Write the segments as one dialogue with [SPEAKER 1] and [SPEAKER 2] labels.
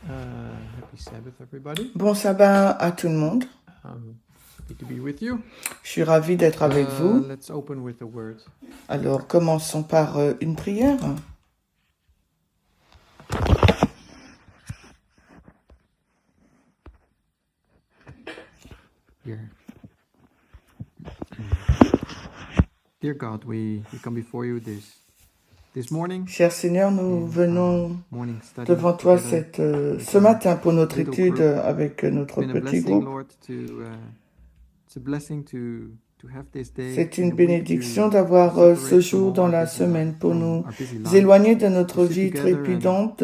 [SPEAKER 1] Happy Sabbath, everybody.
[SPEAKER 2] Bon sabbat à tout le monde.
[SPEAKER 1] Happy to be with you.
[SPEAKER 2] Je suis ravi d'être avec vous.
[SPEAKER 1] Let's open with a word.
[SPEAKER 2] Alors, commençons par une prière.
[SPEAKER 1] Here. Dear God, we come before you this morning.
[SPEAKER 2] Cher Seigneur, nous venons
[SPEAKER 1] Morning study
[SPEAKER 2] devant toi
[SPEAKER 1] together
[SPEAKER 2] ce matin pour notre
[SPEAKER 1] little
[SPEAKER 2] étude
[SPEAKER 1] group.
[SPEAKER 2] avec notre
[SPEAKER 1] It's been a
[SPEAKER 2] petit
[SPEAKER 1] blessing,
[SPEAKER 2] groupe.
[SPEAKER 1] Lord, it's a blessing to have this day
[SPEAKER 2] C'est
[SPEAKER 1] in
[SPEAKER 2] une
[SPEAKER 1] the week
[SPEAKER 2] bénédiction
[SPEAKER 1] to
[SPEAKER 2] d'avoir
[SPEAKER 1] separate
[SPEAKER 2] ce
[SPEAKER 1] from
[SPEAKER 2] jour
[SPEAKER 1] all
[SPEAKER 2] dans
[SPEAKER 1] our
[SPEAKER 2] la
[SPEAKER 1] busy
[SPEAKER 2] semaine
[SPEAKER 1] life,
[SPEAKER 2] pour
[SPEAKER 1] from
[SPEAKER 2] nous
[SPEAKER 1] our busy life,
[SPEAKER 2] éloigner de notre
[SPEAKER 1] to sit
[SPEAKER 2] vie
[SPEAKER 1] together and
[SPEAKER 2] trépidante,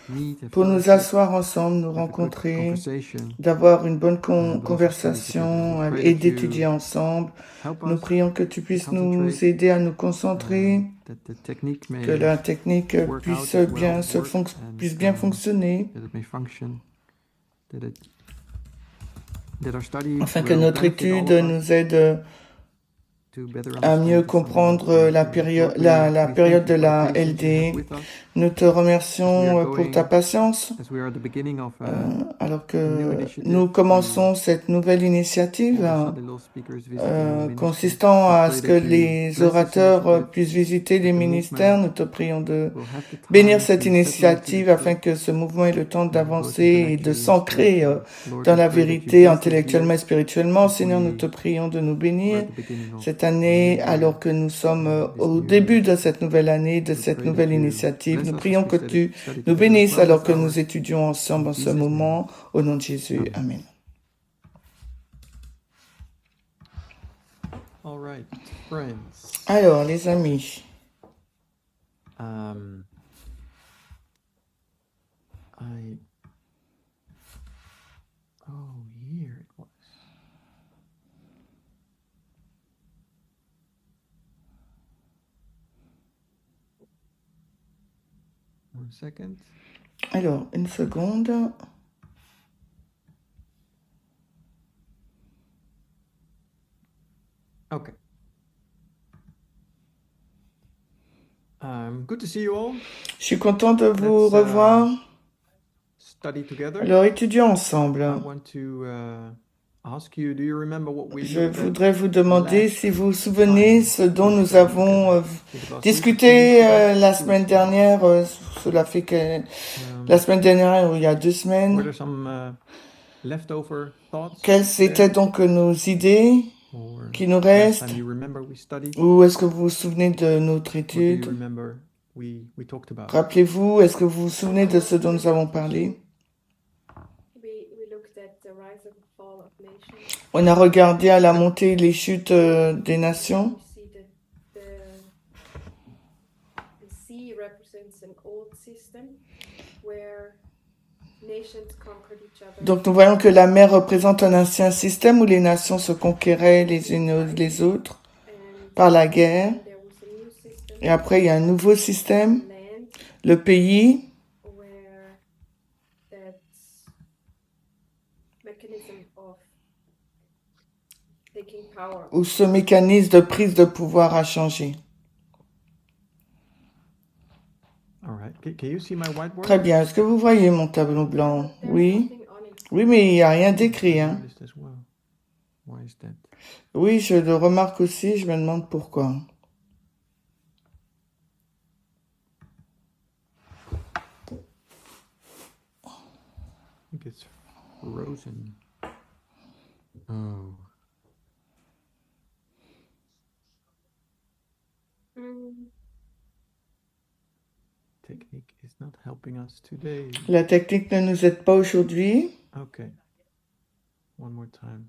[SPEAKER 1] meet, have
[SPEAKER 2] pour nous
[SPEAKER 1] fellowship,
[SPEAKER 2] asseoir ensemble, nous
[SPEAKER 1] have a good
[SPEAKER 2] rencontrer,
[SPEAKER 1] conversation,
[SPEAKER 2] d'avoir une bonne
[SPEAKER 1] but also study together.
[SPEAKER 2] conversation
[SPEAKER 1] We pray
[SPEAKER 2] et
[SPEAKER 1] that
[SPEAKER 2] d'étudier
[SPEAKER 1] you
[SPEAKER 2] ensemble.
[SPEAKER 1] help
[SPEAKER 2] Nous
[SPEAKER 1] us
[SPEAKER 2] prions que tu
[SPEAKER 1] to
[SPEAKER 2] puisses
[SPEAKER 1] concentrate,
[SPEAKER 2] nous aider à nous concentrer,
[SPEAKER 1] that the technique
[SPEAKER 2] que
[SPEAKER 1] may
[SPEAKER 2] la technique
[SPEAKER 1] work out
[SPEAKER 2] puisse
[SPEAKER 1] as
[SPEAKER 2] bien,
[SPEAKER 1] well,
[SPEAKER 2] puisse bien fonctionner,
[SPEAKER 1] that it may function, that our study
[SPEAKER 2] afin que
[SPEAKER 1] will
[SPEAKER 2] notre
[SPEAKER 1] benefit all
[SPEAKER 2] étude
[SPEAKER 1] of us
[SPEAKER 2] nous aide
[SPEAKER 1] to better
[SPEAKER 2] à mieux
[SPEAKER 1] understand the Sunday law
[SPEAKER 2] comprendre
[SPEAKER 1] correctly.
[SPEAKER 2] la
[SPEAKER 1] Lord, we
[SPEAKER 2] période
[SPEAKER 1] thank
[SPEAKER 2] de
[SPEAKER 1] you for the
[SPEAKER 2] la
[SPEAKER 1] patience you have
[SPEAKER 2] LD.
[SPEAKER 1] with us
[SPEAKER 2] Nous te
[SPEAKER 1] as we are
[SPEAKER 2] remercions pour ta
[SPEAKER 1] going,
[SPEAKER 2] patience,
[SPEAKER 1] as we are at the beginning of
[SPEAKER 2] alors
[SPEAKER 1] a new
[SPEAKER 2] que
[SPEAKER 1] initiative
[SPEAKER 2] nous
[SPEAKER 1] to
[SPEAKER 2] commençons cette nouvelle initiative
[SPEAKER 1] all the Sunday law speakers visiting our ministries.
[SPEAKER 2] consistant
[SPEAKER 1] We
[SPEAKER 2] à
[SPEAKER 1] pray
[SPEAKER 2] ce que
[SPEAKER 1] that you
[SPEAKER 2] les
[SPEAKER 1] bless this
[SPEAKER 2] orateurs
[SPEAKER 1] initiative,
[SPEAKER 2] puissent visiter
[SPEAKER 1] that
[SPEAKER 2] les
[SPEAKER 1] the
[SPEAKER 2] ministères.
[SPEAKER 1] movement
[SPEAKER 2] Nous te prions de
[SPEAKER 1] will have the
[SPEAKER 2] bénir
[SPEAKER 1] time
[SPEAKER 2] cette
[SPEAKER 1] to settle into the
[SPEAKER 2] initiative afin
[SPEAKER 1] truth
[SPEAKER 2] que ce mouvement ait le temps
[SPEAKER 1] both
[SPEAKER 2] d'avancer et de
[SPEAKER 1] intellectually and
[SPEAKER 2] s'ancrer
[SPEAKER 1] spiritually. Lord,
[SPEAKER 2] dans
[SPEAKER 1] we
[SPEAKER 2] la
[SPEAKER 1] pray that you
[SPEAKER 2] vérité
[SPEAKER 1] bless this
[SPEAKER 2] intellectuellement
[SPEAKER 1] year
[SPEAKER 2] et spirituellement.
[SPEAKER 1] as
[SPEAKER 2] Seigneur, nous te
[SPEAKER 1] we
[SPEAKER 2] prions de nous
[SPEAKER 1] are
[SPEAKER 2] bénir
[SPEAKER 1] at the beginning of
[SPEAKER 2] cette
[SPEAKER 1] a new
[SPEAKER 2] année
[SPEAKER 1] year,
[SPEAKER 2] alors que nous sommes
[SPEAKER 1] this
[SPEAKER 2] au
[SPEAKER 1] new
[SPEAKER 2] début
[SPEAKER 1] year.
[SPEAKER 2] de cette nouvelle année, de
[SPEAKER 1] We
[SPEAKER 2] cette
[SPEAKER 1] pray that
[SPEAKER 2] nouvelle
[SPEAKER 1] you
[SPEAKER 2] initiative.
[SPEAKER 1] bless
[SPEAKER 2] Nous
[SPEAKER 1] us as
[SPEAKER 2] prions
[SPEAKER 1] we
[SPEAKER 2] que
[SPEAKER 1] study
[SPEAKER 2] tu nous
[SPEAKER 1] together as
[SPEAKER 2] bénisses
[SPEAKER 1] well
[SPEAKER 2] alors
[SPEAKER 1] this
[SPEAKER 2] que nous
[SPEAKER 1] hour.
[SPEAKER 2] étudions ensemble
[SPEAKER 1] In
[SPEAKER 2] en ce
[SPEAKER 1] Jesus' name,
[SPEAKER 2] moment. Au nom de Jésus.
[SPEAKER 1] amen.
[SPEAKER 2] Amen.
[SPEAKER 1] All right, friends.
[SPEAKER 2] Alors, les amis,
[SPEAKER 1] here it was. One second.
[SPEAKER 2] alors, une seconde.
[SPEAKER 1] Okay. Good to see you all.
[SPEAKER 2] Je suis content de vous revoir.
[SPEAKER 1] Study together.
[SPEAKER 2] Alors, étudions ensemble.
[SPEAKER 1] I want to ask you, do you remember what we
[SPEAKER 2] Je
[SPEAKER 1] looked at
[SPEAKER 2] voudrais vous demander
[SPEAKER 1] last
[SPEAKER 2] si vous vous souvenez
[SPEAKER 1] time
[SPEAKER 2] ce dont
[SPEAKER 1] we
[SPEAKER 2] nous
[SPEAKER 1] studied
[SPEAKER 2] avons
[SPEAKER 1] together? Was it last week,
[SPEAKER 2] discuté
[SPEAKER 1] 2 weeks ago?
[SPEAKER 2] la
[SPEAKER 1] 2
[SPEAKER 2] semaine
[SPEAKER 1] weeks ago.
[SPEAKER 2] dernière. Cela fait que la semaine dernière, il y a 2
[SPEAKER 1] Were
[SPEAKER 2] semaines.
[SPEAKER 1] there some leftover thoughts
[SPEAKER 2] Quelles étaient
[SPEAKER 1] there?
[SPEAKER 2] donc nos idées
[SPEAKER 1] Or
[SPEAKER 2] qui nous
[SPEAKER 1] last
[SPEAKER 2] restent?
[SPEAKER 1] time you remember we studied?
[SPEAKER 2] Ou est-ce que vous vous souvenez de notre
[SPEAKER 1] What do you
[SPEAKER 2] étude?
[SPEAKER 1] remember we talked about?
[SPEAKER 2] Rappelez-vous, est-ce que vous vous souvenez de ce dont nous avons parlé? On a regardé à la montée les chutes des nations. Donc nous voyons que la mer représente un ancien système où les nations se conquéraient les unes les autres par la guerre. Et après, il y a un nouveau système, le pays, où ce mécanisme de prise de pouvoir a changé. Très bien. Est-ce que vous voyez mon tableau blanc? Oui. Oui, mais il n'y a rien d'écrit. Hein? Oui, je le remarque aussi. Je me demande pourquoi.
[SPEAKER 1] It's frozen. Oh. Technique is not helping us today.
[SPEAKER 2] La technique ne nous aide pas aujourd'hui.
[SPEAKER 1] Okay. One more time.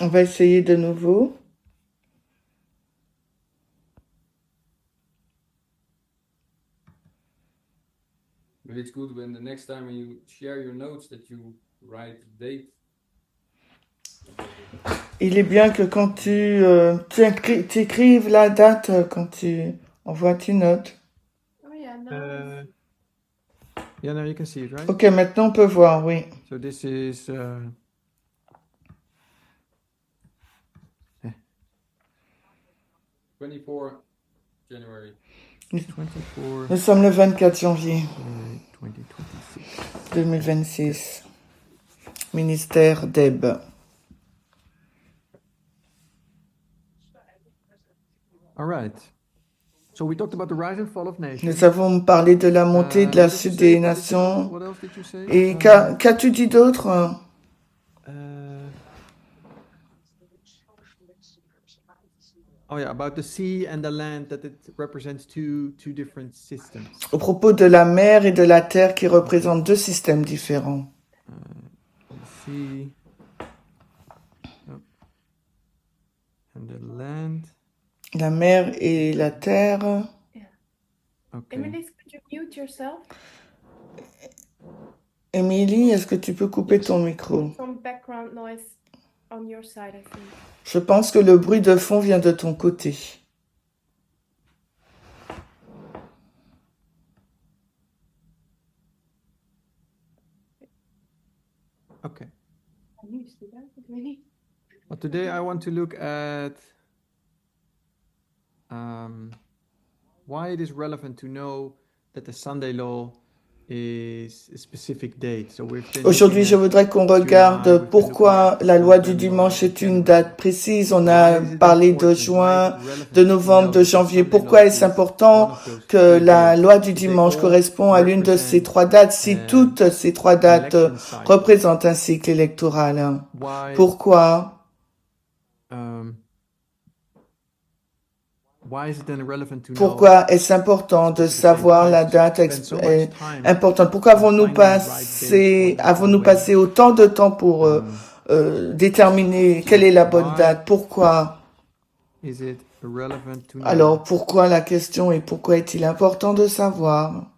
[SPEAKER 2] On va essayer de nouveau.
[SPEAKER 3] But it's good when the next time when you share your notes that you write the date.
[SPEAKER 2] Il est bien que quand tu écrives la date quand tu envoies tes notes.
[SPEAKER 1] Oh yeah, now you can see it, right?
[SPEAKER 2] Ok, maintenant on peut voir, oui.
[SPEAKER 1] So this is
[SPEAKER 3] 24 January.
[SPEAKER 1] 24
[SPEAKER 2] Nous sommes le 24 janvier
[SPEAKER 1] 2026.
[SPEAKER 2] 2026. Ministère d'Eb.
[SPEAKER 1] All right. So we talked about the rise and fall of nations.
[SPEAKER 2] Nous avons parlé de la montée et de la
[SPEAKER 1] What did you
[SPEAKER 2] chute
[SPEAKER 1] say?
[SPEAKER 2] des nations.
[SPEAKER 1] What else did you say?
[SPEAKER 2] Et qu'as-tu dit d'autre?
[SPEAKER 1] Oh yeah, about the sea and the land, that it represents two different systems.
[SPEAKER 2] Au propos de la mer et de la terre qui représentent deux systèmes différents.
[SPEAKER 1] The sea and the land.
[SPEAKER 2] La mer et la terre.
[SPEAKER 1] Okay.
[SPEAKER 4] Emily, could you mute yourself?
[SPEAKER 2] Émilie, est-ce que tu peux couper ton micro?
[SPEAKER 4] Some background noise on your side, I think.
[SPEAKER 2] Je pense que le bruit de fond vient de ton côté.
[SPEAKER 1] Okay.
[SPEAKER 4] Can you speak out, Emily?
[SPEAKER 1] Well, today I want to look at why it is relevant to know that the Sunday law is a specific date. So we've been
[SPEAKER 2] Aujourd'hui,
[SPEAKER 1] looking
[SPEAKER 2] je
[SPEAKER 1] at
[SPEAKER 2] voudrais qu'on regarde pourquoi la loi du dimanche est une date précise. On a parlé de juin, de novembre, de janvier. Pourquoi est-ce important que la loi du dimanche correspond à l'une de ces trois dates si toutes ces trois dates représentent un cycle électoral? Pourquoi? Pourquoi est-ce important de savoir la date importante? Pourquoi avons-nous passé autant de temps pour déterminer quelle est la bonne date? Pourquoi? Alors, pourquoi la question est pourquoi est-il important de savoir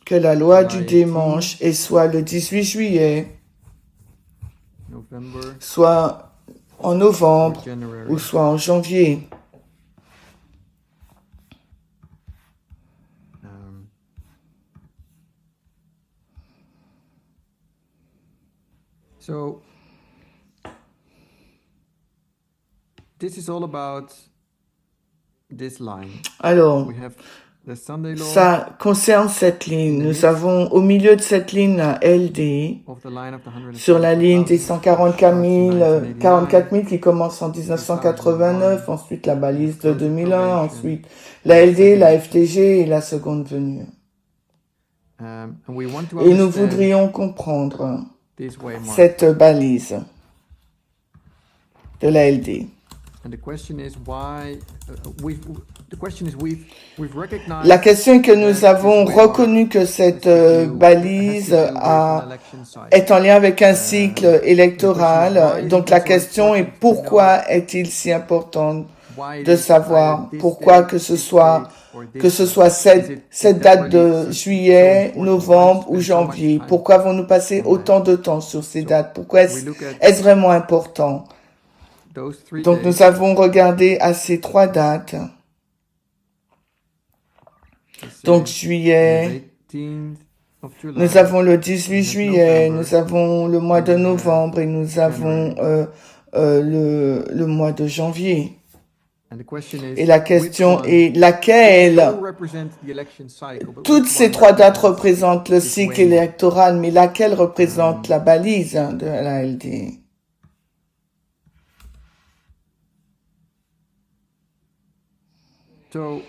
[SPEAKER 2] que la loi du dimanche est soit le 18 juillet, soit en novembre ou soit en janvier.
[SPEAKER 1] So this is all about this line.
[SPEAKER 2] Alors,
[SPEAKER 1] We have the Sunday law
[SPEAKER 2] ça concerne cette ligne. Nous avons au milieu de cette ligne la LD,
[SPEAKER 1] of the line of the 144,000
[SPEAKER 2] sur la ligne des 144 000 qui commence en 1989, ensuite la balise de 2001, ensuite la LD, la FTG et la seconde venue.
[SPEAKER 1] And we want to
[SPEAKER 2] Et nous
[SPEAKER 1] understand
[SPEAKER 2] voudrions comprendre
[SPEAKER 1] this way more.
[SPEAKER 2] cette balise de la LD.
[SPEAKER 1] And the question is why we've recognized
[SPEAKER 2] La question est que nous avons reconnu que cette balise est en lien avec un cycle électoral. Donc la question est pourquoi est-il si important de savoir pourquoi que ce soit cette date de juillet, novembre ou janvier. Pourquoi avons-nous passé autant de temps sur ces dates? Pourquoi est-ce vraiment important? Donc nous avons regardé à ces trois dates. Donc juillet, nous avons le 18 juillet, nous avons le mois de novembre et nous avons le mois de janvier. Et la question est laquelle? Toutes ces trois dates représentent le cycle électoral, mais laquelle représente la balise de la LD?
[SPEAKER 1] So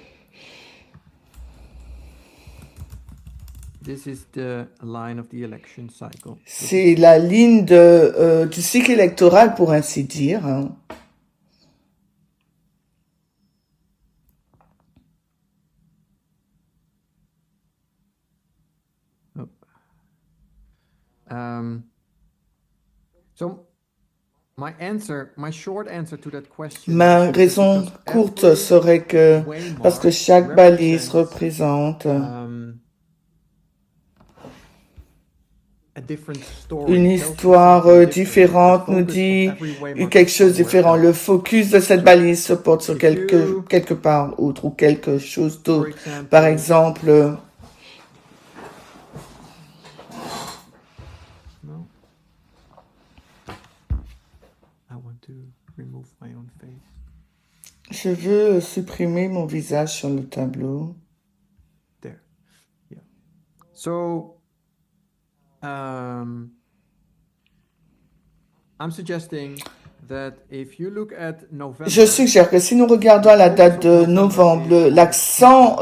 [SPEAKER 1] this is the line of the election cycle.
[SPEAKER 2] C'est la ligne du cycle électoral, pour ainsi dire.
[SPEAKER 1] So my short answer to that question.
[SPEAKER 2] Ma raison courte serait que, parce que chaque balise représente une histoire différente, nous dit quelque chose de différent. Le focus de cette balise se porte sur quelque part autre ou quelque chose d'autre. Par exemple, Je veux supprimer mon visage sur le tableau.
[SPEAKER 1] There. Yeah. So, I'm suggesting that if you look at November,
[SPEAKER 2] Je suggère que si nous regardons la date de novembre, l'accent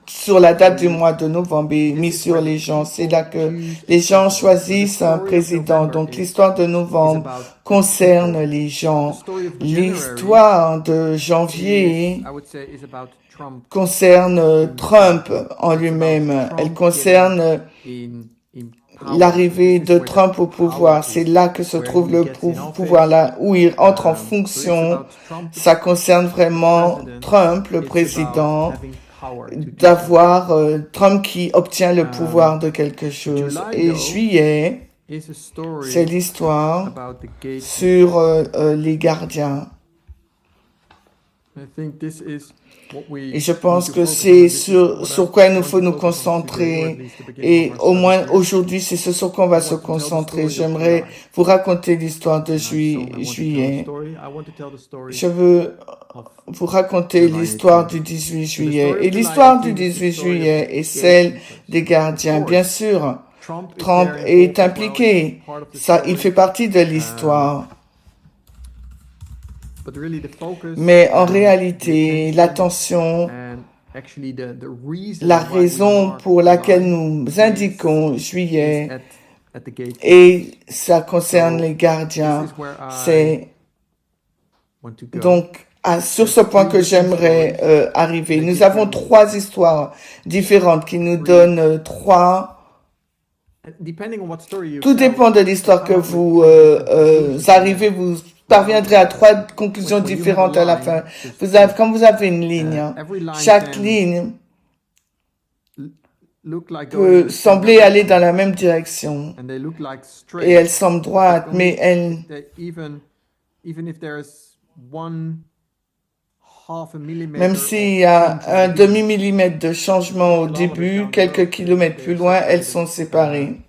[SPEAKER 2] sur la date du mois de novembre est mis sur les gens. C'est là que les gens choisissent un président. Donc l'histoire de novembre concerne les gens. L'histoire de janvier
[SPEAKER 1] I would say, is about Trump
[SPEAKER 2] concerne Trump en lui-même. Elle concerne
[SPEAKER 1] in power.
[SPEAKER 2] l'arrivée
[SPEAKER 1] This is
[SPEAKER 2] de
[SPEAKER 1] where the
[SPEAKER 2] Trump au
[SPEAKER 1] power
[SPEAKER 2] pouvoir.
[SPEAKER 1] is,
[SPEAKER 2] C'est là que se
[SPEAKER 1] where
[SPEAKER 2] trouve
[SPEAKER 1] he
[SPEAKER 2] le
[SPEAKER 1] gets in office.
[SPEAKER 2] pouvoir, là où il entre en
[SPEAKER 1] So it's
[SPEAKER 2] fonction.
[SPEAKER 1] about Trump,
[SPEAKER 2] Ça concerne vraiment
[SPEAKER 1] president.
[SPEAKER 2] Trump, le
[SPEAKER 1] It's
[SPEAKER 2] président,
[SPEAKER 1] about having power to do
[SPEAKER 2] d'avoir Trump qui obtient le pouvoir de quelque chose.
[SPEAKER 1] July,
[SPEAKER 2] Et
[SPEAKER 1] though,
[SPEAKER 2] juillet,
[SPEAKER 1] is a story
[SPEAKER 2] c'est l'histoire
[SPEAKER 1] about the gatekeeper.
[SPEAKER 2] sur les gardiens.
[SPEAKER 1] I think this is what we
[SPEAKER 2] Et je pense
[SPEAKER 1] need to
[SPEAKER 2] que
[SPEAKER 1] focus on.
[SPEAKER 2] c'est
[SPEAKER 1] This is what I
[SPEAKER 2] sur quoi il nous
[SPEAKER 1] want
[SPEAKER 2] faut
[SPEAKER 1] to
[SPEAKER 2] nous
[SPEAKER 1] focus on today, or at
[SPEAKER 2] concentrer.
[SPEAKER 1] least the beginning
[SPEAKER 2] Et
[SPEAKER 1] of our
[SPEAKER 2] au
[SPEAKER 1] study
[SPEAKER 2] moins
[SPEAKER 1] here.
[SPEAKER 2] aujourd'hui, c'est ce sur quoi on va
[SPEAKER 1] I
[SPEAKER 2] se
[SPEAKER 1] want to tell the
[SPEAKER 2] concentrer.
[SPEAKER 1] story of
[SPEAKER 2] J'aimerais
[SPEAKER 1] July.
[SPEAKER 2] vous raconter l'histoire de
[SPEAKER 1] And so I want to tell the
[SPEAKER 2] juillet.
[SPEAKER 1] story. I want to tell the story
[SPEAKER 2] Je veux
[SPEAKER 1] of
[SPEAKER 2] vous raconter
[SPEAKER 1] July
[SPEAKER 2] l'histoire
[SPEAKER 1] 18.
[SPEAKER 2] du 18
[SPEAKER 1] The
[SPEAKER 2] juillet.
[SPEAKER 1] story
[SPEAKER 2] Et
[SPEAKER 1] of July
[SPEAKER 2] l'histoire du
[SPEAKER 1] 18 is the
[SPEAKER 2] 18
[SPEAKER 1] story of
[SPEAKER 2] juillet
[SPEAKER 1] the
[SPEAKER 2] est celle
[SPEAKER 1] gatekeepers.
[SPEAKER 2] des gardiens.
[SPEAKER 1] Of
[SPEAKER 2] Bien
[SPEAKER 1] course,
[SPEAKER 2] sûr,
[SPEAKER 1] Trump is
[SPEAKER 2] Trump
[SPEAKER 1] there
[SPEAKER 2] est
[SPEAKER 1] involved as well.
[SPEAKER 2] impliqué.
[SPEAKER 1] He's part of the
[SPEAKER 2] Ça, il
[SPEAKER 1] story.
[SPEAKER 2] fait partie de l'histoire.
[SPEAKER 1] But really the focus
[SPEAKER 2] Mais en
[SPEAKER 1] and the
[SPEAKER 2] réalité,
[SPEAKER 1] attention
[SPEAKER 2] l'attention,
[SPEAKER 1] and actually the reason
[SPEAKER 2] la
[SPEAKER 1] why we
[SPEAKER 2] raison
[SPEAKER 1] mark
[SPEAKER 2] pour laquelle
[SPEAKER 1] July
[SPEAKER 2] nous
[SPEAKER 1] is
[SPEAKER 2] indiquons juillet,
[SPEAKER 1] at the gatekeepers.
[SPEAKER 2] et ça concerne
[SPEAKER 1] So
[SPEAKER 2] les gardiens,
[SPEAKER 1] this is where I
[SPEAKER 2] c'est
[SPEAKER 1] want to go.
[SPEAKER 2] donc sur ce point que j'aimerais arriver. Nous avons trois histoires différentes qui nous donnent trois.
[SPEAKER 1] Depending on what story you
[SPEAKER 2] Tout
[SPEAKER 1] tell,
[SPEAKER 2] dépend de l'histoire que
[SPEAKER 1] come up
[SPEAKER 2] vous
[SPEAKER 1] with conclusions.
[SPEAKER 2] arrivez, vous parviendrez à trois conclusions
[SPEAKER 1] When you have
[SPEAKER 2] différentes
[SPEAKER 1] a
[SPEAKER 2] à la
[SPEAKER 1] line,
[SPEAKER 2] fin.
[SPEAKER 1] just
[SPEAKER 2] Quand vous avez une ligne,
[SPEAKER 1] every line
[SPEAKER 2] chaque
[SPEAKER 1] can
[SPEAKER 2] ligne
[SPEAKER 1] look like going
[SPEAKER 2] peut
[SPEAKER 1] in the same
[SPEAKER 2] sembler aller
[SPEAKER 1] direction,
[SPEAKER 2] dans la même direction.
[SPEAKER 1] and they look like straight,
[SPEAKER 2] Et elle semble
[SPEAKER 1] but
[SPEAKER 2] droite,
[SPEAKER 1] only
[SPEAKER 2] mais elle,
[SPEAKER 1] even if there's one half a millimeter
[SPEAKER 2] même
[SPEAKER 1] of
[SPEAKER 2] s'il y a
[SPEAKER 1] change in
[SPEAKER 2] un
[SPEAKER 1] the beginning,
[SPEAKER 2] demi-millimètre de changement au
[SPEAKER 1] kilometers
[SPEAKER 2] début,
[SPEAKER 1] down the
[SPEAKER 2] quelques
[SPEAKER 1] road,
[SPEAKER 2] kilomètres plus
[SPEAKER 1] they're
[SPEAKER 2] loin, elles
[SPEAKER 1] separated,
[SPEAKER 2] sont séparées.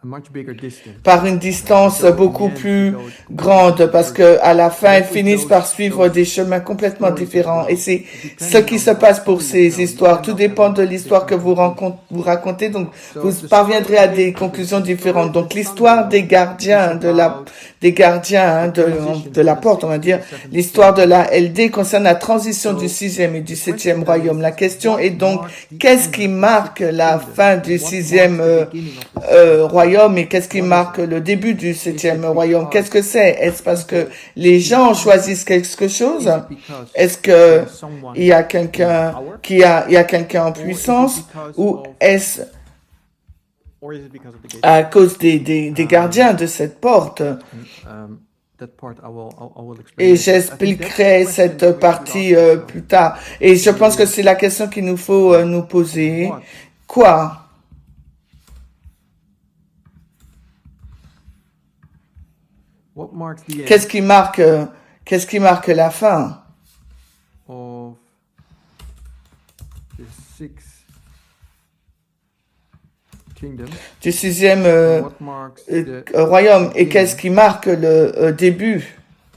[SPEAKER 1] a much bigger distance.
[SPEAKER 2] Par une distance
[SPEAKER 1] So in
[SPEAKER 2] beaucoup
[SPEAKER 1] the end,
[SPEAKER 2] plus
[SPEAKER 1] it goes
[SPEAKER 2] grande, parce que à la fin, elles
[SPEAKER 1] with
[SPEAKER 2] finissent
[SPEAKER 1] those-
[SPEAKER 2] par suivre
[SPEAKER 1] those
[SPEAKER 2] des chemins complètement
[SPEAKER 1] stories as
[SPEAKER 2] différents.
[SPEAKER 1] well.
[SPEAKER 2] Et c'est ce
[SPEAKER 1] Depending
[SPEAKER 2] qui
[SPEAKER 1] on
[SPEAKER 2] se
[SPEAKER 1] what
[SPEAKER 2] passe pour
[SPEAKER 1] story you
[SPEAKER 2] ces
[SPEAKER 1] tell,
[SPEAKER 2] histoires.
[SPEAKER 1] you
[SPEAKER 2] Tout
[SPEAKER 1] end up
[SPEAKER 2] dépend
[SPEAKER 1] having
[SPEAKER 2] de l'histoire que
[SPEAKER 1] different conclusions.
[SPEAKER 2] vous racontez, donc
[SPEAKER 1] So
[SPEAKER 2] vous
[SPEAKER 1] the
[SPEAKER 2] parviendrez
[SPEAKER 1] story
[SPEAKER 2] à
[SPEAKER 1] of
[SPEAKER 2] des
[SPEAKER 1] the
[SPEAKER 2] conclusions
[SPEAKER 1] gatekeepers, the
[SPEAKER 2] différentes.
[SPEAKER 1] story of
[SPEAKER 2] Donc
[SPEAKER 1] the
[SPEAKER 2] l'histoire
[SPEAKER 1] Sunday
[SPEAKER 2] des
[SPEAKER 1] law
[SPEAKER 2] gardiens,
[SPEAKER 1] is about
[SPEAKER 2] des gardiens
[SPEAKER 1] the
[SPEAKER 2] de
[SPEAKER 1] transition
[SPEAKER 2] la
[SPEAKER 1] from the
[SPEAKER 2] porte, on va
[SPEAKER 1] 6th to
[SPEAKER 2] dire,
[SPEAKER 1] the 7th
[SPEAKER 2] l'histoire de
[SPEAKER 1] century.
[SPEAKER 2] la LD concerne la transition du
[SPEAKER 1] So
[SPEAKER 2] 6e et du
[SPEAKER 1] the
[SPEAKER 2] 7e
[SPEAKER 1] question then
[SPEAKER 2] royaume. La
[SPEAKER 1] is,
[SPEAKER 2] question
[SPEAKER 1] what
[SPEAKER 2] est donc,
[SPEAKER 1] marks the
[SPEAKER 2] qu'est-ce
[SPEAKER 1] end
[SPEAKER 2] qui
[SPEAKER 1] of the
[SPEAKER 2] marque
[SPEAKER 1] sixth
[SPEAKER 2] la
[SPEAKER 1] kingdom?
[SPEAKER 2] fin du
[SPEAKER 1] What
[SPEAKER 2] 6e
[SPEAKER 1] marks the beginning of the seventh
[SPEAKER 2] royaume et qu'est-ce qui
[SPEAKER 1] What is
[SPEAKER 2] marque
[SPEAKER 1] it?
[SPEAKER 2] le début du
[SPEAKER 1] Is
[SPEAKER 2] 7e
[SPEAKER 1] it
[SPEAKER 2] royaume?
[SPEAKER 1] because
[SPEAKER 2] Qu'est-ce que c'est? Est-ce parce que
[SPEAKER 1] people
[SPEAKER 2] les gens
[SPEAKER 1] decide?
[SPEAKER 2] choisissent quelque chose?
[SPEAKER 1] Is it because
[SPEAKER 2] Est-ce que
[SPEAKER 1] there is someone
[SPEAKER 2] il y a
[SPEAKER 1] in
[SPEAKER 2] quelqu'un
[SPEAKER 1] power?
[SPEAKER 2] il y a quelqu'un en
[SPEAKER 1] Or is it
[SPEAKER 2] puissance?
[SPEAKER 1] because
[SPEAKER 2] Ou
[SPEAKER 1] of
[SPEAKER 2] est-ce
[SPEAKER 1] or is it because of the
[SPEAKER 2] à
[SPEAKER 1] gatekeepers?
[SPEAKER 2] cause des gardiens de cette porte?
[SPEAKER 1] That part I will explain
[SPEAKER 2] Et
[SPEAKER 1] later. I think that's the
[SPEAKER 2] j'expliquerai
[SPEAKER 1] question
[SPEAKER 2] cette
[SPEAKER 1] that we should
[SPEAKER 2] partie
[SPEAKER 1] ask ourselves.
[SPEAKER 2] plus tard. Et je pense que c'est la question qu'il nous faut nous poser.
[SPEAKER 1] What?
[SPEAKER 2] Quoi?
[SPEAKER 1] What marks the end
[SPEAKER 2] Qu'est-ce qui marque la fin
[SPEAKER 1] of the sixth kingdom?
[SPEAKER 2] du 6e
[SPEAKER 1] What marks the
[SPEAKER 2] royaume? Et qu'est-ce qui marque le début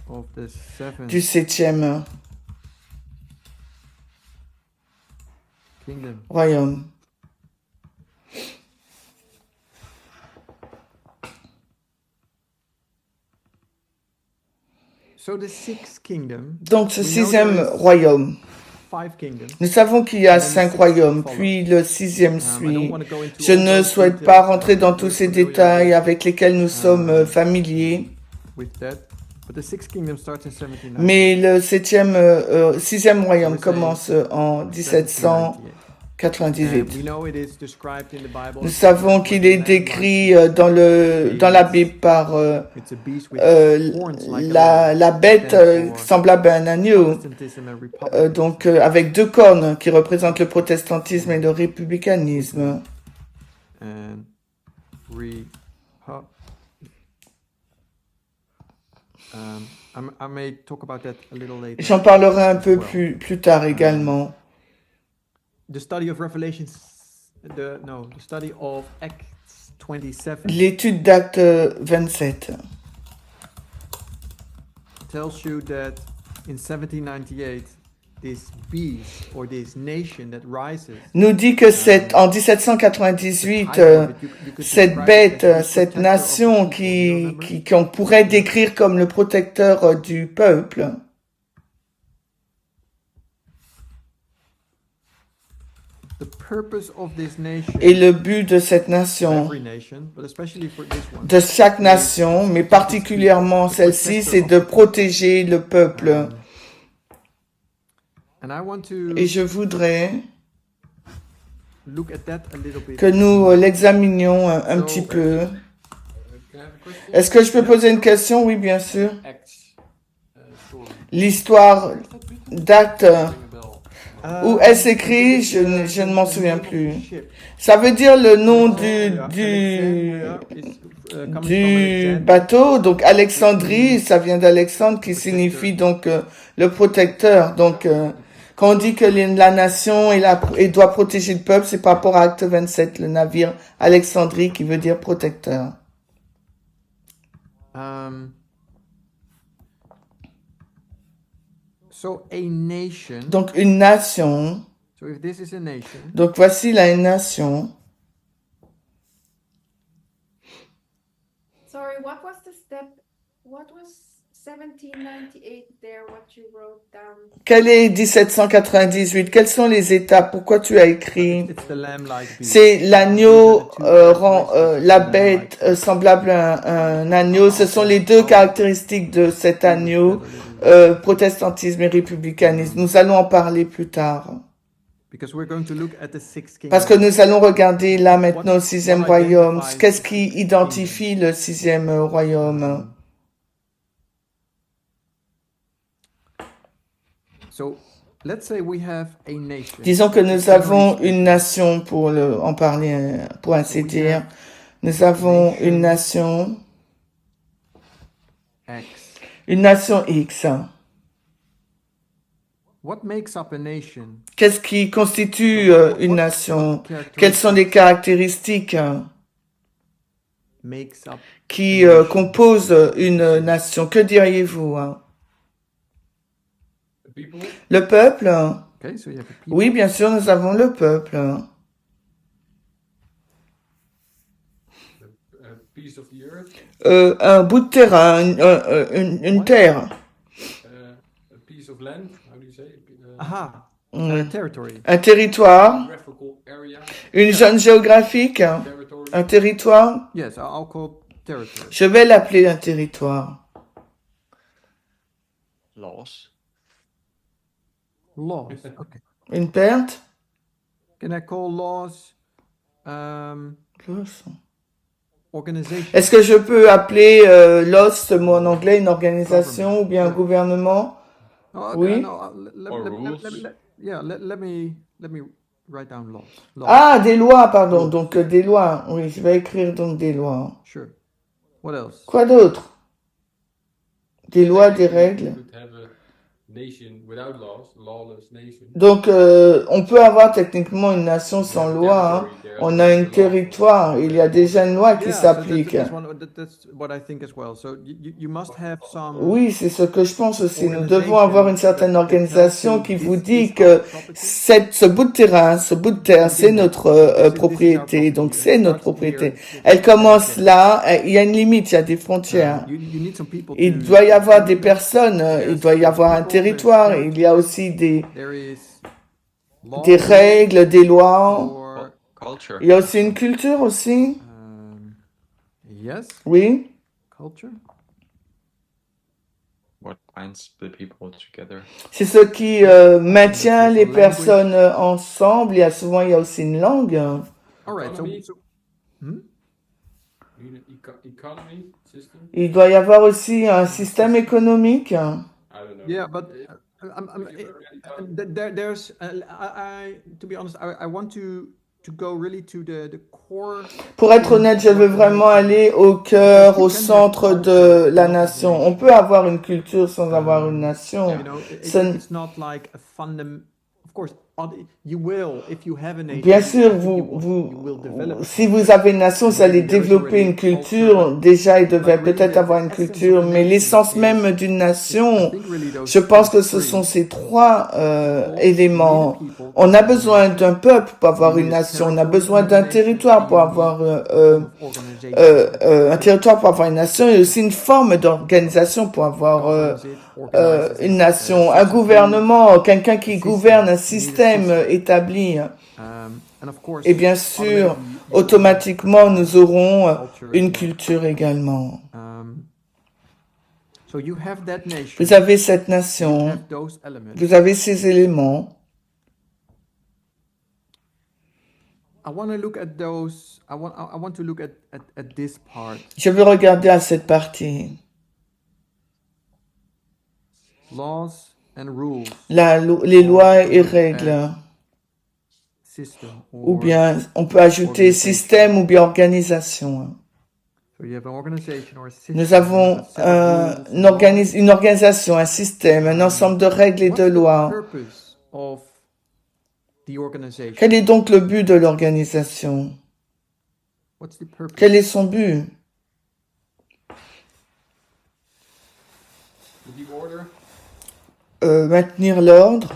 [SPEAKER 1] of the seventh
[SPEAKER 2] du 7e
[SPEAKER 1] kingdom?
[SPEAKER 2] royaume?
[SPEAKER 1] So the sixth kingdom,
[SPEAKER 2] Donc ce
[SPEAKER 1] we know
[SPEAKER 2] 6e
[SPEAKER 1] there is
[SPEAKER 2] royaume,
[SPEAKER 1] 5 kingdoms.
[SPEAKER 2] nous savons qu'il y a
[SPEAKER 1] And then the
[SPEAKER 2] 5
[SPEAKER 1] sixth
[SPEAKER 2] royaumes,
[SPEAKER 1] follows.
[SPEAKER 2] puis le 6e
[SPEAKER 1] I don't
[SPEAKER 2] suit.
[SPEAKER 1] want to go into
[SPEAKER 2] Je
[SPEAKER 1] all
[SPEAKER 2] ne
[SPEAKER 1] those
[SPEAKER 2] souhaite
[SPEAKER 1] details.
[SPEAKER 2] pas rentrer dans
[SPEAKER 1] We're
[SPEAKER 2] tous ces
[SPEAKER 1] familiar
[SPEAKER 2] détails avec lesquels nous sommes familiers,
[SPEAKER 1] with that. But the sixth kingdom starts in 1790.
[SPEAKER 2] mais le 6e royaume commence en 1798.
[SPEAKER 1] And we know it is described in the Bible.
[SPEAKER 2] Nous savons qu'il est décrit dans la Bible par
[SPEAKER 1] It's a beast with horns like a lamb.
[SPEAKER 2] la bête
[SPEAKER 1] Stands for
[SPEAKER 2] semblable à un agneau,
[SPEAKER 1] Protestantism and republicanism.
[SPEAKER 2] donc avec deux cornes qui représentent le protestantisme et le républicanisme.
[SPEAKER 1] And I may talk about that a little later.
[SPEAKER 2] J'en parlerai un peu
[SPEAKER 1] as well.
[SPEAKER 2] plus tard également.
[SPEAKER 1] The study of Revelations, the study of Acts 27
[SPEAKER 2] L'étude d'Acte 27
[SPEAKER 1] tells you that in 1798, this beast or this nation that rises,
[SPEAKER 2] nous dit que en 1798, cette bête, cette nation qu'on pourrait décrire comme le protecteur du peuple,
[SPEAKER 1] the purpose of this nation,
[SPEAKER 2] et le but de cette nation,
[SPEAKER 1] every nation, but especially for this one,
[SPEAKER 2] de chaque nation, mais particulièrement celle-ci, c'est de protéger le peuple.
[SPEAKER 1] and I want to
[SPEAKER 2] Et je voudrais
[SPEAKER 1] look at that a little bit.
[SPEAKER 2] que nous l'examinions un petit peu.
[SPEAKER 3] Can I have a question?
[SPEAKER 2] Est-ce que je peux poser une question? Oui, bien sûr.
[SPEAKER 3] Acts story.
[SPEAKER 2] L'histoire d'Actes,
[SPEAKER 3] Ring a bell.
[SPEAKER 2] où est-ce écrit? Je ne m'en souviens plus. Ça veut dire le nom du bateau. Donc Alexandrie, ça vient d'Alexandre qui signifie donc le protecteur. Donc quand on dit que la nation et doit protéger le peuple, c'est par rapport à Acte 27, le navire Alexandrie qui veut dire protecteur.
[SPEAKER 1] So a nation.
[SPEAKER 2] Donc une nation.
[SPEAKER 1] So if this is a nation,
[SPEAKER 2] Donc voici la nation.
[SPEAKER 4] Sorry, what was the step? What was 1798 there? What you wrote down?
[SPEAKER 2] Quel est 1798? Quelles sont les étapes? Pourquoi tu as écrit?
[SPEAKER 1] it's the lamb-like beast.
[SPEAKER 2] C'est l'agneau rend la bête semblable à un agneau. Ce sont les deux caractéristiques de cet agneau, protestantisme et républicanisme. Nous allons en parler plus tard.
[SPEAKER 1] Because we're going to look at the sixth kingdom.
[SPEAKER 2] Parce que nous allons regarder là maintenant au sixième royaume. Qu'est-ce qui identifie le sixième royaume?
[SPEAKER 1] So let's say we have a nation.
[SPEAKER 2] Disons que nous avons une nation, pour en parler, pour ainsi dire. Nous avons une nation
[SPEAKER 1] X.
[SPEAKER 2] Une nation X.
[SPEAKER 1] What makes up a nation?
[SPEAKER 2] Qu'est-ce qui constitue une nation? Quelles sont les caractéristiques
[SPEAKER 1] Makes up.
[SPEAKER 2] qui composent une nation? Que diriez-vous?
[SPEAKER 3] The people,
[SPEAKER 2] Le peuple?
[SPEAKER 1] Okay, so you have a people.
[SPEAKER 2] Oui, bien sûr, nous avons le peuple.
[SPEAKER 3] a piece of the earth,
[SPEAKER 2] Un bout de terrain, une terre.
[SPEAKER 3] a piece of land, how do you say?
[SPEAKER 1] Aha.
[SPEAKER 2] Mm.
[SPEAKER 1] Territory.
[SPEAKER 2] Un territoire,
[SPEAKER 3] Geographical area,
[SPEAKER 2] une zone géographique,
[SPEAKER 3] territory.
[SPEAKER 2] un territoire.
[SPEAKER 1] Yes, I'll call territory.
[SPEAKER 2] Je vais l'appeler un territoire.
[SPEAKER 5] Laws.
[SPEAKER 1] Laws. Okay.
[SPEAKER 2] Une perte?
[SPEAKER 1] Can I call laws organization?
[SPEAKER 2] Est-ce que je peux appeler LOS, ce mot en anglais, une organisation ou bien un gouvernement?
[SPEAKER 1] Oh,
[SPEAKER 2] Oui.
[SPEAKER 1] no,
[SPEAKER 5] Or rules.
[SPEAKER 1] let me write down laws. Laws.
[SPEAKER 2] Ah, des lois, pardon. Donc des lois. Oui, je vais écrire donc des lois.
[SPEAKER 1] Sure. What else?
[SPEAKER 2] Quoi d'autre? Des lois, des règles.
[SPEAKER 3] You could have a nation without laws, lawless nation.
[SPEAKER 2] Donc on peut avoir techniquement une nation sans loi. Hein. On a un territoire. Il y a déjà une loi qui
[SPEAKER 1] Yeah, so
[SPEAKER 2] s'applique.
[SPEAKER 1] that's what I think as well. So you must have some.
[SPEAKER 2] Oui, c'est ce que je pense aussi. Nous devons avoir une certaine organisation qui vous dit que ce bout de terrain, ce bout de terre, c'est notre propriété. Donc c'est notre propriété. Elle commence là. Il y a une limite, il y a des frontières.
[SPEAKER 1] You need some people
[SPEAKER 2] Il
[SPEAKER 1] to-
[SPEAKER 2] doit y avoir des personnes, il doit y avoir un territoire. Il y a aussi des
[SPEAKER 1] There is law
[SPEAKER 2] règles, des lois.
[SPEAKER 1] or
[SPEAKER 5] Culture.
[SPEAKER 2] Il y a aussi une culture aussi.
[SPEAKER 1] yes,
[SPEAKER 2] Oui.
[SPEAKER 1] culture.
[SPEAKER 5] What binds the people together?
[SPEAKER 2] C'est ce qui maintient les personnes ensemble. Il y a aussi une langue.
[SPEAKER 1] All right. So,
[SPEAKER 3] Economy.
[SPEAKER 1] so
[SPEAKER 3] You need economy system.
[SPEAKER 2] Il doit y avoir aussi un système économique.
[SPEAKER 3] I don't know.
[SPEAKER 1] yeah, but
[SPEAKER 3] If
[SPEAKER 1] there's to be honest, I want to go really to the core.
[SPEAKER 2] Pour être honnête, je veux vraiment aller au cœur, au centre de la nation. On peut avoir une culture sans avoir une nation.
[SPEAKER 1] You know,
[SPEAKER 2] So-
[SPEAKER 1] it's not like a of course, you will, if you have a nation,
[SPEAKER 2] Bien sûr,
[SPEAKER 1] I think you will develop.
[SPEAKER 2] si vous avez une nation, vous allez développer une culture. Déjà, ils devaient peut-être avoir une culture, mais l'essence même d'une
[SPEAKER 1] I
[SPEAKER 2] nation,
[SPEAKER 1] think really those
[SPEAKER 2] je pense que
[SPEAKER 1] three.
[SPEAKER 2] ce sont ces trois éléments. On a besoin d'un peuple pour avoir une nation. On a besoin d'un territoire pour avoir un territoire pour avoir une nation et aussi une forme d'organisation pour avoir une nation, un gouvernement, quelqu'un qui gouverne un système établi. Et bien sûr, automatiquement, nous aurons une culture également. Vous avez cette nation, vous avez ces éléments.
[SPEAKER 1] I want to look at those. I want to look at this part.
[SPEAKER 2] Je veux regarder à cette partie.
[SPEAKER 1] Laws and rules.
[SPEAKER 2] Les lois et règles.
[SPEAKER 1] System
[SPEAKER 2] Ou bien, on peut ajouter système ou bien organisation.
[SPEAKER 1] So you have an organization or a system,
[SPEAKER 2] Nous avons
[SPEAKER 1] a set of rules,
[SPEAKER 2] une organisation, un système, un ensemble de règles et de lois.
[SPEAKER 1] What's the purpose of the organization?
[SPEAKER 2] Quel est donc le but de l'organisation?
[SPEAKER 1] What's the purpose?
[SPEAKER 2] Quel est son but?
[SPEAKER 3] The order.
[SPEAKER 2] Maintenir l'ordre.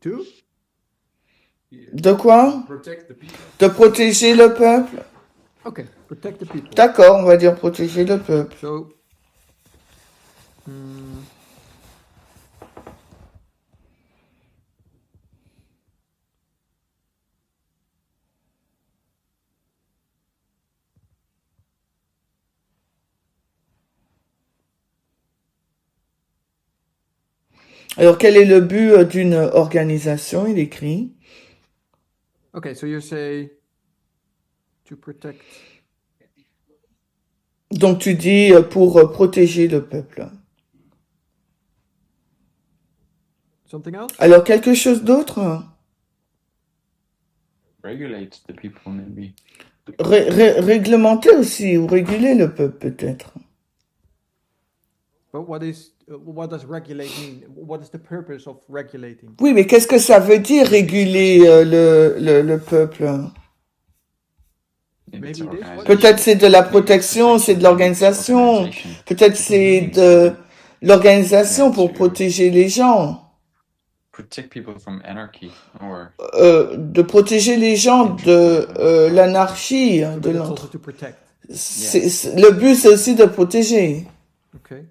[SPEAKER 1] To?
[SPEAKER 2] De quoi?
[SPEAKER 3] Protect the people.
[SPEAKER 2] De protéger le peuple.
[SPEAKER 1] Okay, protect the people.
[SPEAKER 2] D'accord, on va dire protéger le peuple.
[SPEAKER 1] So,
[SPEAKER 2] Alors, quel est le but d'une organisation? Il écrit.
[SPEAKER 1] okay, so you say to protect.
[SPEAKER 2] Donc, tu dis pour protéger le peuple.
[SPEAKER 1] Something else?
[SPEAKER 2] Alors, quelque chose d'autre?
[SPEAKER 5] Regulate the people, maybe.
[SPEAKER 2] Réglementer aussi, ou réguler le peuple peut-être.
[SPEAKER 1] But what does regulate mean? What is the purpose of regulating?
[SPEAKER 2] Oui, mais qu'est-ce que ça veut dire réguler le peuple?
[SPEAKER 5] Maybe it's
[SPEAKER 1] Maybe it is.
[SPEAKER 5] organization.
[SPEAKER 2] Peut-être c'est de la protection, c'est de l'organisation.
[SPEAKER 5] Organization.
[SPEAKER 2] Peut-être c'est de l'organisation pour protéger les gens.
[SPEAKER 5] Protect people from anarchy or
[SPEAKER 2] De protéger les gens de l'anarchie.
[SPEAKER 1] So
[SPEAKER 2] De
[SPEAKER 1] that's also to protect.
[SPEAKER 2] le but, c'est aussi de protéger.
[SPEAKER 1] Okay.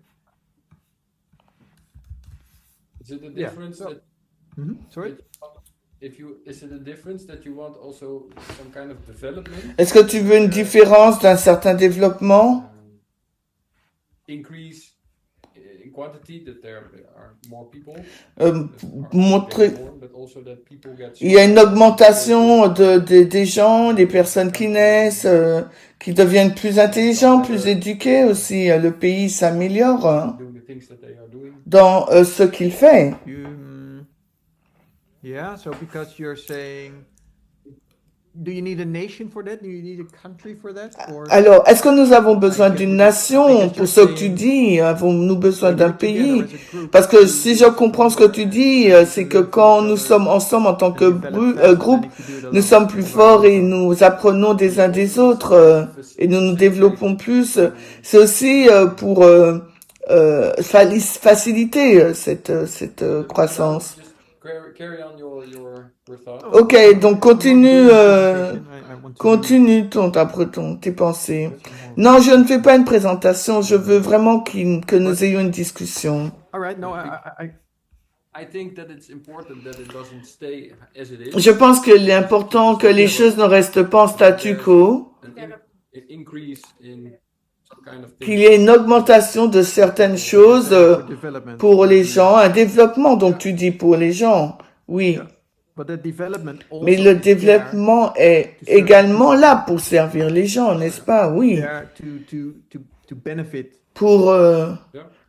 [SPEAKER 3] Is it a
[SPEAKER 1] Yeah,
[SPEAKER 3] difference
[SPEAKER 1] so-
[SPEAKER 3] that
[SPEAKER 1] Sorry?
[SPEAKER 3] is it a difference that you want also some kind of development?
[SPEAKER 2] Est-ce que tu veux une différence d'un certain développement?
[SPEAKER 3] Increase in quantity that there are more people.
[SPEAKER 2] Montrer,
[SPEAKER 3] Born, but also that people get
[SPEAKER 2] il y a une augmentation des gens, des personnes qui naissent, qui deviennent plus intelligents, plus éduqués aussi. Le pays s'améliore
[SPEAKER 3] doing the things that they are doing.
[SPEAKER 2] dans ce qu'il fait.
[SPEAKER 1] Yeah, so because you're saying, do you need a nation for that? Do you need a country for that? Or
[SPEAKER 2] Alors, est-ce que nous avons besoin d'une nation pour ce que tu dis? Avons-nous besoin d'un pays? Parce que si je comprends ce que tu dis, c'est que quand nous sommes ensemble en tant que groupe, nous sommes plus forts et nous apprenons des uns des autres et nous nous développons plus. C'est aussi pour faciliter cette croissance.
[SPEAKER 3] Just carry on your thought.
[SPEAKER 2] Ok, donc continue tes pensées. Non, je ne fais pas une présentation, je veux vraiment que nous ayons une discussion.
[SPEAKER 1] all right, no,
[SPEAKER 3] I think that it's important that it doesn't stay as it is.
[SPEAKER 2] Je pense qu'il est important que les choses ne restent pas en statu quo,
[SPEAKER 3] An increase in some kind of
[SPEAKER 2] qu'il y ait une augmentation de certaines choses
[SPEAKER 1] for development.
[SPEAKER 2] pour les gens, un développement, donc tu dis pour les gens, oui.
[SPEAKER 1] But the development also
[SPEAKER 2] Mais le
[SPEAKER 1] is there
[SPEAKER 2] développement est également là pour servir les gens, n'est-ce pas? Oui.
[SPEAKER 1] to benefit.
[SPEAKER 2] Pour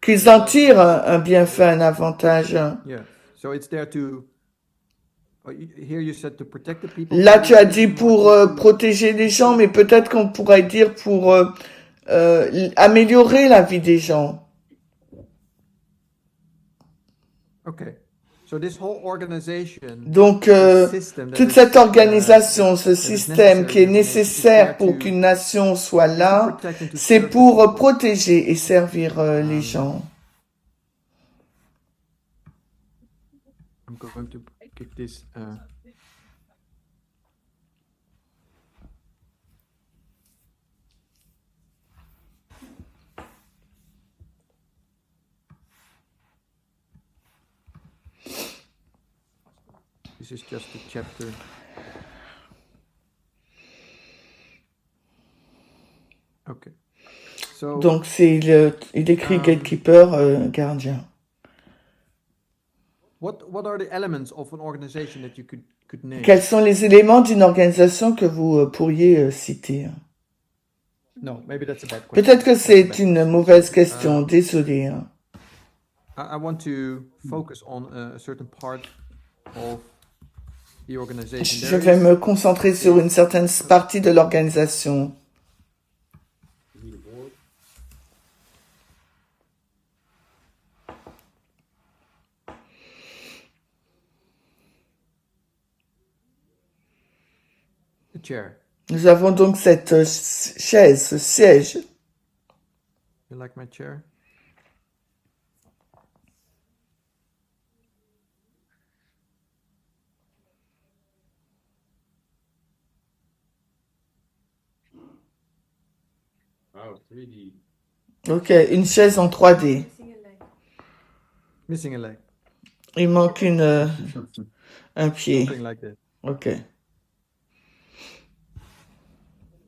[SPEAKER 2] qu'ils en tirent un bienfait, un avantage.
[SPEAKER 1] Yeah. So it's there to. Here you said to protect the people.
[SPEAKER 2] Là, tu as dit pour protéger les gens, mais peut-être qu'on pourrait dire pour améliorer la vie des gens.
[SPEAKER 1] Okay. So this whole organization,
[SPEAKER 2] Donc,
[SPEAKER 1] this system that
[SPEAKER 2] toute
[SPEAKER 1] is,
[SPEAKER 2] cette organisation, ce
[SPEAKER 1] that is
[SPEAKER 2] système qui
[SPEAKER 1] necessary
[SPEAKER 2] est
[SPEAKER 1] to make, is
[SPEAKER 2] nécessaire
[SPEAKER 1] there
[SPEAKER 2] pour
[SPEAKER 1] to,
[SPEAKER 2] qu'une nation soit
[SPEAKER 1] is to
[SPEAKER 2] là,
[SPEAKER 1] protect and to
[SPEAKER 2] c'est
[SPEAKER 1] serve the
[SPEAKER 2] pour
[SPEAKER 1] people.
[SPEAKER 2] protéger et servir les gens.
[SPEAKER 1] I'm going to give this. This is just a chapter. Okay. So
[SPEAKER 2] Donc, il écrit gatekeeper, gardien.
[SPEAKER 1] what are the elements of an organization that you could name?
[SPEAKER 2] Quels sont les éléments d'une organisation que vous pourriez citer?
[SPEAKER 1] No, maybe that's a bad question.
[SPEAKER 2] Peut-être que
[SPEAKER 1] That's a
[SPEAKER 2] c'est
[SPEAKER 1] bad
[SPEAKER 2] une
[SPEAKER 1] question.
[SPEAKER 2] mauvaise question, désolé.
[SPEAKER 1] I want to focus on a certain part of the organization.
[SPEAKER 2] Je vais me concentrer sur une certaine partie de l'organisation.
[SPEAKER 3] You need a board.
[SPEAKER 1] The chair.
[SPEAKER 2] Nous avons donc cette chaise, ce siège.
[SPEAKER 1] You like my chair?
[SPEAKER 3] Wow, 3D.
[SPEAKER 2] Ok, une chaise en 3D.
[SPEAKER 4] Missing a leg.
[SPEAKER 1] Missing a leg.
[SPEAKER 2] Il manque un pied.
[SPEAKER 1] Something like that.
[SPEAKER 2] Ok.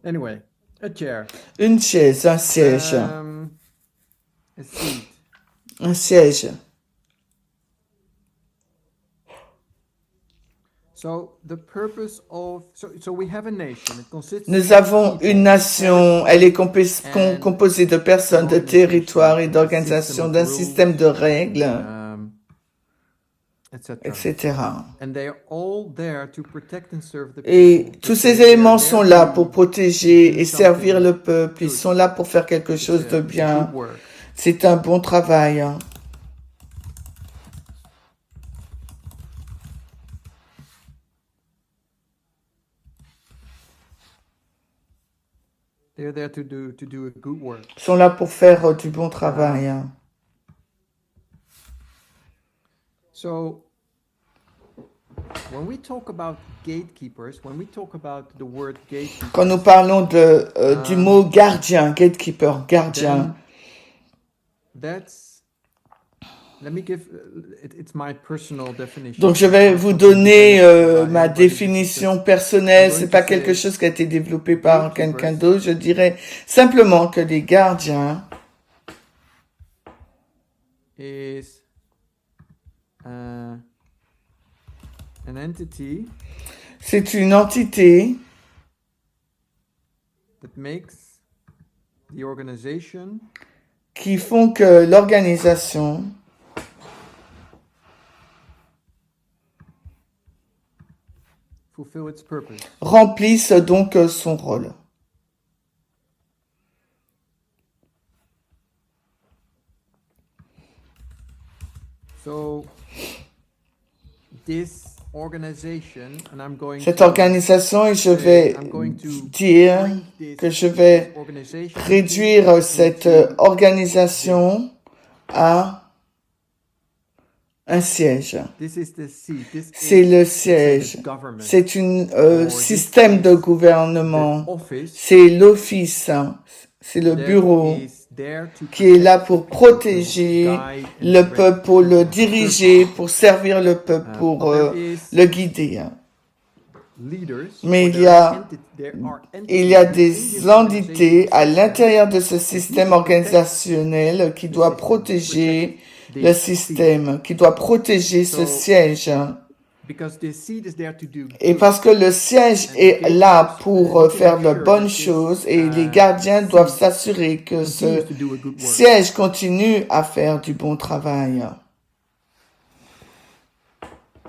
[SPEAKER 1] Anyway, a chair.
[SPEAKER 2] Une chaise, un siège.
[SPEAKER 1] A seat.
[SPEAKER 2] Un siège.
[SPEAKER 1] So the purpose of so we have a nation. It consists
[SPEAKER 2] Nous
[SPEAKER 1] of
[SPEAKER 2] avons
[SPEAKER 1] people,
[SPEAKER 2] une nation, elle est
[SPEAKER 1] and
[SPEAKER 2] composée de personnes, de territoires et d'organisations, d'un système de règles,
[SPEAKER 1] etc.
[SPEAKER 2] etc.
[SPEAKER 1] And they are all there to protect and serve the
[SPEAKER 2] Et
[SPEAKER 1] people.
[SPEAKER 2] tous
[SPEAKER 1] So
[SPEAKER 2] ces
[SPEAKER 1] they are
[SPEAKER 2] éléments
[SPEAKER 1] there
[SPEAKER 2] sont là
[SPEAKER 1] to
[SPEAKER 2] pour protéger
[SPEAKER 1] do
[SPEAKER 2] et servir
[SPEAKER 1] something
[SPEAKER 2] le peuple. Ils
[SPEAKER 1] good.
[SPEAKER 2] sont là pour faire quelque
[SPEAKER 1] It's
[SPEAKER 2] chose de
[SPEAKER 1] it's
[SPEAKER 2] bien.
[SPEAKER 1] good work.
[SPEAKER 2] C'est un bon travail.
[SPEAKER 1] They are there to do a good work.
[SPEAKER 2] Ils sont là pour faire du bon travail.
[SPEAKER 1] So when we talk about gatekeepers, when we talk about the word gatekeeper,
[SPEAKER 2] Quand nous parlons du mot gardien, gatekeeper, gardien,
[SPEAKER 1] then let me give it's my personal definition.
[SPEAKER 2] donc je vais vous donner ma définition personnelle. C'est pas quelque chose qui a été développé par quelqu'un d'autre. Je dirais simplement que les gardiens
[SPEAKER 1] Is an entity
[SPEAKER 2] c'est une entité
[SPEAKER 1] that makes the organization
[SPEAKER 2] qui font que l'organisation
[SPEAKER 1] fulfill its purpose.
[SPEAKER 2] remplisse donc son rôle.
[SPEAKER 1] So this organization, and I'm going
[SPEAKER 2] Cette
[SPEAKER 1] to
[SPEAKER 2] organisation, et je vais
[SPEAKER 1] I'm going to
[SPEAKER 2] dire
[SPEAKER 1] bring this
[SPEAKER 2] que je vais
[SPEAKER 1] organization
[SPEAKER 2] réduire cette organisation à un siège.
[SPEAKER 1] This is the seat. This
[SPEAKER 2] C'est
[SPEAKER 1] is
[SPEAKER 2] le
[SPEAKER 1] the
[SPEAKER 2] siège.
[SPEAKER 1] government.
[SPEAKER 2] C'est un système de gouvernement.
[SPEAKER 1] The office
[SPEAKER 2] C'est l'office. C'est le
[SPEAKER 1] that
[SPEAKER 2] bureau
[SPEAKER 1] is there to
[SPEAKER 2] qui est là
[SPEAKER 1] protect
[SPEAKER 2] pour
[SPEAKER 1] the people, to
[SPEAKER 2] protéger
[SPEAKER 1] guide and
[SPEAKER 2] le
[SPEAKER 1] direct
[SPEAKER 2] peuple, pour le
[SPEAKER 1] people.
[SPEAKER 2] diriger, pour servir le peuple, pour
[SPEAKER 1] But there is
[SPEAKER 2] le guider.
[SPEAKER 1] leaders,
[SPEAKER 2] Mais
[SPEAKER 1] or
[SPEAKER 2] il y a
[SPEAKER 1] there are
[SPEAKER 2] Il y a
[SPEAKER 1] entities
[SPEAKER 2] des
[SPEAKER 1] within this
[SPEAKER 2] entités à
[SPEAKER 1] organization
[SPEAKER 2] l'intérieur de ce système organisationnel qui doit protéger le système, qui doit protéger ce siège.
[SPEAKER 1] because the seat is there to do
[SPEAKER 2] Et
[SPEAKER 1] good.
[SPEAKER 2] parce que le siège est là pour faire de bonnes choses et les gardiens doivent s'assurer que ce
[SPEAKER 1] Continues to do a good work.
[SPEAKER 2] siège continue à faire du bon travail.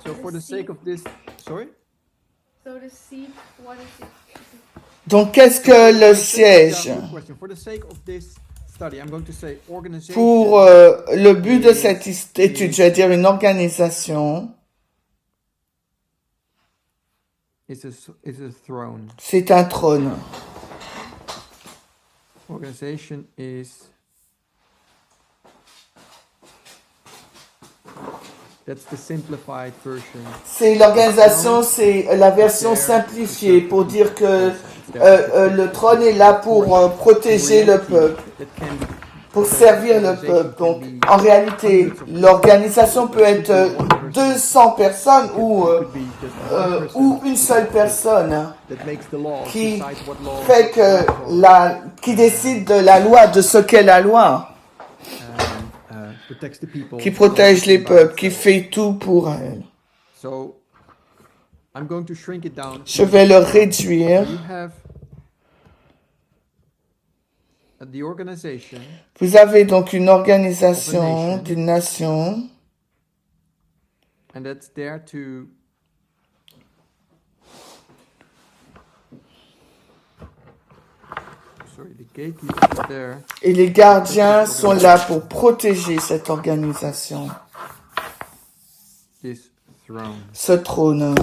[SPEAKER 1] So for the sake of this, sorry?
[SPEAKER 4] So the seat, what is it?
[SPEAKER 2] Donc qu'est-ce que le
[SPEAKER 1] Yeah,
[SPEAKER 2] siège?
[SPEAKER 1] good question. For the sake of this study, I'm going to say organization
[SPEAKER 2] Pour le but de cette étude, je vais dire une organisation,
[SPEAKER 1] is a throne.
[SPEAKER 2] c'est un trône.
[SPEAKER 1] Organization is that's the simplified version.
[SPEAKER 2] C'est l'organisation, c'est la version simplifiée pour dire que le trône est là pour protéger le peuple, pour servir le peuple. Donc, en réalité, l'organisation peut être 200 personnes ou une seule personne qui fait qui décide de la loi, de ce qu'est la loi, qui protège les peuples, qui fait tout pour elle.
[SPEAKER 1] So I'm going to shrink it down.
[SPEAKER 2] Je vais le réduire.
[SPEAKER 1] You have the organization,
[SPEAKER 2] Vous avez donc une organisation d'une nation
[SPEAKER 1] and that's there to the gatekeeper is there
[SPEAKER 2] et les gardiens sont là pour protéger cette organisation,
[SPEAKER 1] this throne.
[SPEAKER 2] ce trône.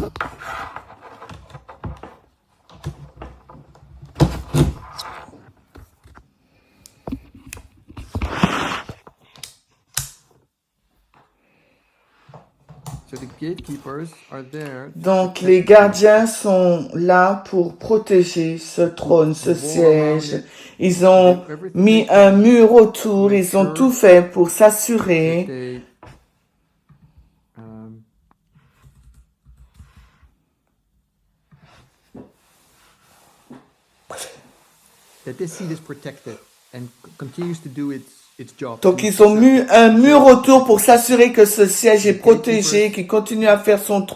[SPEAKER 1] So the gatekeepers are there.
[SPEAKER 2] Donc les gardiens sont là pour protéger ce trône, ce siège. Ils ont mis un mur autour, ils ont tout fait pour s'assurer
[SPEAKER 1] They that this seat is protected and continues to do its job.
[SPEAKER 2] Donc ils ont mis un mur autour pour s'assurer que ce siège est protégé, qu'il continue à faire son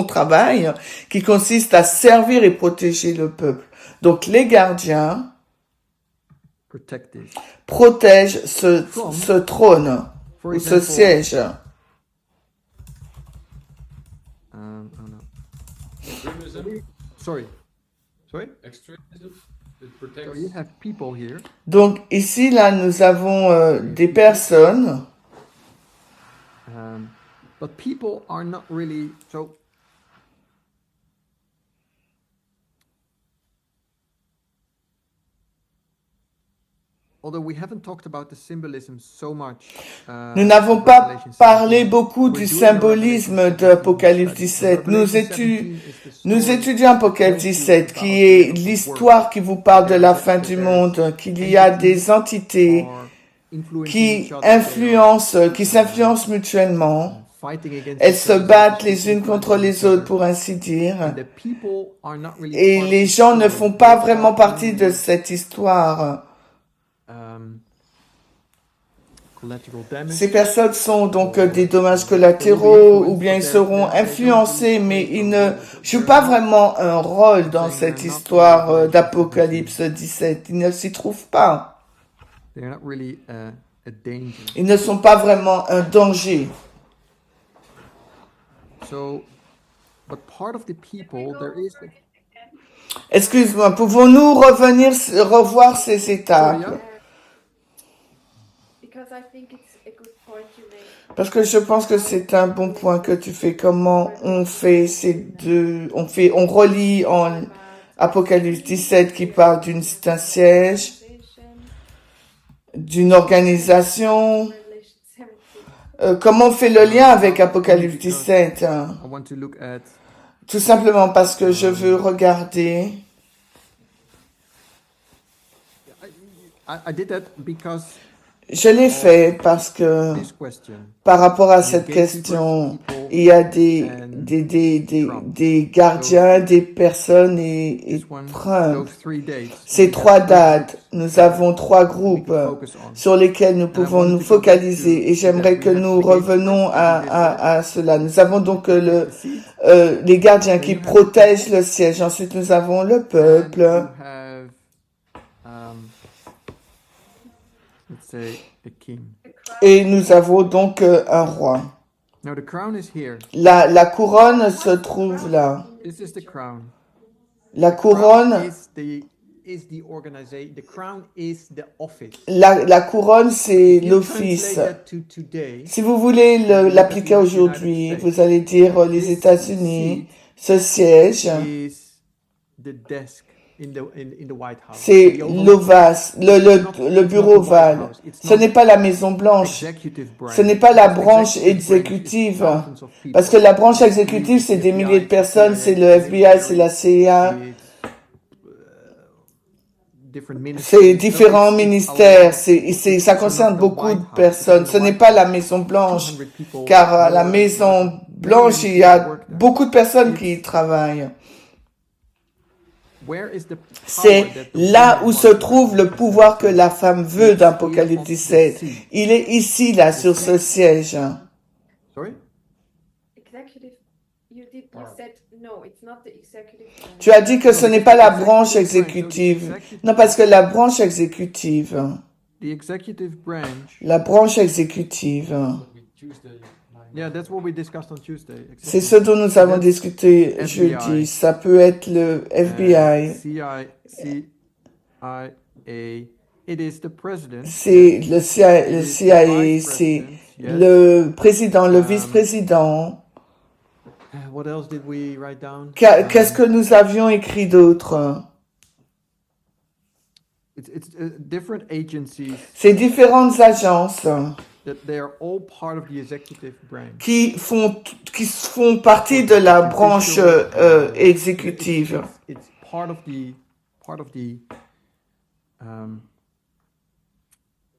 [SPEAKER 2] travail, qui consiste à servir et protéger le peuple. Donc les gardiens
[SPEAKER 1] Protect this.
[SPEAKER 2] protègent ce trône
[SPEAKER 1] For
[SPEAKER 2] ou ce
[SPEAKER 1] example,
[SPEAKER 2] siège.
[SPEAKER 1] oh no.
[SPEAKER 3] Extremism,
[SPEAKER 1] Sorry.
[SPEAKER 3] extremism, it
[SPEAKER 1] So
[SPEAKER 3] protects.
[SPEAKER 1] you have people here.
[SPEAKER 2] Donc ici, là, nous avons des personnes,
[SPEAKER 1] But people are not really so. Although we haven't talked about the symbolism so much,
[SPEAKER 2] nous n'avons
[SPEAKER 1] of
[SPEAKER 2] pas
[SPEAKER 1] Revelation
[SPEAKER 2] parlé
[SPEAKER 1] 17,
[SPEAKER 2] beaucoup
[SPEAKER 1] we're
[SPEAKER 2] du
[SPEAKER 1] doing a
[SPEAKER 2] symbolisme
[SPEAKER 1] Revelation
[SPEAKER 2] de
[SPEAKER 1] 17
[SPEAKER 2] Apocalypse
[SPEAKER 1] study.
[SPEAKER 2] 17.
[SPEAKER 1] Revelation 17 is the
[SPEAKER 2] Nous
[SPEAKER 1] story
[SPEAKER 2] étudions Apocalypse
[SPEAKER 1] that tells you
[SPEAKER 2] 17, qui
[SPEAKER 1] about
[SPEAKER 2] est
[SPEAKER 1] the end of the
[SPEAKER 2] l'histoire
[SPEAKER 1] world.
[SPEAKER 2] qui vous parle de la
[SPEAKER 1] There's-
[SPEAKER 2] fin du
[SPEAKER 1] there's
[SPEAKER 2] monde, qu'il y a des entités
[SPEAKER 1] are influencing
[SPEAKER 2] qui
[SPEAKER 1] each other,
[SPEAKER 2] qui s'influencent mutuellement.
[SPEAKER 1] fighting against
[SPEAKER 2] Elles
[SPEAKER 1] each
[SPEAKER 2] se
[SPEAKER 1] other,
[SPEAKER 2] battent les unes
[SPEAKER 1] fighting
[SPEAKER 2] contre
[SPEAKER 1] against
[SPEAKER 2] les
[SPEAKER 1] each
[SPEAKER 2] autres,
[SPEAKER 1] other.
[SPEAKER 2] pour ainsi dire.
[SPEAKER 1] And the people are not really
[SPEAKER 2] Et
[SPEAKER 1] part of
[SPEAKER 2] les
[SPEAKER 1] the
[SPEAKER 2] gens ne
[SPEAKER 1] story.
[SPEAKER 2] font pas
[SPEAKER 1] They
[SPEAKER 2] vraiment
[SPEAKER 1] are
[SPEAKER 2] partie de
[SPEAKER 1] only,
[SPEAKER 2] cette histoire.
[SPEAKER 1] collateral damage.
[SPEAKER 2] Ces personnes sont donc des dommages collatéraux, ou bien ils seront influencés, mais ils ne jouent pas vraiment un rôle dans cette histoire d'Apocalypse 17. Ils ne s'y trouvent pas.
[SPEAKER 1] They're not really a danger.
[SPEAKER 2] Ils ne sont pas vraiment un danger.
[SPEAKER 1] So, but part of the people, there is.
[SPEAKER 2] Excuse-moi, pouvons-nous revoir ces étapes?
[SPEAKER 1] Sorry,
[SPEAKER 4] Because I think it's a good point you make.
[SPEAKER 2] Parce que je pense que c'est un bon point que tu fais. Comment on fait ces deux, on relie en Apocalypse 17 qui parle d'un siège, d'une organisation.
[SPEAKER 4] Revelation 17.
[SPEAKER 2] Comment on fait le lien avec Apocalypse 17?
[SPEAKER 1] I want to look at.
[SPEAKER 2] Tout simplement parce que je veux regarder.
[SPEAKER 1] I did that because
[SPEAKER 2] Je l'ai fait parce que
[SPEAKER 1] this question.
[SPEAKER 2] par rapport à cette question, il y a des gardiens, des personnes et
[SPEAKER 1] This one,
[SPEAKER 2] Trump.
[SPEAKER 1] those 3 dates.
[SPEAKER 2] Ces trois dates, nous avons trois
[SPEAKER 1] we
[SPEAKER 2] groupes
[SPEAKER 1] can focus on.
[SPEAKER 2] sur lesquels nous pouvons nous focaliser et j'aimerais que nous revenons à cela. Nous avons donc les gardiens qui protègent le siège. Ensuite, nous avons le peuple.
[SPEAKER 1] You have, let's say, a king.
[SPEAKER 2] Et nous avons donc un roi.
[SPEAKER 1] Now the crown is here.
[SPEAKER 2] La couronne se trouve là.
[SPEAKER 1] This is the crown.
[SPEAKER 2] La
[SPEAKER 1] Crown
[SPEAKER 2] couronne
[SPEAKER 1] is the organization. The crown is the office.
[SPEAKER 2] La couronne, c'est
[SPEAKER 1] If you
[SPEAKER 2] l'office.
[SPEAKER 1] translate that to today,
[SPEAKER 2] Si vous voulez l'appliquer aujourd'hui, vous allez dire les
[SPEAKER 1] this
[SPEAKER 2] États-Unis,
[SPEAKER 1] seat
[SPEAKER 2] ce siège,
[SPEAKER 1] is the desk in the White House.
[SPEAKER 2] c'est
[SPEAKER 1] The Oval
[SPEAKER 2] l'ovas, le
[SPEAKER 1] It's
[SPEAKER 2] bureau
[SPEAKER 1] not the White
[SPEAKER 2] ovale.
[SPEAKER 1] House. It's
[SPEAKER 2] Ce
[SPEAKER 1] not
[SPEAKER 2] n'est pas la Maison Blanche.
[SPEAKER 1] executive branch.
[SPEAKER 2] Ce n'est pas la
[SPEAKER 1] Because
[SPEAKER 2] branche
[SPEAKER 1] executive branch is
[SPEAKER 2] exécutive.
[SPEAKER 1] thousands of people.
[SPEAKER 2] Parce que la branche
[SPEAKER 1] It's the
[SPEAKER 2] exécutive, c'est des
[SPEAKER 1] FBI,
[SPEAKER 2] milliers de
[SPEAKER 1] it's
[SPEAKER 2] personnes,
[SPEAKER 1] CIA,
[SPEAKER 2] c'est le
[SPEAKER 1] it's
[SPEAKER 2] FBI, c'est la CIA,
[SPEAKER 1] it's, different ministries.
[SPEAKER 2] c'est
[SPEAKER 1] So
[SPEAKER 2] différents
[SPEAKER 1] it's
[SPEAKER 2] ministères,
[SPEAKER 1] our-
[SPEAKER 2] ça
[SPEAKER 1] so
[SPEAKER 2] concerne
[SPEAKER 1] not the
[SPEAKER 2] beaucoup
[SPEAKER 1] White
[SPEAKER 2] de
[SPEAKER 1] House,
[SPEAKER 2] personne.
[SPEAKER 1] because
[SPEAKER 2] Ce
[SPEAKER 1] the
[SPEAKER 2] n'est
[SPEAKER 1] White
[SPEAKER 2] pas
[SPEAKER 1] House,
[SPEAKER 2] la Maison Blanche,
[SPEAKER 1] 200 people,
[SPEAKER 2] car à la
[SPEAKER 1] no,
[SPEAKER 2] Maison Blanche, il y a beaucoup de personnes qui y
[SPEAKER 1] It's-
[SPEAKER 2] travaillent.
[SPEAKER 1] Where is the power
[SPEAKER 2] C'est
[SPEAKER 1] that the
[SPEAKER 2] là
[SPEAKER 1] woman
[SPEAKER 2] où se
[SPEAKER 1] wants
[SPEAKER 2] trouve
[SPEAKER 1] in
[SPEAKER 2] le
[SPEAKER 1] Apocalypse
[SPEAKER 2] pouvoir que
[SPEAKER 1] 17?
[SPEAKER 2] la femme veut
[SPEAKER 1] It's
[SPEAKER 2] d'Apocalypse
[SPEAKER 1] here on the
[SPEAKER 2] 17.
[SPEAKER 1] seat.
[SPEAKER 2] Il est ici, là, sur ce siège.
[SPEAKER 1] Sorry?
[SPEAKER 4] Executive, you said, no, it's not the executive branch.
[SPEAKER 2] Tu as dit que ce
[SPEAKER 1] No,
[SPEAKER 2] n'est
[SPEAKER 1] because
[SPEAKER 2] pas
[SPEAKER 1] the
[SPEAKER 2] la
[SPEAKER 1] executive
[SPEAKER 2] branche
[SPEAKER 1] branch, so the
[SPEAKER 2] exécutive.
[SPEAKER 1] executive-
[SPEAKER 2] Non, parce que la branche exécutive,
[SPEAKER 1] The executive branch,
[SPEAKER 2] la branche exécutive,
[SPEAKER 3] But we Tuesday night.
[SPEAKER 1] yeah, that's what we discussed on Tuesday.
[SPEAKER 2] c'est
[SPEAKER 1] Exactly.
[SPEAKER 2] ce dont nous avons
[SPEAKER 1] That's
[SPEAKER 2] discuté
[SPEAKER 1] FBI.
[SPEAKER 2] jeudi. Ça peut être le FBI.
[SPEAKER 1] CIA. It is the president.
[SPEAKER 2] C'est le CIA,
[SPEAKER 1] It
[SPEAKER 2] le
[SPEAKER 1] is the
[SPEAKER 2] CIA,
[SPEAKER 1] vice
[SPEAKER 2] c'est
[SPEAKER 1] president, yes.
[SPEAKER 2] le président, le
[SPEAKER 1] Um,
[SPEAKER 2] vice-président.
[SPEAKER 1] What else did we write down?
[SPEAKER 2] Qu'est-ce que nous avions écrit d'autre?
[SPEAKER 1] It's different agencies
[SPEAKER 2] Ces différentes agences
[SPEAKER 1] that they are all part of the executive branch.
[SPEAKER 2] qui font partie de la branche exécutive.
[SPEAKER 1] It's part of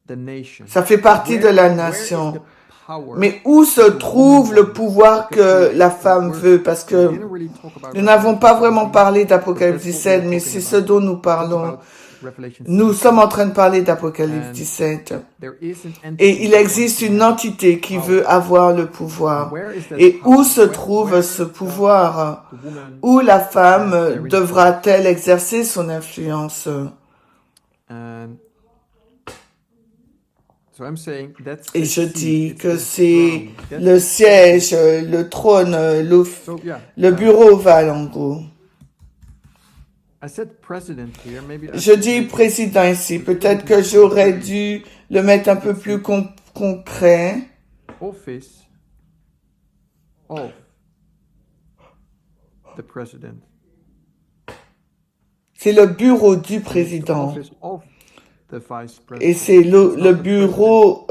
[SPEAKER 1] the nation.
[SPEAKER 2] Ça fait partie de la nation.
[SPEAKER 1] Where is the power
[SPEAKER 2] Mais où se trouve le pouvoir que la femme veut? Parce
[SPEAKER 1] we
[SPEAKER 2] que
[SPEAKER 1] didn't really talk about
[SPEAKER 2] nous n'avons pas vraiment
[SPEAKER 1] Revelation
[SPEAKER 2] parlé
[SPEAKER 1] 17,
[SPEAKER 2] d'Apocalypse
[SPEAKER 1] but that's
[SPEAKER 2] 17,
[SPEAKER 1] what we're
[SPEAKER 2] mais
[SPEAKER 1] talking
[SPEAKER 2] c'est ce
[SPEAKER 1] about.
[SPEAKER 2] dont nous
[SPEAKER 1] Talk
[SPEAKER 2] parlons.
[SPEAKER 1] about Revelation
[SPEAKER 2] Nous
[SPEAKER 1] 17.
[SPEAKER 2] sommes en train de parler d'Apocalypse
[SPEAKER 1] And
[SPEAKER 2] 17.
[SPEAKER 1] There is an entity
[SPEAKER 2] Et il
[SPEAKER 1] that
[SPEAKER 2] existe
[SPEAKER 1] wants
[SPEAKER 2] une
[SPEAKER 1] to have
[SPEAKER 2] entité qui
[SPEAKER 1] power.
[SPEAKER 2] veut avoir le pouvoir.
[SPEAKER 1] Where is that
[SPEAKER 2] Et
[SPEAKER 1] power?
[SPEAKER 2] où se trouve
[SPEAKER 1] Where
[SPEAKER 2] ce
[SPEAKER 1] does
[SPEAKER 2] pouvoir?
[SPEAKER 1] the woman
[SPEAKER 2] Où la femme
[SPEAKER 1] has their
[SPEAKER 2] devra-t-elle exercer son influence?
[SPEAKER 1] And so I'm saying that's
[SPEAKER 2] Et
[SPEAKER 1] the
[SPEAKER 2] je
[SPEAKER 1] seat,
[SPEAKER 2] dis
[SPEAKER 1] it's
[SPEAKER 2] que
[SPEAKER 1] the
[SPEAKER 2] c'est
[SPEAKER 1] throne. That's
[SPEAKER 2] le siège, le trône,
[SPEAKER 1] So yeah,
[SPEAKER 2] le bureau ovale en gros.
[SPEAKER 1] I said president here. Maybe I
[SPEAKER 2] Je
[SPEAKER 1] should
[SPEAKER 2] dis
[SPEAKER 1] make it-
[SPEAKER 2] président ici. Peut-être que j'aurais dû le mettre un peu plus concret.
[SPEAKER 1] office of the president.
[SPEAKER 2] C'est le bureau du
[SPEAKER 1] It's the
[SPEAKER 2] président.
[SPEAKER 1] office of the vice president.
[SPEAKER 2] Et c'est
[SPEAKER 1] It's
[SPEAKER 2] le
[SPEAKER 1] not the
[SPEAKER 2] bureau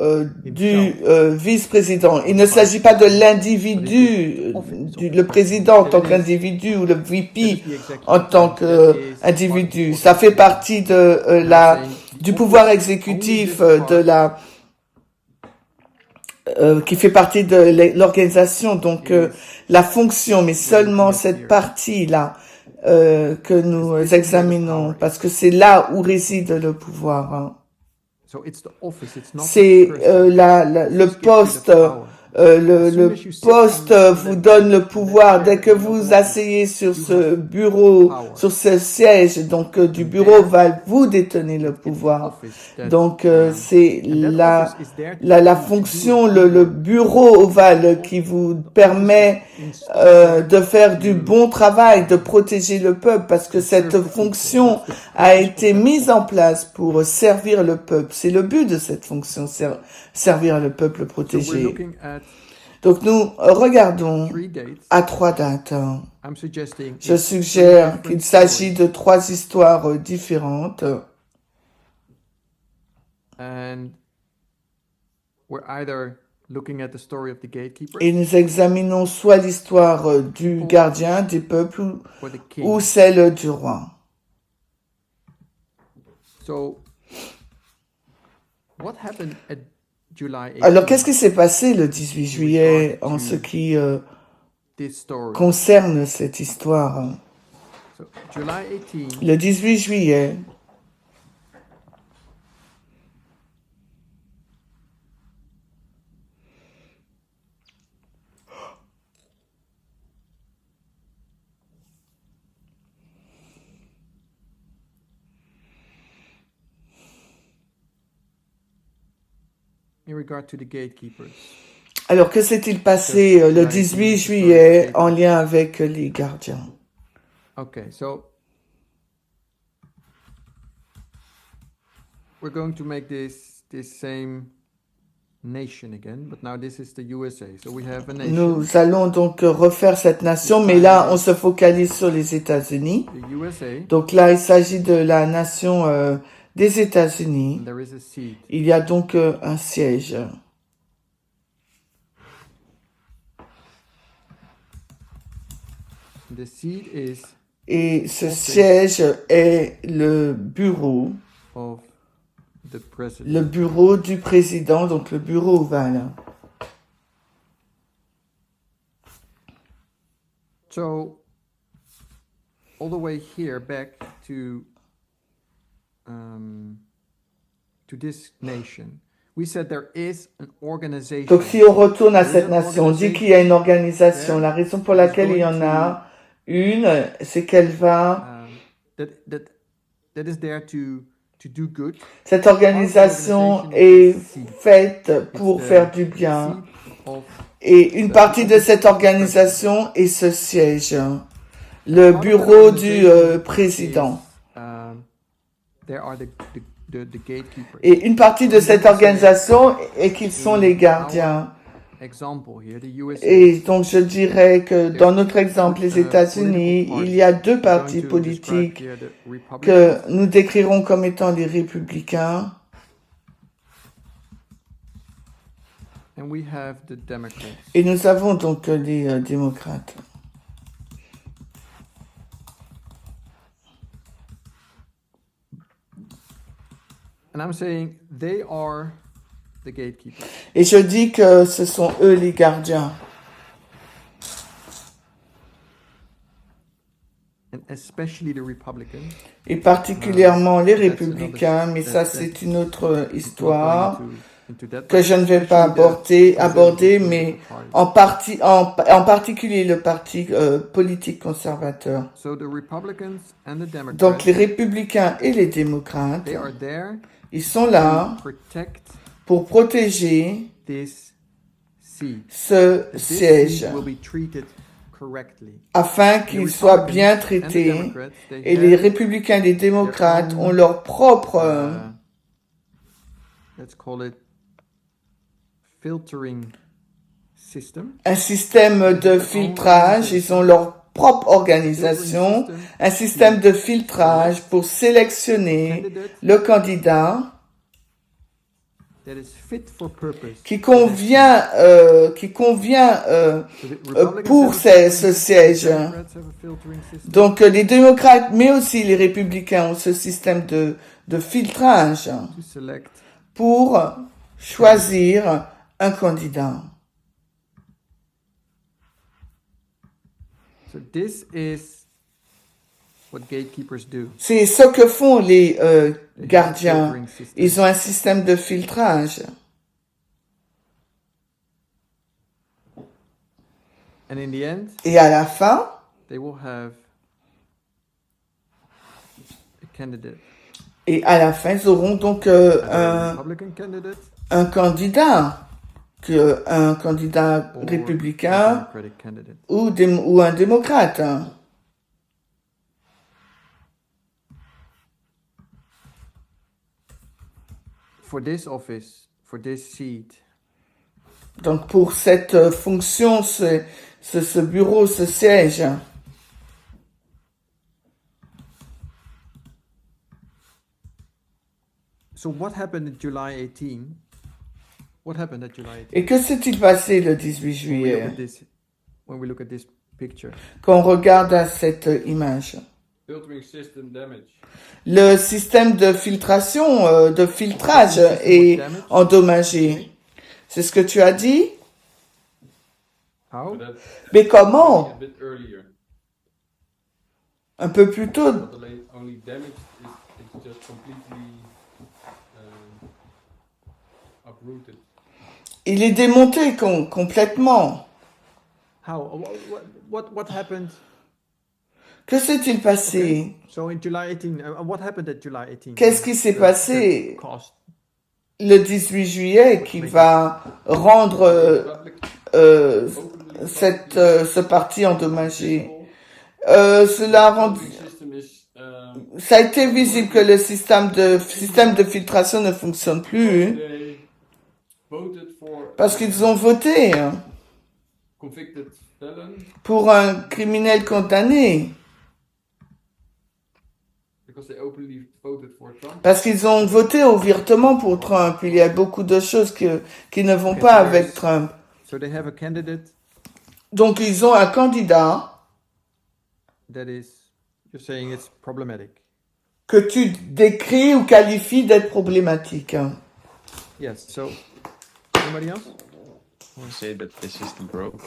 [SPEAKER 2] du vice-président. Il ne s'agit pas de l'individu, le président en tant qu'individu ou le VP en tant qu'individu. Ça fait partie de du pouvoir exécutif qui fait partie de l'organisation. Donc la fonction, mais seulement cette partie-là que nous examinons, parce que c'est là où réside le pouvoir. Hein.
[SPEAKER 1] So it's the office, it's not
[SPEAKER 2] C'est
[SPEAKER 1] the person.
[SPEAKER 2] le
[SPEAKER 1] This gives you the
[SPEAKER 2] poste.
[SPEAKER 1] power.
[SPEAKER 2] Le poste vous donne le pouvoir dès que vous asseyez sur ce bureau, sur ce siège, donc du bureau ovale, vous détenez le pouvoir. Donc c'est la fonction, le bureau ovale qui vous permet de faire du bon travail, de protéger le peuple, parce que cette fonction a été mise en place pour servir le peuple. C'est le but de cette fonction, servir le peuple protégé. Donc nous regardons à 3 dates. Je suggère qu'il s'agit de 3 histoires différentes. Et nous examinons soit l'histoire du gardien des peuples ou celle du roi. Alors, qu'est-ce qui s'est passé le 18 juillet en ce qui concerne cette histoire? Le 18 juillet, alors que s'est-il passé le 18 juillet en lien avec les gardiens?
[SPEAKER 1] Okay, so we're going to make this same nation again, but now this is the USA. So we have a nation,
[SPEAKER 2] Nous allons donc refaire cette nation, mais là, on se focalise sur les États-Unis.
[SPEAKER 1] the USA,
[SPEAKER 2] Donc là, il s'agit de la nation des États-Unis.
[SPEAKER 1] and there is a seat.
[SPEAKER 2] Il y a donc un siège.
[SPEAKER 1] The seat is
[SPEAKER 2] Et ce siège est le bureau
[SPEAKER 1] of the president.
[SPEAKER 2] Le bureau du président, donc le bureau ovale.
[SPEAKER 1] So, all the way here back to this nation, we said there is an organization
[SPEAKER 2] Donc si on retourne à cette nation, on dit qu'il y a une organisation. La raison pour laquelle il y en a une, c'est qu'elle va...
[SPEAKER 1] that is there to do good.
[SPEAKER 2] Cette organisation est faite pour faire du bien. Et une partie de cette organisation est ce siège, le bureau du président.
[SPEAKER 1] There are the gatekeepers.
[SPEAKER 2] Et une partie de cette organisation est qu'ils sont les gardiens.
[SPEAKER 1] Example here, the USA.
[SPEAKER 2] Et donc je dirais que dans notre exemple, les États-Unis, il y a deux partis politiques que nous décrirons comme étant les républicains.
[SPEAKER 1] And we have the Democrats.
[SPEAKER 2] Et nous avons donc les démocrates.
[SPEAKER 1] And I'm saying they are the gatekeepers.
[SPEAKER 2] Et je dis que ce sont eux les gardiens.
[SPEAKER 1] And especially the Republicans.
[SPEAKER 2] Et particulièrement les républicains, mais ça c'est une autre histoire que je ne vais pas aborder, mais en particulier le parti politique conservateur.
[SPEAKER 1] So the Republicans and the Democrats,
[SPEAKER 2] Donc les républicains et les démocrates,
[SPEAKER 1] they are there
[SPEAKER 2] ils sont là
[SPEAKER 1] to protect
[SPEAKER 2] pour protéger
[SPEAKER 1] this seat.
[SPEAKER 2] ce
[SPEAKER 1] This
[SPEAKER 2] siège
[SPEAKER 1] seat will be treated correctly.
[SPEAKER 2] afin
[SPEAKER 1] The
[SPEAKER 2] qu'il soit
[SPEAKER 1] Republicans
[SPEAKER 2] bien
[SPEAKER 1] and the
[SPEAKER 2] traité.
[SPEAKER 1] Democrats, they
[SPEAKER 2] Et les
[SPEAKER 1] have,
[SPEAKER 2] républicains et les démocrates ont leur propre
[SPEAKER 1] let's call it filtering system.
[SPEAKER 2] un système de filtrage, ils ont leur propre organisation, un système de filtrage pour sélectionner
[SPEAKER 1] Candidate
[SPEAKER 2] le candidat
[SPEAKER 1] that is fit for purpose.
[SPEAKER 2] qui convient pour ce siège. Donc les démocrates, mais aussi les républicains ont ce système de filtrage
[SPEAKER 1] To select
[SPEAKER 2] pour choisir un candidat.
[SPEAKER 1] so this is what gatekeepers do.
[SPEAKER 2] C'est ce que font les
[SPEAKER 1] They have a
[SPEAKER 2] gardiens.
[SPEAKER 1] filtering system.
[SPEAKER 2] Ils ont un système de filtrage.
[SPEAKER 1] And in the end,
[SPEAKER 2] Et à la fin,
[SPEAKER 1] they will have a candidate.
[SPEAKER 2] ils auront donc
[SPEAKER 1] Either a Republican candidate
[SPEAKER 2] un candidat, un candidat
[SPEAKER 1] or a
[SPEAKER 2] républicain
[SPEAKER 1] Democratic candidate.
[SPEAKER 2] ou un démocrate.
[SPEAKER 1] For this office, for this seat,
[SPEAKER 2] Donc pour cette fonction, ce bureau, ce siège,
[SPEAKER 1] so what happened at July 18? What happened at July 18?
[SPEAKER 2] et que s'est-il passé le 18
[SPEAKER 1] When we look
[SPEAKER 2] juillet
[SPEAKER 1] at this, when we look at this picture,
[SPEAKER 2] quand on regarde à cette image?
[SPEAKER 3] Filtering system damage.
[SPEAKER 2] Le système de filtration, de filtrage est endommagé. C'est ce que tu as dit?
[SPEAKER 1] how?
[SPEAKER 3] But that
[SPEAKER 2] Mais comment?
[SPEAKER 3] a bit earlier.
[SPEAKER 2] Un peu plus tôt.
[SPEAKER 3] Not only damage is just completely uprooted.
[SPEAKER 2] Il est démonté complètement.
[SPEAKER 1] How? What happened?
[SPEAKER 2] Que s'est-il passé?
[SPEAKER 1] So in July 18, what happened at July 18?
[SPEAKER 2] Qu'est-ce qui s'est passé
[SPEAKER 1] Cost.
[SPEAKER 2] le 18 juillet qui va rendre ce parti endommagé? Cela a rendu...
[SPEAKER 3] Filtering system is
[SPEAKER 2] ça a été visible que le système de filtration ne fonctionne plus
[SPEAKER 3] they voted for
[SPEAKER 2] parce qu'ils ont voté
[SPEAKER 3] convicted felon
[SPEAKER 2] pour un criminel condamné,
[SPEAKER 3] because they openly voted for Trump.
[SPEAKER 2] parce qu'ils ont voté ouvertement pour Trump. Il y a beaucoup de choses qui ne vont
[SPEAKER 1] Okay,
[SPEAKER 2] pas
[SPEAKER 1] so
[SPEAKER 2] avec
[SPEAKER 1] there's-
[SPEAKER 2] Trump.
[SPEAKER 1] So they have a candidate
[SPEAKER 2] Donc ils ont un candidat
[SPEAKER 1] that is, you're saying it's problematic.
[SPEAKER 2] que tu décris ou qualifies d'être problématique.
[SPEAKER 1] Yes. So, anybody else?
[SPEAKER 5] I say that the system broke.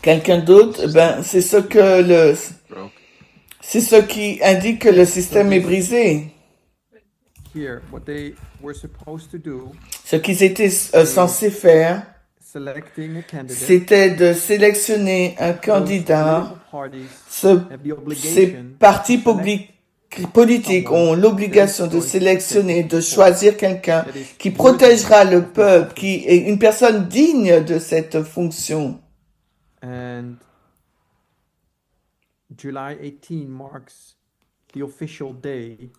[SPEAKER 2] Quelqu'un d'autre, ben c'est ce que
[SPEAKER 5] Broke.
[SPEAKER 2] c'est ce qui indique que le système est brisé.
[SPEAKER 1] Here, what they were supposed to do,
[SPEAKER 2] Ce qu'ils étaient censés faire,
[SPEAKER 1] selecting a candidate.
[SPEAKER 2] c'était de sélectionner un
[SPEAKER 1] Those
[SPEAKER 2] candidat.
[SPEAKER 1] political parties
[SPEAKER 2] Ce-
[SPEAKER 1] have the
[SPEAKER 2] Ces
[SPEAKER 1] obligation
[SPEAKER 2] partis
[SPEAKER 1] to select
[SPEAKER 2] politiques ont l'obligation de sélectionner, de choisir quelqu'un qui protégera le peuple, qui est une personne digne de cette fonction.
[SPEAKER 1] and July 18 marks the official day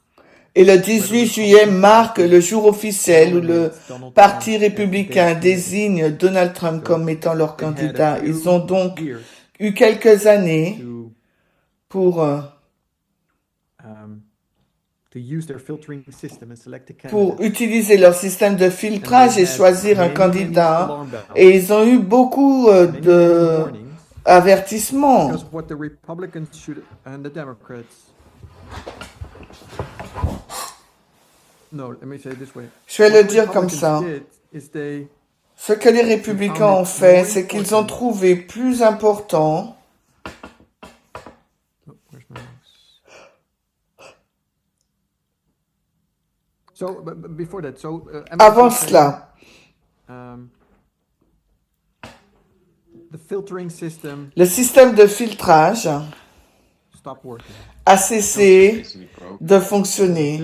[SPEAKER 2] Et le 18 juillet marque le jour officiel où le Parti républicain désigne Donald Trump comme étant leur candidat. Ils ont donc
[SPEAKER 1] years
[SPEAKER 2] eu quelques années pour
[SPEAKER 1] use their filtering system and select a
[SPEAKER 2] pour
[SPEAKER 1] candidate.
[SPEAKER 2] utiliser leur système de filtrage et choisir un candidat.
[SPEAKER 1] Alarm bells,
[SPEAKER 2] Et ils ont eu beaucoup
[SPEAKER 1] many
[SPEAKER 2] de
[SPEAKER 1] warnings
[SPEAKER 2] avertissements.
[SPEAKER 1] because of what the Republicans should and the Democrats. No, let me say it this way.
[SPEAKER 2] Je vais
[SPEAKER 1] What
[SPEAKER 2] le
[SPEAKER 1] the
[SPEAKER 2] dire comme
[SPEAKER 1] Republicans
[SPEAKER 2] ça.
[SPEAKER 1] did is they
[SPEAKER 2] Ce que les républicains ont fait, c'est qu'ils ont trouvé plus important
[SPEAKER 1] Oh, where's my mouse? So, but before that,
[SPEAKER 2] avant cela.
[SPEAKER 1] The filtering system
[SPEAKER 2] Le système de filtrage
[SPEAKER 1] stopped working.
[SPEAKER 2] a cessé
[SPEAKER 5] Basically broke.
[SPEAKER 2] de fonctionner.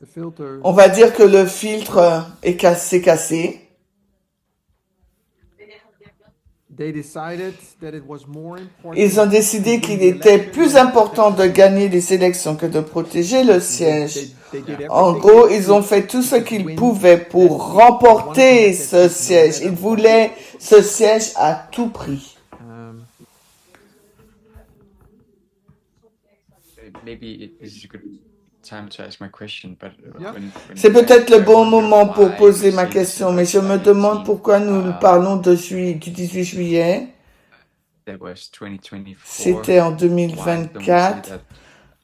[SPEAKER 1] The filter
[SPEAKER 2] On va dire que le filtre est cassé.
[SPEAKER 1] they decided that it was more important.
[SPEAKER 2] Ils ont décidé qu'il était plus important de gagner les élections que de protéger le siège.
[SPEAKER 1] They did everything
[SPEAKER 2] En gros, ils ont fait tout ce qu'ils pouvaient pour remporter ce siège. Ils voulaient ce siège à tout prix.
[SPEAKER 5] Maybe this is a good time to ask my question, but
[SPEAKER 1] Yeah.
[SPEAKER 5] when
[SPEAKER 2] C'est peut-être le bon
[SPEAKER 5] I wonder
[SPEAKER 2] moment pour
[SPEAKER 5] why
[SPEAKER 2] poser
[SPEAKER 5] you
[SPEAKER 2] ma
[SPEAKER 5] say
[SPEAKER 2] question,
[SPEAKER 5] it's
[SPEAKER 2] mais je me
[SPEAKER 5] 19,
[SPEAKER 2] demande pourquoi nous parlons du 18 juillet.
[SPEAKER 5] that was 2024.
[SPEAKER 2] C'était en
[SPEAKER 5] Why don't we say
[SPEAKER 2] 2024.
[SPEAKER 5] that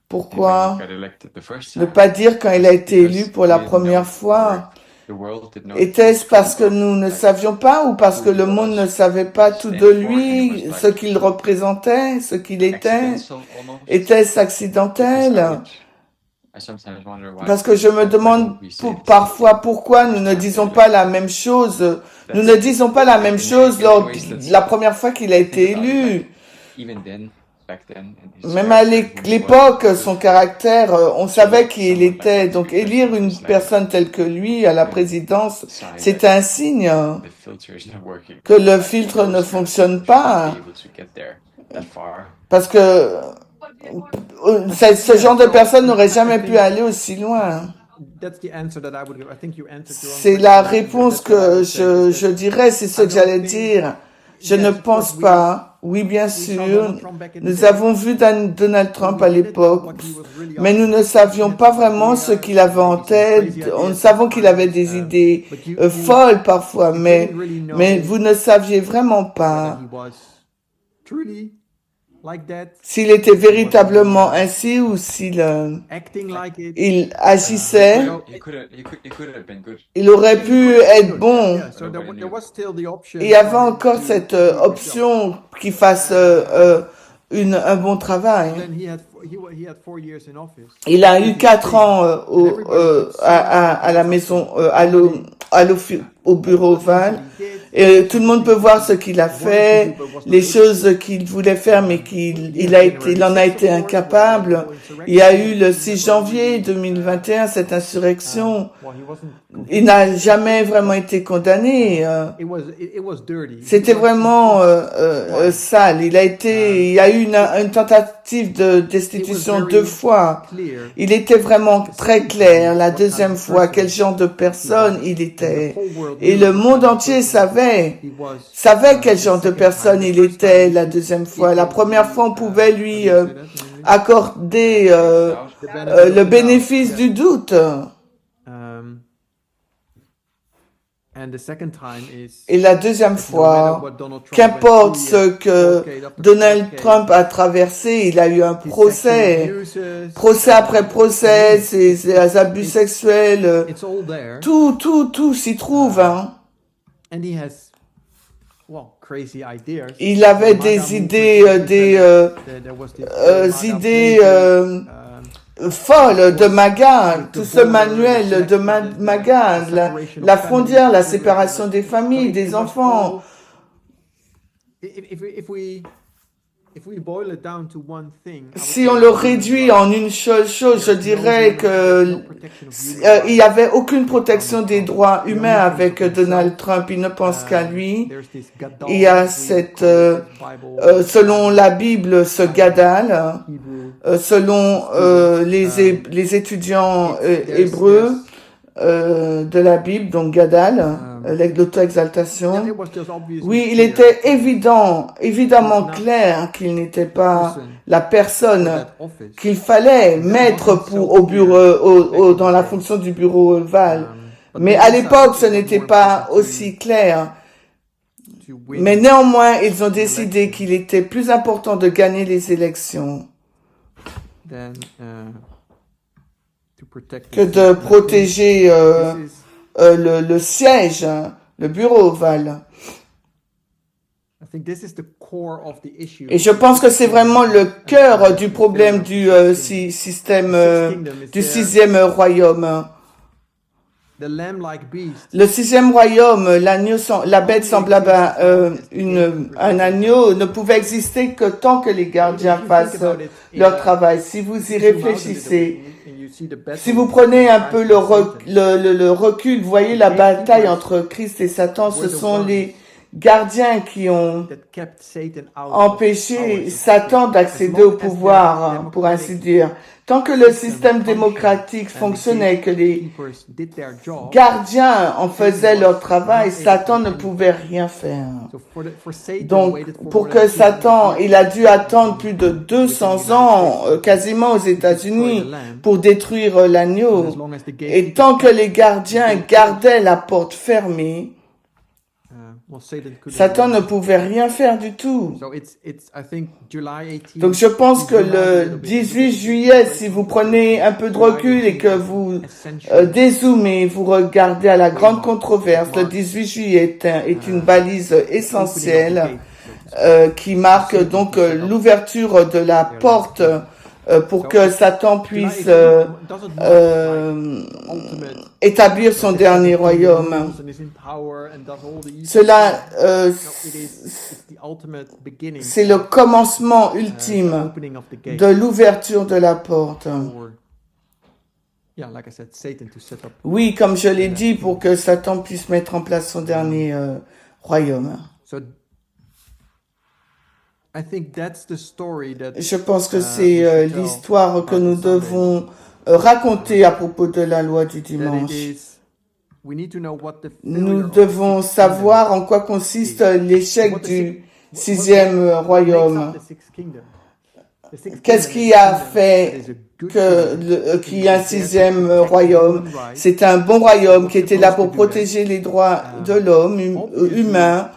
[SPEAKER 2] Pourquoi
[SPEAKER 5] when he got elected the first
[SPEAKER 2] ne
[SPEAKER 5] time?
[SPEAKER 2] pas dire quand il a été élu pour la première fois?
[SPEAKER 5] The world did not
[SPEAKER 2] Était-ce parce que nous ne savions pas ou parce que le monde ne savait pas tout de lui, ce qu'il représentait, ce qu'il était?
[SPEAKER 5] accidental almost?
[SPEAKER 2] Était-ce
[SPEAKER 5] Because I
[SPEAKER 2] accidentel?
[SPEAKER 5] I sometimes wonder why
[SPEAKER 2] Parce que je me demande parfois pourquoi nous ne disons pas la même chose. Nous ne disons pas la même chose lors de la première fois qu'il a été élu.
[SPEAKER 5] even then, back then, in his
[SPEAKER 2] Même à
[SPEAKER 5] character, who he
[SPEAKER 2] l'époque,
[SPEAKER 5] was,
[SPEAKER 2] son caractère, on savait qui il était. Donc élire une personne telle que lui à la présidence, c'est un signe
[SPEAKER 5] the filter is not working.
[SPEAKER 2] que le filtre ne fonctionne pas.
[SPEAKER 5] Be able to get there that far.
[SPEAKER 2] Parce que ce genre de personne n'aurait jamais pu aller aussi loin.
[SPEAKER 1] That's the answer that I would give. I think you answered your own
[SPEAKER 2] C'est la
[SPEAKER 1] question.
[SPEAKER 2] réponse
[SPEAKER 1] That's what I
[SPEAKER 2] que
[SPEAKER 1] would say,
[SPEAKER 2] je dirais, c'est ce que j'allais dire. Je ne pense pas, oui bien sûr, nous avons vu Donald Trump à l'époque, mais nous ne savions pas vraiment ce qu'il avait en tête. Nous savons qu'il avait des idées folles parfois, mais vous ne saviez vraiment pas
[SPEAKER 1] he was truly like that,
[SPEAKER 2] s'il était véritablement ainsi ou s'il
[SPEAKER 1] acting like it.
[SPEAKER 2] il agissait.
[SPEAKER 5] He could have been good.
[SPEAKER 2] Il aurait pu être bon.
[SPEAKER 1] Yeah, so there was still the option.
[SPEAKER 2] Il y avait encore cette option qu'il fasse un bon travail.
[SPEAKER 1] Then he had 4 years in office.
[SPEAKER 2] Il a eu 4 ans à la maison, au bureau ovale. Et tout le monde peut voir ce qu'il a fait, les choses qu'il voulait faire, mais il en a été incapable. Il y a eu le 6 janvier 2021, cette insurrection.
[SPEAKER 1] Well, he wasn't.
[SPEAKER 2] Il n'a jamais vraiment été condamné.
[SPEAKER 1] It was dirty.
[SPEAKER 2] C'était vraiment sale. Il y a eu une tentative tentative de destitution
[SPEAKER 1] very
[SPEAKER 2] 2 fois.
[SPEAKER 1] clear.
[SPEAKER 2] Il était vraiment très clair la deuxième fois quel genre de personne il
[SPEAKER 1] And the
[SPEAKER 2] était.
[SPEAKER 1] whole world
[SPEAKER 2] Et
[SPEAKER 1] knew
[SPEAKER 2] le
[SPEAKER 1] what
[SPEAKER 2] monde
[SPEAKER 1] kind of
[SPEAKER 2] entier
[SPEAKER 1] person
[SPEAKER 2] savait
[SPEAKER 1] he was,
[SPEAKER 2] quel
[SPEAKER 1] the
[SPEAKER 2] genre de
[SPEAKER 1] second
[SPEAKER 2] personne
[SPEAKER 1] time. The
[SPEAKER 2] il
[SPEAKER 1] first
[SPEAKER 2] était
[SPEAKER 1] time,
[SPEAKER 2] la deuxième fois.
[SPEAKER 1] it
[SPEAKER 2] La
[SPEAKER 1] was
[SPEAKER 2] première fois, on pouvait
[SPEAKER 1] how do
[SPEAKER 2] lui
[SPEAKER 1] you say that in English?
[SPEAKER 2] accorder
[SPEAKER 1] The benefit of
[SPEAKER 2] le
[SPEAKER 1] the doubt.
[SPEAKER 2] bénéfice
[SPEAKER 1] Yeah.
[SPEAKER 2] du doute.
[SPEAKER 1] Um, and the second time is
[SPEAKER 2] Et la deuxième
[SPEAKER 1] no matter
[SPEAKER 2] fois,
[SPEAKER 1] what Donald Trump
[SPEAKER 2] qu'importe
[SPEAKER 1] went
[SPEAKER 2] ce
[SPEAKER 1] through,
[SPEAKER 2] que
[SPEAKER 1] court case after
[SPEAKER 2] Donald
[SPEAKER 1] court
[SPEAKER 2] Trump
[SPEAKER 1] case,
[SPEAKER 2] a traversé, il a eu un
[SPEAKER 1] his sexual
[SPEAKER 2] procès,
[SPEAKER 1] abuses,
[SPEAKER 2] procès après procès, ses abus
[SPEAKER 1] it's-
[SPEAKER 2] sexuels,
[SPEAKER 1] it's all there.
[SPEAKER 2] tout s'y trouve. Hein.
[SPEAKER 1] And he has, crazy ideas.
[SPEAKER 2] Il avait
[SPEAKER 1] The MAGA
[SPEAKER 2] des
[SPEAKER 1] movement,
[SPEAKER 2] idées,
[SPEAKER 1] you said that there was this MAGA
[SPEAKER 2] idées
[SPEAKER 1] playbook,
[SPEAKER 2] folles de MAGA,
[SPEAKER 1] with the
[SPEAKER 2] tout ce
[SPEAKER 1] border,
[SPEAKER 2] manuel
[SPEAKER 1] the
[SPEAKER 2] de
[SPEAKER 1] sex- the
[SPEAKER 2] MAGA,
[SPEAKER 1] separation of
[SPEAKER 2] la
[SPEAKER 1] families,
[SPEAKER 2] frontière, la
[SPEAKER 1] children,
[SPEAKER 2] séparation des familles,
[SPEAKER 1] But
[SPEAKER 2] des
[SPEAKER 1] it was
[SPEAKER 2] enfants.
[SPEAKER 1] all- if we boil it down to one thing, I would
[SPEAKER 2] Si
[SPEAKER 1] say
[SPEAKER 2] on
[SPEAKER 1] it's
[SPEAKER 2] le
[SPEAKER 1] human
[SPEAKER 2] réduit
[SPEAKER 1] rights.
[SPEAKER 2] en une seule chose, je
[SPEAKER 1] There's no
[SPEAKER 2] dirais
[SPEAKER 1] human- there's no
[SPEAKER 2] que
[SPEAKER 1] protection of human
[SPEAKER 2] il n'y
[SPEAKER 1] rights.
[SPEAKER 2] avait aucune protection des droits humains avec Donald Trump. Il ne pense qu'à lui.
[SPEAKER 1] There's this Gadol,
[SPEAKER 2] Il y a
[SPEAKER 1] we
[SPEAKER 2] cette,
[SPEAKER 1] call it Bible,
[SPEAKER 2] selon la Bible, ce Gadal,
[SPEAKER 1] Hebrew.
[SPEAKER 2] selon les étudiants hébreux de la Bible, donc Gadal, l'auto-exaltation.
[SPEAKER 1] Yeah, it was just obviously
[SPEAKER 2] Oui, il
[SPEAKER 1] clear
[SPEAKER 2] était évidemment clair qu'il n'était pas la
[SPEAKER 1] for
[SPEAKER 2] personne
[SPEAKER 1] that office.
[SPEAKER 2] qu'il fallait mettre au bureau, dans la fonction du bureau ovale.
[SPEAKER 1] But
[SPEAKER 2] Mais
[SPEAKER 1] they
[SPEAKER 2] à
[SPEAKER 1] decided
[SPEAKER 2] l'époque,
[SPEAKER 1] it
[SPEAKER 2] ce
[SPEAKER 1] was
[SPEAKER 2] n'était
[SPEAKER 1] more
[SPEAKER 2] pas
[SPEAKER 1] important
[SPEAKER 2] aussi clair.
[SPEAKER 1] to win
[SPEAKER 2] Mais néanmoins, ils ont décidé qu'il était plus important de gagner les élections
[SPEAKER 1] than to protect
[SPEAKER 2] que
[SPEAKER 1] the
[SPEAKER 2] de
[SPEAKER 1] seat.
[SPEAKER 2] protéger
[SPEAKER 1] This is,
[SPEAKER 2] le siège, le bureau ovale.
[SPEAKER 1] I think this is the core of the issue.
[SPEAKER 2] Et je pense que c'est vraiment le cœur du problème du système du sixième royaume.
[SPEAKER 1] The lamb-like beast.
[SPEAKER 2] Le sixième royaume, la bête semblable à un agneau, ne pouvait exister que tant que les gardiens fassent leur travail. Si vous y réfléchissez, si vous prenez un peu le recul, vous voyez la bataille entre Christ et Satan, ce sont les gardiens qui ont empêché Satan d'accéder au pouvoir, pour ainsi dire. Tant que le système démocratique fonctionnait, que les gardiens en faisaient leur travail, Satan ne pouvait rien faire. Donc, pour que Satan, il a dû attendre plus de 200 ans, quasiment aux États-Unis, pour détruire l'agneau. Et tant que les gardiens gardaient la porte fermée, Satan ne pouvait rien faire du tout. Donc je pense que le 18 juillet, si vous prenez un peu de recul et que vous dézoomez, vous regardez à la grande controverse, le 18 juillet est une balise essentielle qui marque donc l'ouverture de la porte pour que Satan puisse établir son dernier royaume. Cela, c'est le commencement ultime de l'ouverture de la porte. Oui, comme je l'ai dit, pour que Satan puisse mettre en place son dernier royaume. Je pense que c'est l'histoire que nous devons raconter à propos de la loi du dimanche. Nous devons savoir en quoi consiste l'échec du sixième royaume. Qu'est-ce qui a fait qu'il y ait un sixième royaume? C'est un bon royaume qui était là pour protéger les droits de l'homme humain.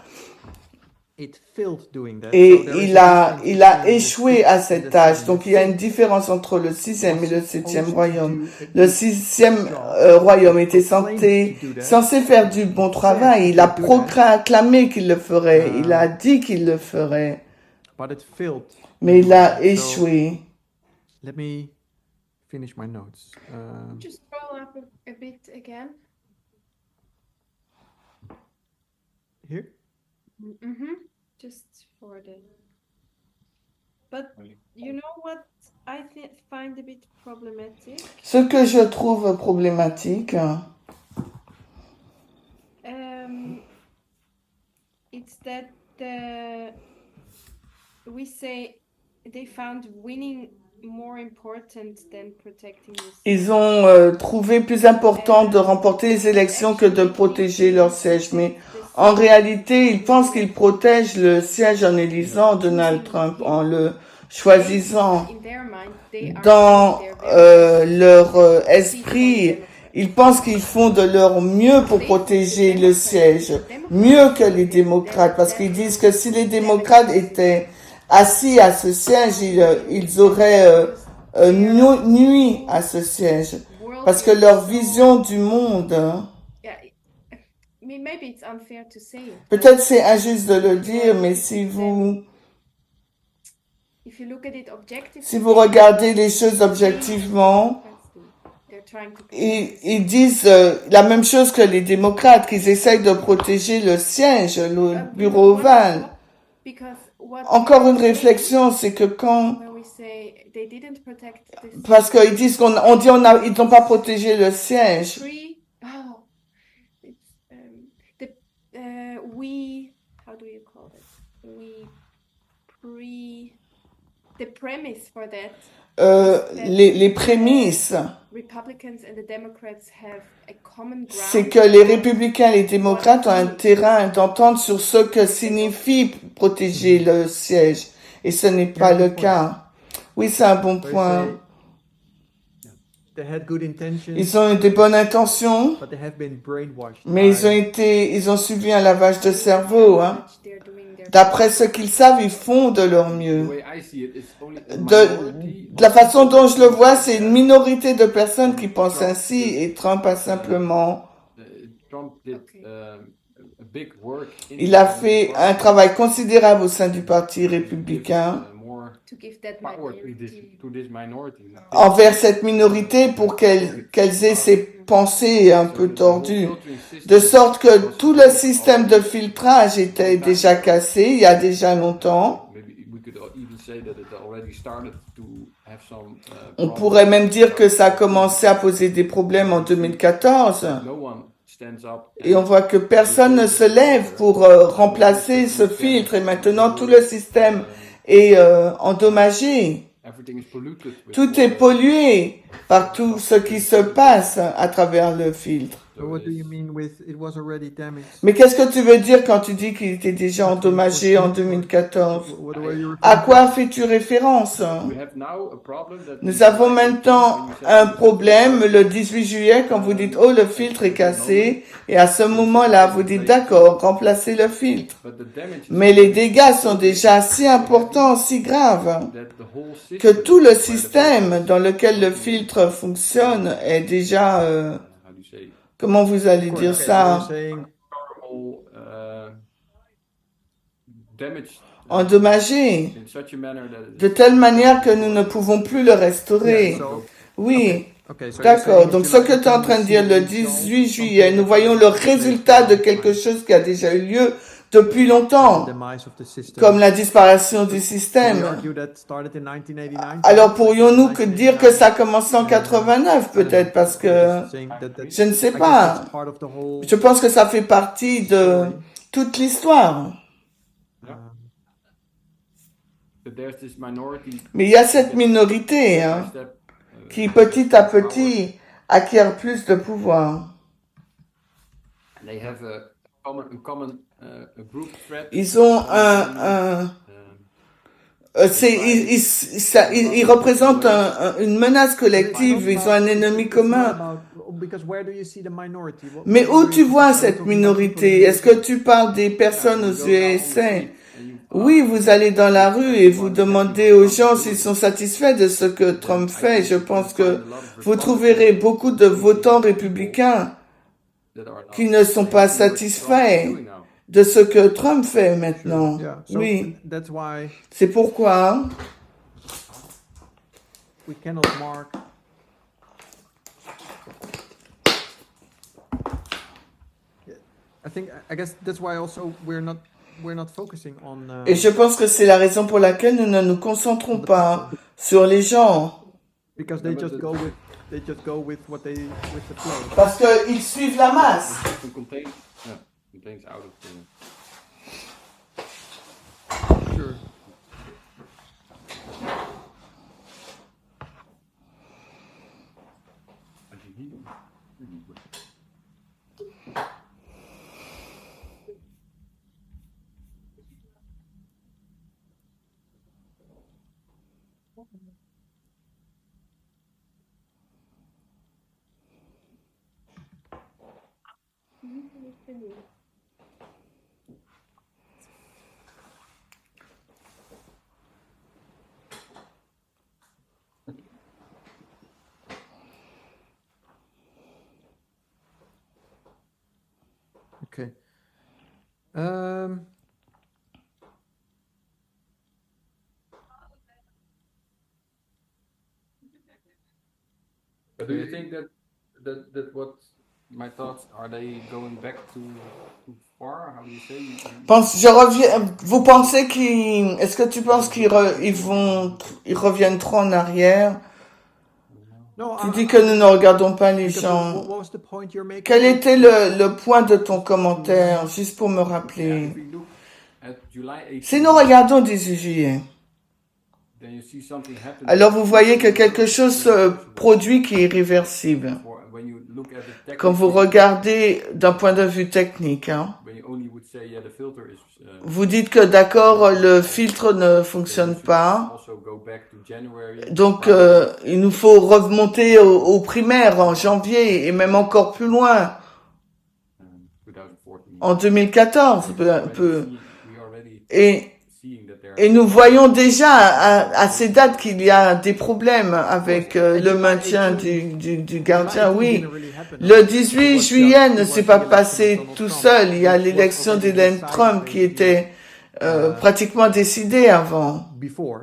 [SPEAKER 2] Et il a échoué à cette tâche. Donc il y a une différence entre le sixième et le septième royaume. Le sixième royaume était censé faire du bon travail. Il a proclamé qu'il le ferait. Il a dit qu'il le ferait. Mais il a échoué.
[SPEAKER 1] Let me finish my notes.
[SPEAKER 4] Just scroll up a bit again.
[SPEAKER 1] Here?
[SPEAKER 4] Mm-hmm. Just for the. But you know what I find a bit problematic?
[SPEAKER 2] Ce que je trouve problématique,
[SPEAKER 4] It's that we say they found winning more important than protecting the
[SPEAKER 2] Ils ont trouvé plus important de remporter les élections que de protéger leur siège. Mais en réalité, ils pensent qu'ils protègent le siège en élisant Donald Trump, en le choisissant.
[SPEAKER 4] in their mind, they are
[SPEAKER 2] Dans
[SPEAKER 4] doing their very
[SPEAKER 2] leur esprit, ils pensent qu'ils font de leur mieux pour protéger le siège, mieux que les démocrates, parce qu'ils disent que si les démocrates étaient assis à ce siège, ils auraient nuit à ce siège,
[SPEAKER 4] world
[SPEAKER 2] parce que
[SPEAKER 4] view.
[SPEAKER 2] leur vision du monde,
[SPEAKER 4] Yeah, maybe it's unfair to say it.
[SPEAKER 2] peut-être c'est injuste de le dire, mais si vous
[SPEAKER 4] If you look at it objectively,
[SPEAKER 2] si vous regardez les choses objectivement,
[SPEAKER 4] they're trying to
[SPEAKER 2] ils disent la même chose que les démocrates, qu'ils essayent de protéger le siège, le bureau ovale.
[SPEAKER 4] because what
[SPEAKER 2] Encore une réflexion, c'est que quand,
[SPEAKER 4] when we say they didn't protect this
[SPEAKER 2] parce qu'ils disent ils n'ont pas protégé le siège.
[SPEAKER 4] it's we how do you call it? The premise for that
[SPEAKER 2] Les prémices,
[SPEAKER 4] Republicans and the Democrats have a common ground.
[SPEAKER 2] c'est que les républicains et les démocrates ont un terrain d'entente sur ce que signifie protéger le siège. Et ce n'est pas le cas. Oui, c'est un bon
[SPEAKER 1] They
[SPEAKER 2] point.
[SPEAKER 1] say they had good intentions,
[SPEAKER 2] Ils ont eu des bonnes intentions,
[SPEAKER 1] but they have been brainwashed.
[SPEAKER 2] mais
[SPEAKER 1] by-
[SPEAKER 2] ils ont subi un lavage de cerveau, hein.
[SPEAKER 4] They're doing their
[SPEAKER 2] D'après ce qu'ils savent, ils font de leur
[SPEAKER 3] The
[SPEAKER 2] mieux.
[SPEAKER 3] way I see it, it's only a
[SPEAKER 2] De
[SPEAKER 3] minority
[SPEAKER 2] la façon dont je le vois, c'est une minorité de personnes qui pensent ainsi, et Trump a simplement,
[SPEAKER 3] Trump did a big work in
[SPEAKER 2] il a
[SPEAKER 3] the
[SPEAKER 2] fait
[SPEAKER 3] party
[SPEAKER 2] un travail considérable au sein du Parti
[SPEAKER 3] to give,
[SPEAKER 2] républicain
[SPEAKER 3] more
[SPEAKER 4] to give that
[SPEAKER 3] power
[SPEAKER 4] minority.
[SPEAKER 3] to this minority.
[SPEAKER 2] envers cette minorité pour qu'elles aient ces pensées un peu tordues. De sorte que tout le système de filtrage était déjà cassé il y a déjà longtemps.
[SPEAKER 3] Maybe we could even say that it already started to have some
[SPEAKER 2] On
[SPEAKER 3] problems.
[SPEAKER 2] pourrait même dire que ça a commencé à poser des problèmes en 2014.
[SPEAKER 3] No one stands up
[SPEAKER 2] Et on voit que personne ne se lève pour remplacer ce filtre. Et maintenant, tout le système est endommagé.
[SPEAKER 3] everything is polluted with
[SPEAKER 2] Tout est
[SPEAKER 3] water.
[SPEAKER 2] pollué par tout ce qui se passe à travers le filtre.
[SPEAKER 1] So what do you mean with it was already damaged?
[SPEAKER 2] Mais qu'est-ce que tu veux dire quand tu dis qu'il était déjà endommagé en 2014?
[SPEAKER 1] What were you
[SPEAKER 2] À
[SPEAKER 1] referring
[SPEAKER 2] quoi fais-tu référence?
[SPEAKER 3] We have now a problem that
[SPEAKER 2] Nous avons maintenant un problème le 18 juillet quand vous dites « Oh, le filtre est cassé » et à ce moment-là, vous dites « D'accord, remplacez le filtre ».
[SPEAKER 3] but the damage is
[SPEAKER 2] Mais les dégâts sont déjà si importants, si graves,
[SPEAKER 3] that the whole system
[SPEAKER 2] que tout le système dans lequel le filtre fonctionne est déjà...
[SPEAKER 3] how do you say
[SPEAKER 2] comment vous allez
[SPEAKER 1] to?
[SPEAKER 2] dire
[SPEAKER 1] Okay, so
[SPEAKER 2] ça?
[SPEAKER 1] you're saying
[SPEAKER 3] whole damaged
[SPEAKER 2] Endommagé,
[SPEAKER 3] in such a manner that
[SPEAKER 2] de telle manière que nous ne pouvons plus le restaurer.
[SPEAKER 1] yeah, so
[SPEAKER 2] Oui,
[SPEAKER 1] okay, so you're
[SPEAKER 2] d'accord.
[SPEAKER 1] saying
[SPEAKER 2] Donc
[SPEAKER 1] if
[SPEAKER 2] ce
[SPEAKER 1] you
[SPEAKER 2] que
[SPEAKER 1] like,
[SPEAKER 2] tu es en
[SPEAKER 1] can
[SPEAKER 2] train de
[SPEAKER 1] we
[SPEAKER 2] dire
[SPEAKER 1] see
[SPEAKER 2] le
[SPEAKER 1] the
[SPEAKER 2] 18
[SPEAKER 1] result,
[SPEAKER 2] juillet, nous
[SPEAKER 1] something
[SPEAKER 2] voyons
[SPEAKER 1] that
[SPEAKER 2] le
[SPEAKER 1] took place
[SPEAKER 2] résultat de
[SPEAKER 1] for a long
[SPEAKER 2] quelque
[SPEAKER 1] time,
[SPEAKER 2] chose qui a déjà eu lieu depuis
[SPEAKER 1] the
[SPEAKER 2] longtemps,
[SPEAKER 1] demise of the system.
[SPEAKER 2] comme la disparition du
[SPEAKER 1] Can we
[SPEAKER 2] système.
[SPEAKER 1] argue that started in 1989?
[SPEAKER 2] Alors pourrions-nous que dire que ça a
[SPEAKER 1] 1989?
[SPEAKER 2] commencé en 89 peut-être parce que
[SPEAKER 1] Just saying that
[SPEAKER 2] je ne sais
[SPEAKER 1] I guess
[SPEAKER 2] pas.
[SPEAKER 1] that's part of the whole
[SPEAKER 2] Je pense que ça fait partie de
[SPEAKER 1] story.
[SPEAKER 2] toute l'histoire.
[SPEAKER 3] that there's this minority
[SPEAKER 2] Mais il y a cette minorité hein,
[SPEAKER 3] step
[SPEAKER 2] qui petit à petit acquiert plus de pouvoir.
[SPEAKER 3] they have a common a group threat.
[SPEAKER 2] Ils ont ils représentent une menace collective, ils ont un ennemi commun.
[SPEAKER 1] Because where do you see the minority?
[SPEAKER 2] Mais où tu vois
[SPEAKER 1] Are we
[SPEAKER 2] cette
[SPEAKER 1] talking about
[SPEAKER 2] minorité?
[SPEAKER 1] people in
[SPEAKER 2] Est-ce que tu parles des personnes aux
[SPEAKER 3] You go down on the
[SPEAKER 2] USA?
[SPEAKER 3] street and you
[SPEAKER 2] Oui, vous allez dans la rue et vous demandez aux gens s'ils sont satisfaits de ce que Trump fait. Je pense que vous trouverez beaucoup de votants républicains
[SPEAKER 3] that are
[SPEAKER 2] qui ne sont pas satisfaits
[SPEAKER 3] doing now.
[SPEAKER 2] de ce que Trump fait maintenant.
[SPEAKER 1] Yeah, so
[SPEAKER 2] Oui,
[SPEAKER 1] that's why
[SPEAKER 2] c'est pourquoi
[SPEAKER 1] we cannot mark. I guess that's why also we're not focusing on.
[SPEAKER 2] et je pense que c'est la raison pour laquelle nous ne nous concentrons pas sur les gens.
[SPEAKER 1] Because they just go with what they with the flow.
[SPEAKER 2] Parce qu'ils suivent la masse.
[SPEAKER 3] To contain contains out of the
[SPEAKER 1] Sure. Okay. Um,
[SPEAKER 3] But do you think that what my thoughts are they going back too far? How do you say?
[SPEAKER 2] Vous pensez qu'ils, est-ce que tu penses ils reviennent trop en arrière?
[SPEAKER 1] no,
[SPEAKER 2] Tu dis que nous ne regardons pas les
[SPEAKER 1] because
[SPEAKER 2] gens.
[SPEAKER 1] what was the point you're making?
[SPEAKER 2] Quel était le point de ton commentaire, juste pour me
[SPEAKER 3] Yeah,
[SPEAKER 2] rappeler?
[SPEAKER 3] if we look at July
[SPEAKER 2] Si
[SPEAKER 3] 18,
[SPEAKER 2] nous regardons 18 juillet,
[SPEAKER 3] then you see something happen.
[SPEAKER 2] alors vous voyez que quelque chose se produit qui est irréversible.
[SPEAKER 3] When you look at it
[SPEAKER 2] Quand vous
[SPEAKER 3] technically,
[SPEAKER 2] regardez d'un point de vue technique, hein,
[SPEAKER 3] when you only would say, yeah, the filter is.
[SPEAKER 2] vous dites que d'accord, le filtre ne fonctionne pas.
[SPEAKER 3] Also go back to January.
[SPEAKER 2] Donc, il nous faut remonter au primaire en janvier et même encore plus loin,
[SPEAKER 3] 2014.
[SPEAKER 2] en 2014.
[SPEAKER 3] We already
[SPEAKER 2] Et,
[SPEAKER 3] seeing that there.
[SPEAKER 2] et nous voyons déjà à ces dates qu'il y a des problèmes avec le maintien du gardien. Oui, le 18 juillet ne s'est pas passé tout seul. Il y a l'élection d'Hélène Trump qui était pratiquement décidée avant.
[SPEAKER 1] Before,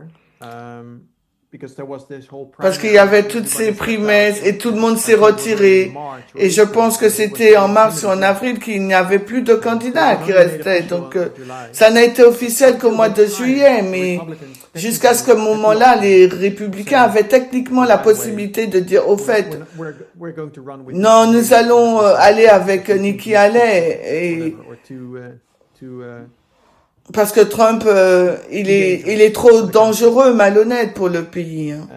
[SPEAKER 1] because there was this whole
[SPEAKER 2] Parce qu'il y avait toutes ces primaires et tout le monde s'est retiré. Et je pense que c'était en mars ou en avril qu'il n'y avait plus de candidats qui restaient. Donc, ça n'a été officiel qu'au mois de juillet, mais jusqu'à ce moment-là, les républicains avaient techniquement la possibilité de dire, au fait, non, nous allons aller avec Nikki Haley. Parce que Trump, il est trop dangereux, malhonnête pour le pays. Hein.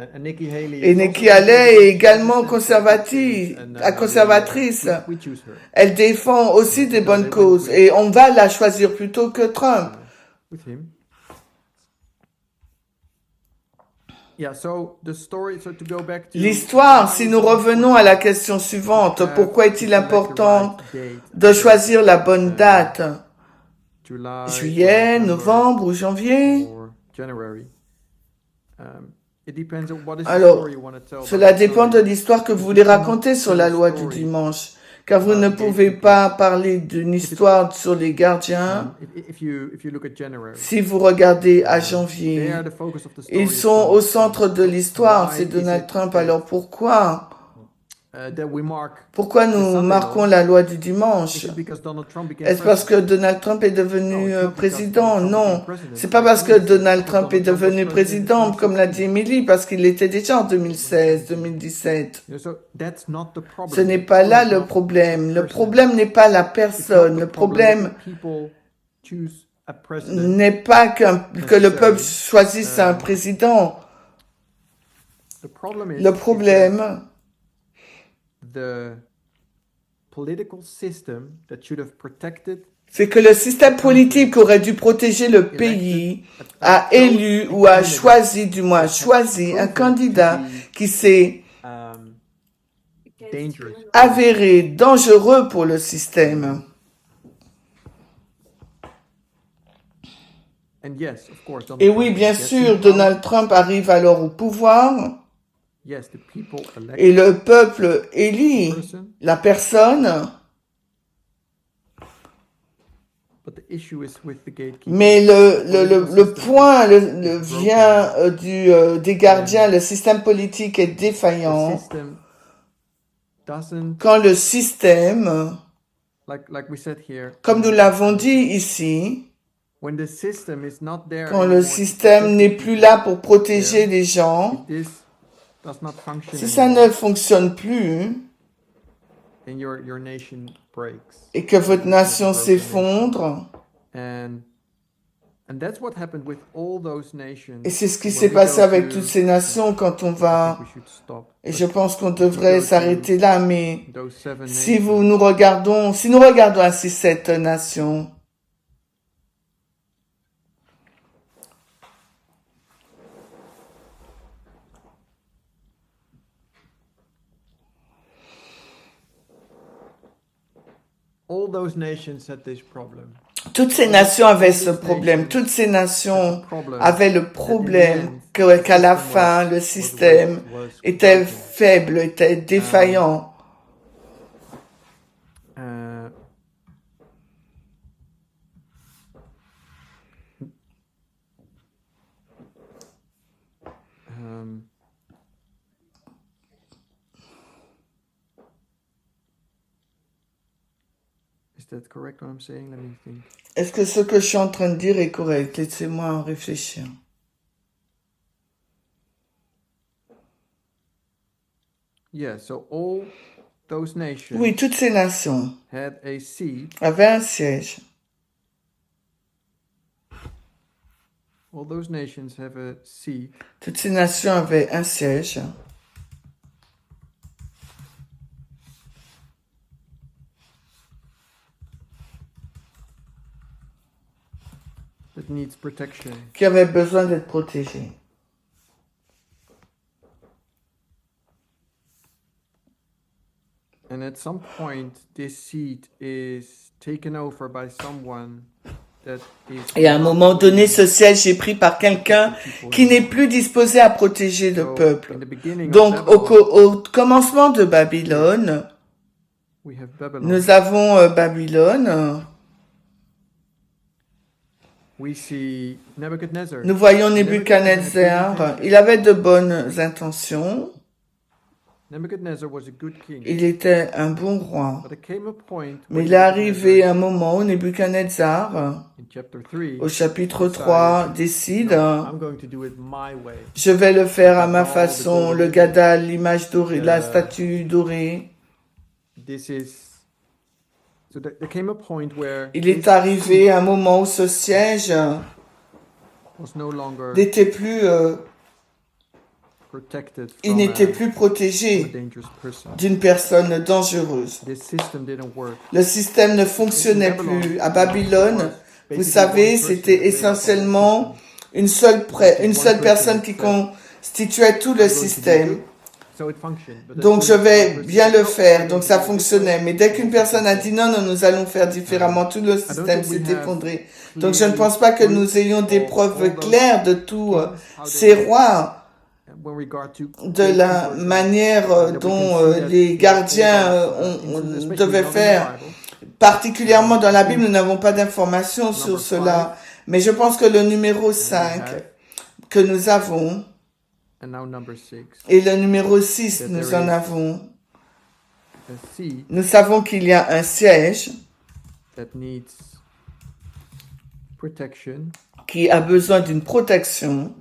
[SPEAKER 2] Et Nikki Haley est également conservatrice. Elle défend aussi des bonnes causes. Et on va la choisir plutôt que Trump. L'histoire, si nous revenons à la question suivante, pourquoi est-il important de choisir la bonne date? Juillet, novembre ou janvier? Alors, cela dépend de l'histoire que vous voulez raconter sur la loi du dimanche, car vous ne pouvez pas parler d'une histoire sur les gardiens. Si vous regardez à janvier, ils sont au centre de l'histoire, c'est Donald Trump. Alors pourquoi? Pourquoi nous marquons la loi du dimanche? Est-ce parce que Donald Trump est devenu président? Non. C'est pas parce que Donald Trump est devenu président, comme l'a dit Emily, parce qu'il l'était déjà en 2016, 2017. Ce n'est pas là le problème. Le problème n'est pas la personne. Le problème n'est pas que le peuple choisisse un président. Le problème, c'est que le système politique qui aurait dû protéger le pays a élu ou a choisi, du moins choisi, un candidat qui s'est avéré dangereux pour le système. Et oui, bien sûr, Donald Trump arrive alors au pouvoir. Et le peuple élit la personne, mais le point vient des gardiens. Le système politique est défaillant quand le système, comme nous l'avons dit ici, quand le système n'est plus là pour protéger les gens, si ça ne fonctionne plus et que votre nation s'effondre,
[SPEAKER 1] And that's what happened with all those nations.
[SPEAKER 2] Et c'est ce qui
[SPEAKER 1] When
[SPEAKER 2] s'est
[SPEAKER 1] we
[SPEAKER 2] passé
[SPEAKER 1] go
[SPEAKER 2] avec
[SPEAKER 1] to-
[SPEAKER 2] toutes ces nations quand on
[SPEAKER 1] I think
[SPEAKER 2] va...
[SPEAKER 1] we should stop.
[SPEAKER 2] Et
[SPEAKER 1] But
[SPEAKER 2] je pense qu'on
[SPEAKER 1] if we
[SPEAKER 2] devrait
[SPEAKER 1] go to
[SPEAKER 2] s'arrêter là, mais
[SPEAKER 1] those 7
[SPEAKER 2] si
[SPEAKER 1] nations,
[SPEAKER 2] nous regardons ainsi cette nation,
[SPEAKER 1] all those nations had this problem.
[SPEAKER 2] toutes ces nations avaient ce problème. Toutes ces nations avaient le problème qu'à la fin, le système était faible, était défaillant.
[SPEAKER 1] Uh, um, is that correct what I'm saying? Let me think.
[SPEAKER 2] Est-ce que ce que je suis en train de dire est correct? Laissez-moi en réfléchir.
[SPEAKER 1] Yeah, so all those nations
[SPEAKER 2] Oui, toutes ces nations
[SPEAKER 1] had a seat.
[SPEAKER 2] avaient un siège.
[SPEAKER 1] All those nations have a seat
[SPEAKER 2] Toutes ces nations avaient un siège
[SPEAKER 1] that needs protection.
[SPEAKER 2] qui avaient besoin d'être protégées.
[SPEAKER 1] And at some point, this seat is taken over by someone that is.
[SPEAKER 2] Et à un moment donné, ce siège est pris par quelqu'un qui n'est plus disposé à protéger le
[SPEAKER 1] So,
[SPEAKER 2] peuple.
[SPEAKER 1] in the beginning of
[SPEAKER 2] Donc,
[SPEAKER 1] Babylon,
[SPEAKER 2] au commencement de Babylone,
[SPEAKER 1] we have Babylon.
[SPEAKER 2] nous avons Babylone.
[SPEAKER 1] We see Nebuchadnezzar.
[SPEAKER 2] Nous voyons Nebuchadnezzar. Il avait de bonnes intentions.
[SPEAKER 1] Nebuchadnezzar was a good king.
[SPEAKER 2] Il était un bon roi.
[SPEAKER 1] But there came a point
[SPEAKER 2] Mais
[SPEAKER 1] when
[SPEAKER 2] il est arrivé
[SPEAKER 1] Nebuchadnezzar,
[SPEAKER 2] un moment où Nebuchadnezzar,
[SPEAKER 1] in chapter 3,
[SPEAKER 2] au chapitre 3, décide,
[SPEAKER 1] I'm going to do it my way.
[SPEAKER 2] je vais le faire à ma façon, le gadal, l'image dorée, la statue dorée.
[SPEAKER 1] This is. So there came a point where
[SPEAKER 2] Il
[SPEAKER 1] this
[SPEAKER 2] est arrivé un moment où ce siège
[SPEAKER 1] was no longer
[SPEAKER 2] n'était plus,
[SPEAKER 1] protected
[SPEAKER 2] il
[SPEAKER 1] from
[SPEAKER 2] n'était
[SPEAKER 1] a
[SPEAKER 2] plus protégé
[SPEAKER 1] dangerous person.
[SPEAKER 2] d'une personne dangereuse.
[SPEAKER 1] This system didn't work.
[SPEAKER 2] Le système ne fonctionnait plus. À Babylone, vous savez, c'était essentiellement une seule personne qui constituait tout le système.
[SPEAKER 1] So it functioned. But
[SPEAKER 2] Donc je vais bien le faire, donc ça fonctionnait. Mais dès qu'une personne a dit non, non, nous allons faire différemment, tout le système s'est effondré. Donc je ne pense pas que nous ayons des preuves claires de tous ces rois,
[SPEAKER 1] when regard to
[SPEAKER 2] de la manière dont les gardiens devaient faire. Particulièrement dans la Bible, nous n'avons pas d'informations sur cela. Mais je pense que le numéro 5 que nous avons,
[SPEAKER 1] and now number 6,
[SPEAKER 2] et le numéro 6, nous en avons.
[SPEAKER 1] a seat
[SPEAKER 2] Nous savons qu'il y a un siège
[SPEAKER 1] that needs protection.
[SPEAKER 2] qui a besoin d'une protection.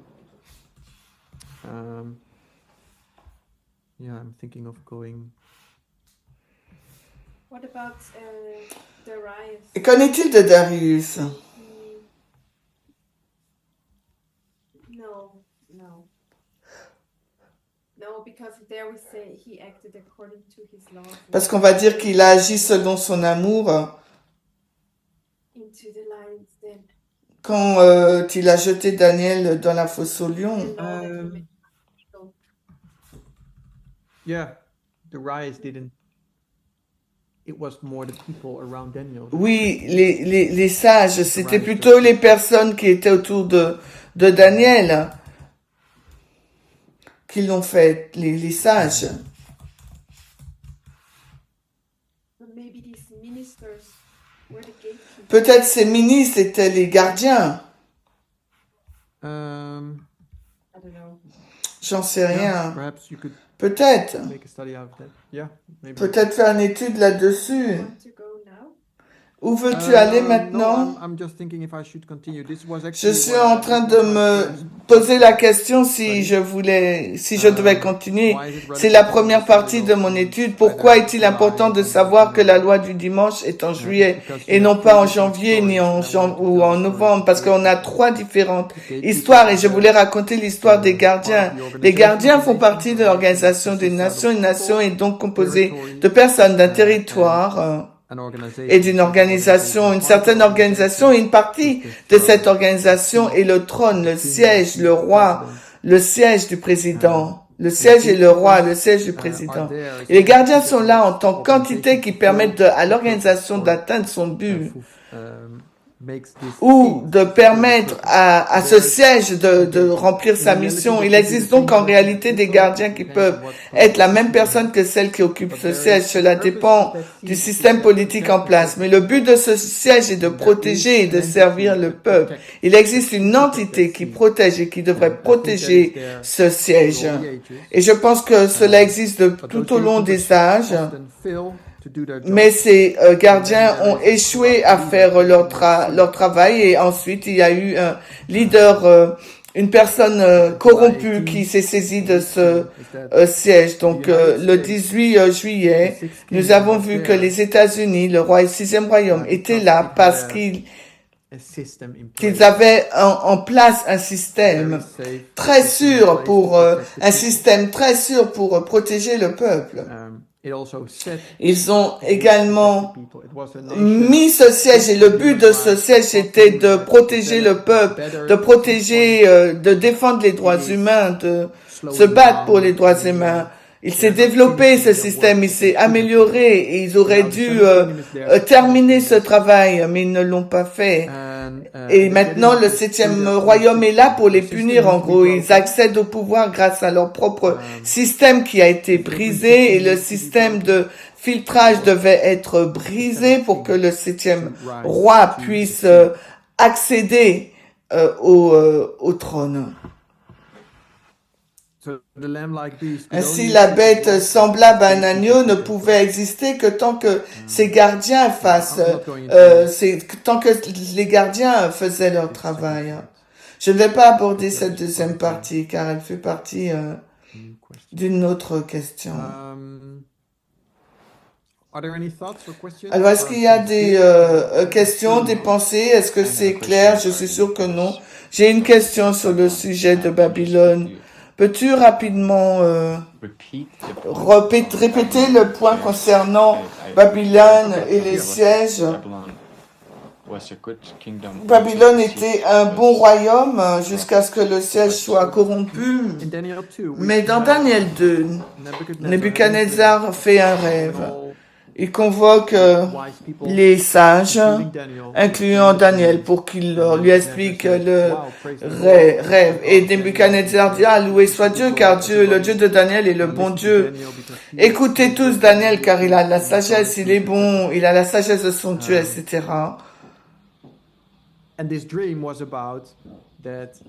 [SPEAKER 1] Yeah, I'm thinking of going.
[SPEAKER 4] What about Darius?
[SPEAKER 2] Et qu'en est-il de Darius?
[SPEAKER 4] No, because there we say he acted according to his law.
[SPEAKER 2] Parce qu'on va dire qu'il a agi selon son amour
[SPEAKER 4] Into the lion's den.
[SPEAKER 2] quand il a jeté Daniel dans la fosse aux lions.
[SPEAKER 4] The law that he made.
[SPEAKER 1] Yeah, Darius didn't. It was more the people around Daniel.
[SPEAKER 2] Oui, les sages, c'était plutôt les personnes qui étaient autour de Daniel qui l'ont fait, les sages.
[SPEAKER 4] But maybe these ministers were the gatekeepers.
[SPEAKER 2] Peut-être ces ministres étaient les gardiens.
[SPEAKER 4] I don't know.
[SPEAKER 2] J'en sais
[SPEAKER 1] Yeah,
[SPEAKER 2] rien.
[SPEAKER 1] perhaps you could
[SPEAKER 2] Peut-être.
[SPEAKER 1] make a study out of that. Yeah, maybe.
[SPEAKER 2] Peut-être faire une étude là-dessus.
[SPEAKER 4] Want to go now?
[SPEAKER 2] Où veux-tu aller
[SPEAKER 1] No,
[SPEAKER 2] maintenant?
[SPEAKER 1] I'm just thinking if I should continue. This was
[SPEAKER 2] Je
[SPEAKER 1] actually
[SPEAKER 2] suis
[SPEAKER 1] what
[SPEAKER 2] en
[SPEAKER 1] I
[SPEAKER 2] train
[SPEAKER 1] this
[SPEAKER 2] de
[SPEAKER 1] was my
[SPEAKER 2] me
[SPEAKER 1] first
[SPEAKER 2] poser la question
[SPEAKER 1] study.
[SPEAKER 2] si je devais continuer.
[SPEAKER 1] Why is it
[SPEAKER 2] C'est la
[SPEAKER 1] relevant to know the
[SPEAKER 2] première
[SPEAKER 1] Sunday
[SPEAKER 2] partie
[SPEAKER 1] law
[SPEAKER 2] de mon
[SPEAKER 1] in
[SPEAKER 2] étude. Pourquoi est-il
[SPEAKER 1] either
[SPEAKER 2] important
[SPEAKER 1] July
[SPEAKER 2] de
[SPEAKER 1] or
[SPEAKER 2] savoir que la
[SPEAKER 1] January?
[SPEAKER 2] loi du dimanche est en
[SPEAKER 1] It's
[SPEAKER 2] juillet
[SPEAKER 1] because
[SPEAKER 2] et
[SPEAKER 1] you
[SPEAKER 2] non
[SPEAKER 1] have
[SPEAKER 2] pas
[SPEAKER 1] three
[SPEAKER 2] en
[SPEAKER 1] different
[SPEAKER 2] janvier ni
[SPEAKER 1] stories,
[SPEAKER 2] en,
[SPEAKER 1] and I wanted to
[SPEAKER 2] ou
[SPEAKER 1] tell
[SPEAKER 2] en
[SPEAKER 1] the stories
[SPEAKER 2] novembre?
[SPEAKER 1] to
[SPEAKER 2] Parce qu'on a
[SPEAKER 1] gatekeepers.
[SPEAKER 2] trois différentes
[SPEAKER 1] The gatekeepers
[SPEAKER 2] histoires et je
[SPEAKER 1] are
[SPEAKER 2] voulais raconter l'histoire des
[SPEAKER 1] part of
[SPEAKER 2] gardiens.
[SPEAKER 1] the
[SPEAKER 2] Les
[SPEAKER 1] Organization
[SPEAKER 2] gardiens
[SPEAKER 1] of the
[SPEAKER 2] font
[SPEAKER 1] Nations.
[SPEAKER 2] partie de
[SPEAKER 1] The nation
[SPEAKER 2] l'Organisation des
[SPEAKER 1] consists out
[SPEAKER 2] Nations.
[SPEAKER 1] of
[SPEAKER 2] Une nation est
[SPEAKER 1] people,
[SPEAKER 2] donc composée de
[SPEAKER 1] territories,
[SPEAKER 2] personnes d'un
[SPEAKER 1] and
[SPEAKER 2] territoire
[SPEAKER 1] an
[SPEAKER 2] et
[SPEAKER 1] organization,
[SPEAKER 2] d'une
[SPEAKER 1] certain organization.
[SPEAKER 2] organisation, une
[SPEAKER 1] Part of the
[SPEAKER 2] certaine organisation,
[SPEAKER 1] organization
[SPEAKER 2] et une
[SPEAKER 1] is
[SPEAKER 2] partie
[SPEAKER 1] the
[SPEAKER 2] de cette
[SPEAKER 1] throne, the
[SPEAKER 2] organisation
[SPEAKER 1] seat,
[SPEAKER 2] est le trône,
[SPEAKER 1] the
[SPEAKER 2] le
[SPEAKER 1] king, the
[SPEAKER 2] siège,
[SPEAKER 1] seat
[SPEAKER 2] le
[SPEAKER 1] of the
[SPEAKER 2] roi,
[SPEAKER 1] president.
[SPEAKER 2] le siège du
[SPEAKER 1] Um,
[SPEAKER 2] président. Le
[SPEAKER 1] the
[SPEAKER 2] siège est le roi, le
[SPEAKER 1] gatekeepers
[SPEAKER 2] siège du
[SPEAKER 1] are
[SPEAKER 2] président.
[SPEAKER 1] there as
[SPEAKER 2] Et les gardiens
[SPEAKER 1] entities
[SPEAKER 2] sont
[SPEAKER 1] that
[SPEAKER 2] là en
[SPEAKER 1] help
[SPEAKER 2] tant qu'entités
[SPEAKER 1] organization
[SPEAKER 2] qui
[SPEAKER 1] fulfill
[SPEAKER 2] permettent à
[SPEAKER 1] the purpose
[SPEAKER 2] l'organisation
[SPEAKER 1] or
[SPEAKER 2] d'atteindre son but
[SPEAKER 1] makes this
[SPEAKER 2] ou
[SPEAKER 1] seat
[SPEAKER 2] de
[SPEAKER 1] fulfill the
[SPEAKER 2] permettre
[SPEAKER 1] purpose.
[SPEAKER 2] à
[SPEAKER 1] So
[SPEAKER 2] ce
[SPEAKER 1] there's
[SPEAKER 2] siège
[SPEAKER 1] a
[SPEAKER 2] de
[SPEAKER 1] gatekeeper.
[SPEAKER 2] remplir sa
[SPEAKER 1] In reality,
[SPEAKER 2] mission.
[SPEAKER 1] there
[SPEAKER 2] Il
[SPEAKER 1] could be the
[SPEAKER 2] existe donc
[SPEAKER 1] same
[SPEAKER 2] en
[SPEAKER 1] person
[SPEAKER 2] réalité
[SPEAKER 1] at
[SPEAKER 2] des
[SPEAKER 1] two
[SPEAKER 2] gardiens
[SPEAKER 1] posts.
[SPEAKER 2] qui
[SPEAKER 1] It depends
[SPEAKER 2] peuvent
[SPEAKER 1] on what
[SPEAKER 2] être la
[SPEAKER 1] political
[SPEAKER 2] même
[SPEAKER 1] system you
[SPEAKER 2] personne
[SPEAKER 1] have.
[SPEAKER 2] que celle qui occupe
[SPEAKER 1] But
[SPEAKER 2] ce
[SPEAKER 1] there
[SPEAKER 2] siège.
[SPEAKER 1] is the
[SPEAKER 2] Cela
[SPEAKER 1] purpose of
[SPEAKER 2] dépend
[SPEAKER 1] that
[SPEAKER 2] du
[SPEAKER 1] seat is
[SPEAKER 2] système
[SPEAKER 1] to
[SPEAKER 2] politique en
[SPEAKER 1] protect the
[SPEAKER 2] place. Mais
[SPEAKER 1] purpose.
[SPEAKER 2] le but de ce siège est de
[SPEAKER 1] And there is
[SPEAKER 2] protéger et de
[SPEAKER 1] an
[SPEAKER 2] servir
[SPEAKER 1] entity
[SPEAKER 2] le
[SPEAKER 1] that
[SPEAKER 2] peuple.
[SPEAKER 1] protects
[SPEAKER 2] Il existe
[SPEAKER 1] that
[SPEAKER 2] une
[SPEAKER 1] protect that
[SPEAKER 2] entité qui
[SPEAKER 1] seat.
[SPEAKER 2] protège et qui devrait
[SPEAKER 1] And I think that is
[SPEAKER 2] protéger
[SPEAKER 1] there
[SPEAKER 2] ce
[SPEAKER 1] through
[SPEAKER 2] siège.
[SPEAKER 1] all the ages.
[SPEAKER 2] Et je pense que cela existe
[SPEAKER 1] But those
[SPEAKER 2] tout au long
[SPEAKER 1] gatekeepers
[SPEAKER 2] des âges.
[SPEAKER 1] often fail to do their
[SPEAKER 2] Mais
[SPEAKER 1] job.
[SPEAKER 2] ces
[SPEAKER 1] And then
[SPEAKER 2] gardiens
[SPEAKER 1] there
[SPEAKER 2] ont
[SPEAKER 1] is a
[SPEAKER 2] échoué
[SPEAKER 1] corrupt
[SPEAKER 2] à
[SPEAKER 1] leader
[SPEAKER 2] faire
[SPEAKER 1] taking that
[SPEAKER 2] leur
[SPEAKER 1] seat.
[SPEAKER 2] travail et ensuite il y a eu un leader, une personne
[SPEAKER 1] July
[SPEAKER 2] corrompue qui
[SPEAKER 1] 18th,
[SPEAKER 2] s'est saisie
[SPEAKER 1] the
[SPEAKER 2] de
[SPEAKER 1] big
[SPEAKER 2] ce
[SPEAKER 1] thing is that
[SPEAKER 2] siège.
[SPEAKER 1] the
[SPEAKER 2] Donc
[SPEAKER 1] United
[SPEAKER 2] le
[SPEAKER 1] States,
[SPEAKER 2] 18
[SPEAKER 1] the
[SPEAKER 2] juillet,
[SPEAKER 1] sixth
[SPEAKER 2] nous
[SPEAKER 1] kingdom
[SPEAKER 2] avons
[SPEAKER 1] was
[SPEAKER 2] vu que
[SPEAKER 1] there
[SPEAKER 2] les États-Unis, le sixième royaume, étaient
[SPEAKER 1] because
[SPEAKER 2] là
[SPEAKER 1] it had
[SPEAKER 2] parce
[SPEAKER 1] a system in
[SPEAKER 2] qu'ils
[SPEAKER 1] place,
[SPEAKER 2] avaient en place un
[SPEAKER 1] very
[SPEAKER 2] système
[SPEAKER 1] safe
[SPEAKER 2] très
[SPEAKER 1] system in
[SPEAKER 2] sûr
[SPEAKER 1] place to
[SPEAKER 2] pour
[SPEAKER 1] protect the
[SPEAKER 2] un
[SPEAKER 1] people.
[SPEAKER 2] système très sûr pour protéger le peuple.
[SPEAKER 1] It also set
[SPEAKER 2] Ils ont
[SPEAKER 1] to protect
[SPEAKER 2] également
[SPEAKER 1] the people. It was a nation
[SPEAKER 2] mis ce siège et le
[SPEAKER 1] for
[SPEAKER 2] but
[SPEAKER 1] human
[SPEAKER 2] de ce
[SPEAKER 1] rights,
[SPEAKER 2] siège
[SPEAKER 1] fought
[SPEAKER 2] était
[SPEAKER 1] for
[SPEAKER 2] de
[SPEAKER 1] human rights,
[SPEAKER 2] protéger le
[SPEAKER 1] developed
[SPEAKER 2] peuple,
[SPEAKER 1] better
[SPEAKER 2] de
[SPEAKER 1] to the
[SPEAKER 2] protéger,
[SPEAKER 1] point
[SPEAKER 2] de défendre les
[SPEAKER 1] it
[SPEAKER 2] droits
[SPEAKER 1] is
[SPEAKER 2] humains, de se
[SPEAKER 1] slowing
[SPEAKER 2] battre pour les
[SPEAKER 1] down
[SPEAKER 2] droits
[SPEAKER 1] and
[SPEAKER 2] humains. Il
[SPEAKER 1] they
[SPEAKER 2] s'est
[SPEAKER 1] are not
[SPEAKER 2] développé
[SPEAKER 1] finishing
[SPEAKER 2] ce
[SPEAKER 1] their
[SPEAKER 2] système,
[SPEAKER 1] work
[SPEAKER 2] il
[SPEAKER 1] that they
[SPEAKER 2] s'est
[SPEAKER 1] should have done.
[SPEAKER 2] amélioré et ils auraient
[SPEAKER 1] Now the
[SPEAKER 2] dû
[SPEAKER 1] Seventh Kingdom is there to finish
[SPEAKER 2] terminer ce
[SPEAKER 1] this,
[SPEAKER 2] travail, mais ils ne l'ont pas fait.
[SPEAKER 1] and
[SPEAKER 2] Et
[SPEAKER 1] they're getting
[SPEAKER 2] maintenant, le
[SPEAKER 1] through
[SPEAKER 2] septième
[SPEAKER 1] their own
[SPEAKER 2] royaume est là
[SPEAKER 1] system.
[SPEAKER 2] pour les
[SPEAKER 1] The system
[SPEAKER 2] punir. En
[SPEAKER 1] needs to be
[SPEAKER 2] gros, ils
[SPEAKER 1] broken.
[SPEAKER 2] accèdent au pouvoir grâce à leur propre
[SPEAKER 1] Um,
[SPEAKER 2] système qui a été
[SPEAKER 1] the filtering
[SPEAKER 2] brisé et
[SPEAKER 1] system
[SPEAKER 2] le
[SPEAKER 1] needs to be
[SPEAKER 2] système
[SPEAKER 1] broken
[SPEAKER 2] de filtrage
[SPEAKER 1] for
[SPEAKER 2] devait être
[SPEAKER 1] the
[SPEAKER 2] brisé
[SPEAKER 1] seventh
[SPEAKER 2] pour que
[SPEAKER 1] king
[SPEAKER 2] le
[SPEAKER 1] to
[SPEAKER 2] septième
[SPEAKER 1] rise
[SPEAKER 2] roi
[SPEAKER 1] to the
[SPEAKER 2] puisse
[SPEAKER 1] seat.
[SPEAKER 2] accéder au trône.
[SPEAKER 1] So the lamb-like beast could
[SPEAKER 2] Ainsi,
[SPEAKER 1] only
[SPEAKER 2] la
[SPEAKER 1] exist
[SPEAKER 2] bête
[SPEAKER 1] as long as
[SPEAKER 2] semblable à
[SPEAKER 1] the
[SPEAKER 2] un
[SPEAKER 1] gatekeepers
[SPEAKER 2] agneau ne
[SPEAKER 1] protect it.
[SPEAKER 2] pouvait exister que tant que ses gardiens fassent,
[SPEAKER 1] I'm not going into
[SPEAKER 2] tant que les gardiens faisaient leur
[SPEAKER 1] this second
[SPEAKER 2] travail.
[SPEAKER 1] part.
[SPEAKER 2] Je ne vais pas aborder
[SPEAKER 1] Because
[SPEAKER 2] cette
[SPEAKER 1] it's
[SPEAKER 2] deuxième
[SPEAKER 1] part of
[SPEAKER 2] partie car elle fait partie
[SPEAKER 1] new question.
[SPEAKER 2] d'une autre question.
[SPEAKER 1] Are there any thoughts or questions?
[SPEAKER 2] Alors, est-ce qu'il y a des questions, des pensées? Est-ce que
[SPEAKER 5] I have a
[SPEAKER 2] c'est
[SPEAKER 5] question
[SPEAKER 2] clair? Je suis
[SPEAKER 5] regarding
[SPEAKER 2] sûr que non.
[SPEAKER 5] this.
[SPEAKER 2] J'ai une question sur le sujet de Babylone. Peux-tu rapidement
[SPEAKER 5] Repeat the point
[SPEAKER 2] répéter le point concernant Babylone et les sièges?
[SPEAKER 5] Babylon was a good kingdom.
[SPEAKER 2] Babylone était un bon royaume jusqu'à ce que le siège soit corrompu.
[SPEAKER 1] In Daniel 2, we
[SPEAKER 2] Mais dans
[SPEAKER 1] have
[SPEAKER 2] Daniel 2, Nebuchadnezzar fait un rêve. Il convoque
[SPEAKER 1] wise people,
[SPEAKER 2] les sages,
[SPEAKER 1] including Daniel,
[SPEAKER 2] incluant Daniel, pour qu'il lui explique le rêve. Et Nebuchadnezzar dit, ah, loué soit Dieu, car Dieu, le Dieu de Daniel est le bon Dieu. Écoutez tous Daniel, car il a la sagesse, il est bon, il a la sagesse de son Dieu, etc.
[SPEAKER 1] And this dream was about that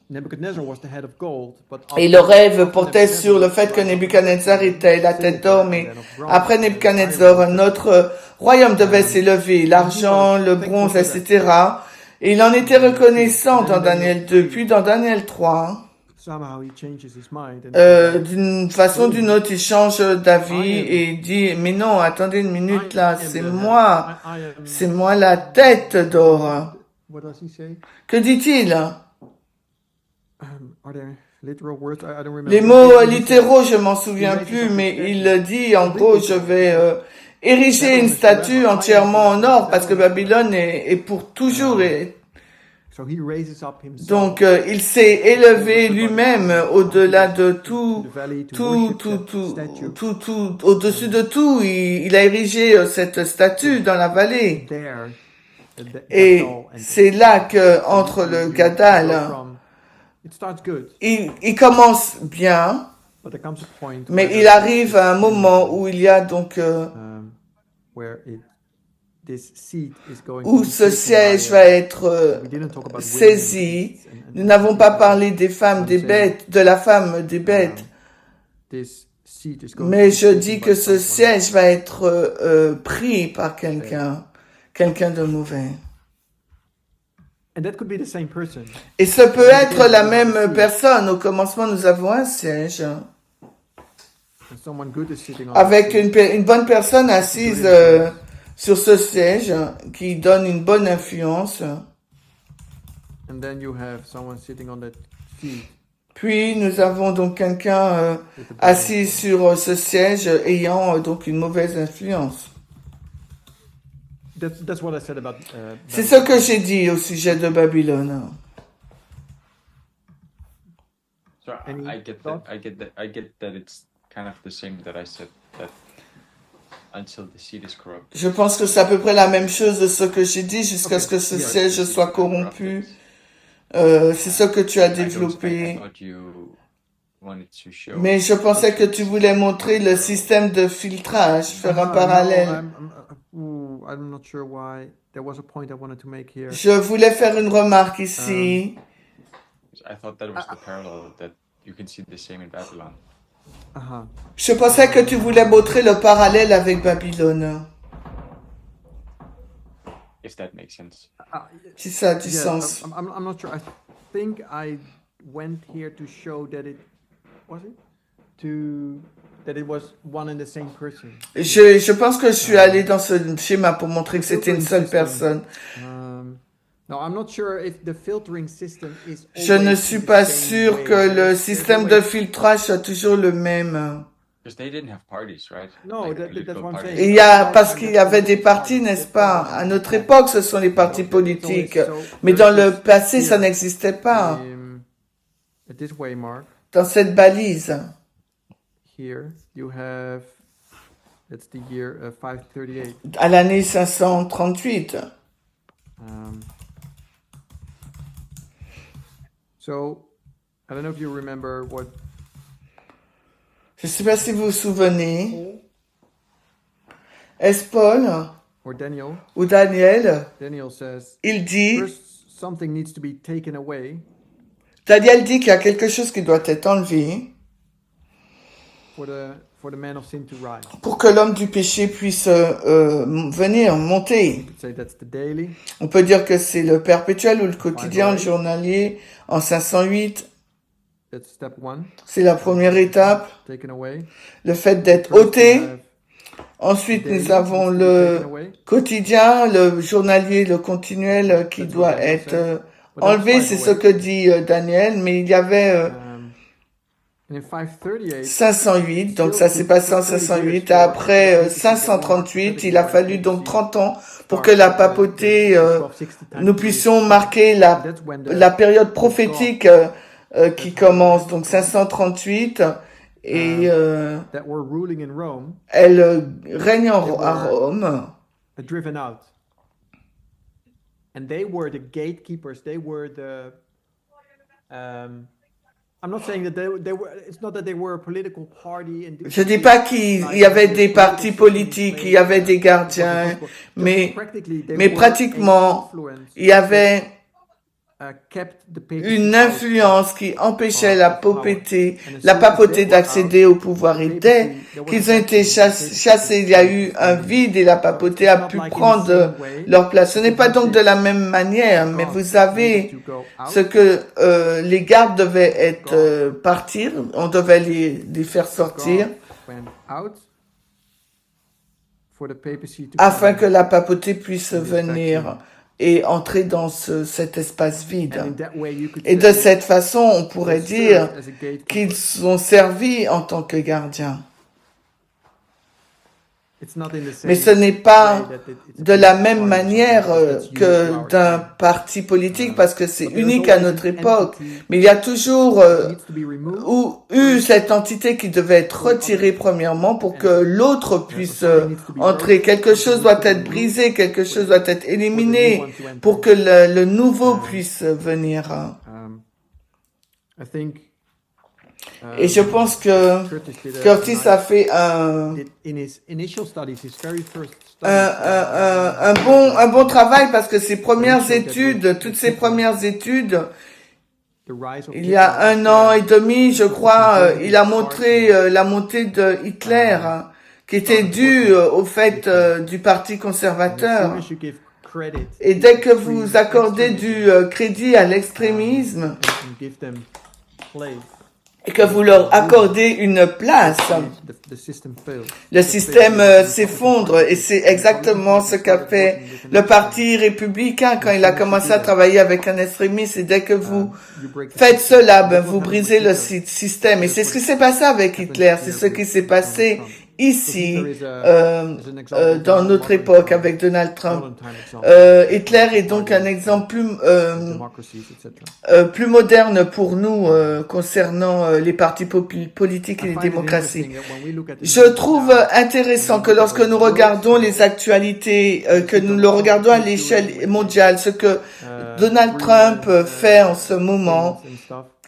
[SPEAKER 1] Nebuchadnezzar was the head of gold, but
[SPEAKER 2] Et le rêve portait sur le fait que Nebuchadnezzar était la tête d'or, mais après Nebuchadnezzar, notre royaume devait s'élever, l'argent, le bronze, etc. Et il en était reconnaissant dans Daniel 2, puis dans Daniel 3.
[SPEAKER 1] somehow he changes his mind and
[SPEAKER 2] D'une façon ou d'une autre, il change d'avis et dit, mais non, attendez une minute là, c'est moi la tête d'or.
[SPEAKER 1] What does he say?
[SPEAKER 2] Que dit-il?
[SPEAKER 1] Are there literal words? I don't remember.
[SPEAKER 2] Les mots littéraux, je m'en souviens plus, mais il dit, en gros, je vais ériger une statue entièrement en or, parce que Babylone est pour toujours.
[SPEAKER 1] So he raises up himself
[SPEAKER 2] Donc, il s'est élevé lui-même au-delà de
[SPEAKER 1] to the valley to worship that statue.
[SPEAKER 2] au-dessus de tout. Il a érigé cette statue dans la vallée.
[SPEAKER 1] There, the
[SPEAKER 2] Et
[SPEAKER 1] Gadol and
[SPEAKER 2] c'est là que, entre le Gadal,
[SPEAKER 1] it starts good,
[SPEAKER 2] il commence bien,
[SPEAKER 1] but there comes a point
[SPEAKER 2] mais
[SPEAKER 1] where
[SPEAKER 2] il arrive à un moment où il y a donc,
[SPEAKER 1] where this seat is going
[SPEAKER 2] où
[SPEAKER 1] to be
[SPEAKER 2] ce
[SPEAKER 1] taken
[SPEAKER 2] siège
[SPEAKER 1] by,
[SPEAKER 2] va être
[SPEAKER 1] we didn't talk about women
[SPEAKER 2] saisi.
[SPEAKER 1] and
[SPEAKER 2] Nous n'avons pas parlé des femmes, des bêtes, de la femme, des bêtes.
[SPEAKER 1] this seat is going
[SPEAKER 2] Mais
[SPEAKER 1] to be
[SPEAKER 2] je
[SPEAKER 1] taken
[SPEAKER 2] dis
[SPEAKER 1] by
[SPEAKER 2] que ce
[SPEAKER 1] someone.
[SPEAKER 2] siège va être pris par quelqu'un. quelqu'un de mauvais.
[SPEAKER 1] And that could be the same person.
[SPEAKER 2] Et ça peut être la même personne. Au commencement, nous avons un siège
[SPEAKER 1] And someone good is sitting on
[SPEAKER 2] avec
[SPEAKER 1] the seat.
[SPEAKER 2] une bonne personne assise sur ce siège qui donne une bonne influence.
[SPEAKER 1] And then you have someone sitting on that seat.
[SPEAKER 2] Puis nous avons donc quelqu'un
[SPEAKER 1] With a bad
[SPEAKER 2] assis
[SPEAKER 1] influence.
[SPEAKER 2] sur ce siège ayant donc une mauvaise influence.
[SPEAKER 1] That's what I said about.
[SPEAKER 2] C'est ce que j'ai dit au sujet de Babylone.
[SPEAKER 5] So
[SPEAKER 1] Any
[SPEAKER 5] I get
[SPEAKER 1] thoughts?
[SPEAKER 5] that. I get that it's kind of the same that I said that until the seed is corrupt.
[SPEAKER 2] Je pense que c'est à peu près la même chose de ce que j'ai dit jusqu'à ce que ce
[SPEAKER 1] Yeah.
[SPEAKER 2] siège soit corrompu. C'est ce que tu as développé.
[SPEAKER 5] I thought you wanted to show.
[SPEAKER 2] Mais je pensais que tu voulais montrer le système de filtrage, faire un parallèle.
[SPEAKER 1] I'm not sure why. There was a point I wanted to make here.
[SPEAKER 2] Je voulais faire une remarque ici.
[SPEAKER 5] I thought that was the parallel that you can see the same in Babylon.
[SPEAKER 1] Uh-huh.
[SPEAKER 2] Je pensais que tu voulais montrer le parallèle avec Babylone.
[SPEAKER 5] If that makes sense.
[SPEAKER 2] Si ça a du
[SPEAKER 1] Yeah,
[SPEAKER 2] sens.
[SPEAKER 1] I'm not sure. I think I went here to show that it was one and the same person.
[SPEAKER 2] Je pense que je suis allé dans ce schéma pour montrer que c'était une seule personne.
[SPEAKER 1] No, I'm not sure if the filtering system is.
[SPEAKER 2] Je ne
[SPEAKER 1] always
[SPEAKER 2] suis
[SPEAKER 1] the
[SPEAKER 2] pas
[SPEAKER 1] same
[SPEAKER 2] sûr
[SPEAKER 1] way.
[SPEAKER 2] que le
[SPEAKER 1] There's
[SPEAKER 2] système
[SPEAKER 1] always-
[SPEAKER 2] de filtrage soit toujours le même.
[SPEAKER 5] Because they didn't have parties, right?
[SPEAKER 1] No,
[SPEAKER 5] Like
[SPEAKER 1] that's
[SPEAKER 5] political
[SPEAKER 1] what I'm
[SPEAKER 5] parties.
[SPEAKER 1] saying.
[SPEAKER 2] Il y a, parce qu'il y avait des partis, n'est-ce pas? À notre époque, ce sont les partis politiques. Mais dans le passé, ça n'existait pas.
[SPEAKER 1] This way, Mark.
[SPEAKER 2] Dans cette balise.
[SPEAKER 1] Here you have. That's the year 538.
[SPEAKER 2] À l'année 538.
[SPEAKER 1] So, I don't know if you remember what
[SPEAKER 2] Je ne sais pas si vous vous souvenez. Est-ce Paul
[SPEAKER 1] or Daniel.
[SPEAKER 2] ou Daniel?
[SPEAKER 1] Daniel says
[SPEAKER 2] Il dit,
[SPEAKER 1] first something needs to be taken away
[SPEAKER 2] Daniel dit qu'il y a quelque chose qui doit être enlevé
[SPEAKER 1] for the man of sin to rise.
[SPEAKER 2] pour que l'homme du péché puisse venir, monter.
[SPEAKER 1] You could say that's the daily.
[SPEAKER 2] On peut dire que c'est le perpétuel ou le quotidien, le journalier en 508.
[SPEAKER 1] That's step one.
[SPEAKER 2] C'est la première étape.
[SPEAKER 1] Taken away.
[SPEAKER 2] Le fait d'être
[SPEAKER 1] First,
[SPEAKER 2] ôté.
[SPEAKER 1] you have
[SPEAKER 2] Ensuite,
[SPEAKER 1] daily
[SPEAKER 2] nous avons
[SPEAKER 1] needs to be taken
[SPEAKER 2] le
[SPEAKER 1] away.
[SPEAKER 2] quotidien, le journalier, le continuel qui
[SPEAKER 1] That's
[SPEAKER 2] doit
[SPEAKER 1] what Daniel
[SPEAKER 2] être
[SPEAKER 1] said. But
[SPEAKER 2] enlevé.
[SPEAKER 1] that's
[SPEAKER 2] C'est
[SPEAKER 1] by the
[SPEAKER 2] ce
[SPEAKER 1] way.
[SPEAKER 2] que dit Daniel. Mais il y avait
[SPEAKER 1] And in 538,
[SPEAKER 2] 508, donc ça s'est passé en 508. Et après 538, il a fallu donc 30 ans pour que la papauté, nous puissions marquer la période prophétique qui commence. Donc 538 et
[SPEAKER 1] that were ruling in Rome
[SPEAKER 2] elle règne à Rome.
[SPEAKER 1] are driven out. And they were the gatekeepers. They were the. I'm not saying that they were. It's not that they were a political party. And
[SPEAKER 2] Je dis pas qu'il y avait des partis politiques, il y avait des gardiens, mais pratiquement, il y avait une influence qui empêchait la papauté d'accéder au pouvoir. Et dès qu'ils ont été chassés, il y a eu un vide et la papauté a pu prendre leur place. Ce n'est pas donc de la même manière, mais vous savez ce que les gardes devaient être partir, on devait les faire sortir afin que la papauté puisse venir et entrer dans cet espace vide. Et de cette façon, on pourrait dire qu'ils ont servi en tant que gardiens. Mais ce n'est pas de la même manière que d'un parti politique parce que c'est unique à notre époque. Mais il y a toujours eu cette entité qui devait être retirée premièrement pour que l'autre puisse entrer. Quelque chose doit être brisé, quelque chose doit être éliminé pour que le nouveau puisse venir. Et je pense que Curtis a fait un bon travail parce que ses premières études, toutes ses premières études, il y a 1 an et demi, je crois, il a montré la montée de Hitler qui était due au fait du Parti conservateur.
[SPEAKER 1] credit
[SPEAKER 2] Et
[SPEAKER 1] to
[SPEAKER 2] dès que vous
[SPEAKER 1] extreme
[SPEAKER 2] accordez du crédit à l'extrémisme
[SPEAKER 1] and give them place,
[SPEAKER 2] et que vous leur accordez une place,
[SPEAKER 1] the system fails.
[SPEAKER 2] le système s'effondre. Et c'est exactement ce qu'a fait le Parti républicain quand il a commencé à travailler avec un extrémiste. Et dès que vous faites cela, ben, vous brisez le système. Et c'est ce qui s'est passé avec Hitler. C'est ce qui s'est passé ici, dans notre époque, avec Donald Trump. Hitler est donc un exemple plus moderne pour nous concernant les partis politiques et les démocraties. Je trouve intéressant que lorsque nous regardons les actualités, que nous le regardons à l'échelle mondiale, ce que Donald Trump fait en ce moment,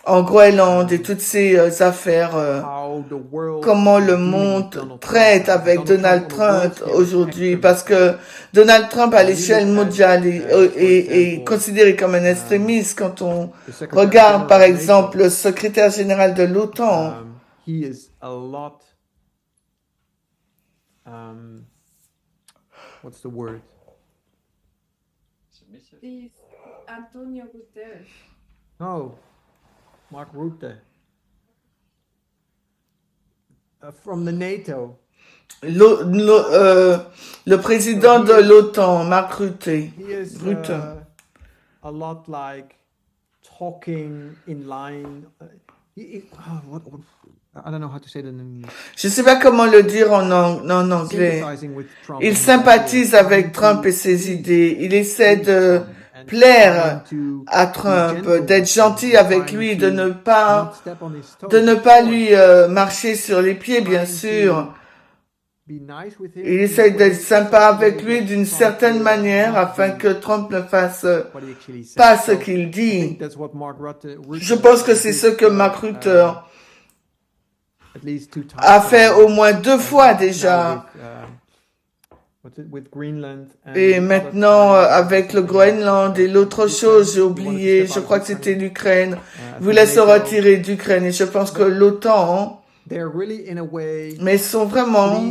[SPEAKER 2] en Groenland et toutes ces affaires, comment le monde traite avec Donald Trump aujourd'hui, parce que Donald Trump à l'échelle mondiale est considéré comme un extrémiste. Quand on regarde par exemple le secrétaire général de l'OTAN,
[SPEAKER 1] He is a lot. What's the word?
[SPEAKER 5] Submissive.
[SPEAKER 4] This Antonio Guterres.
[SPEAKER 1] No, Mark Rutte. From the NATO.
[SPEAKER 2] le président de l'OTAN, Mark Rutte,
[SPEAKER 1] He is a lot like talking in line. I don't know how to say that in English.
[SPEAKER 2] je ne sais pas comment le dire en anglais.
[SPEAKER 1] Sympathizing with Trump
[SPEAKER 2] Il
[SPEAKER 1] and
[SPEAKER 2] sympathise avec Trump et ses idées. Il essaie de plaire à Trump, d'être gentil avec lui, de ne pas lui marcher sur les pieds, bien sûr. Il essaie d'être sympa avec lui d'une certaine manière afin que Trump ne fasse pas ce qu'il dit. Je pense que c'est ce que Mark Rutte a fait au moins 2 fois déjà. Et maintenant, avec le Groenland et l'autre chose, j'ai oublié, je crois que c'était l'Ukraine. Il voulait se retirer d'Ukraine et je pense que l'OTAN, mais sont vraiment,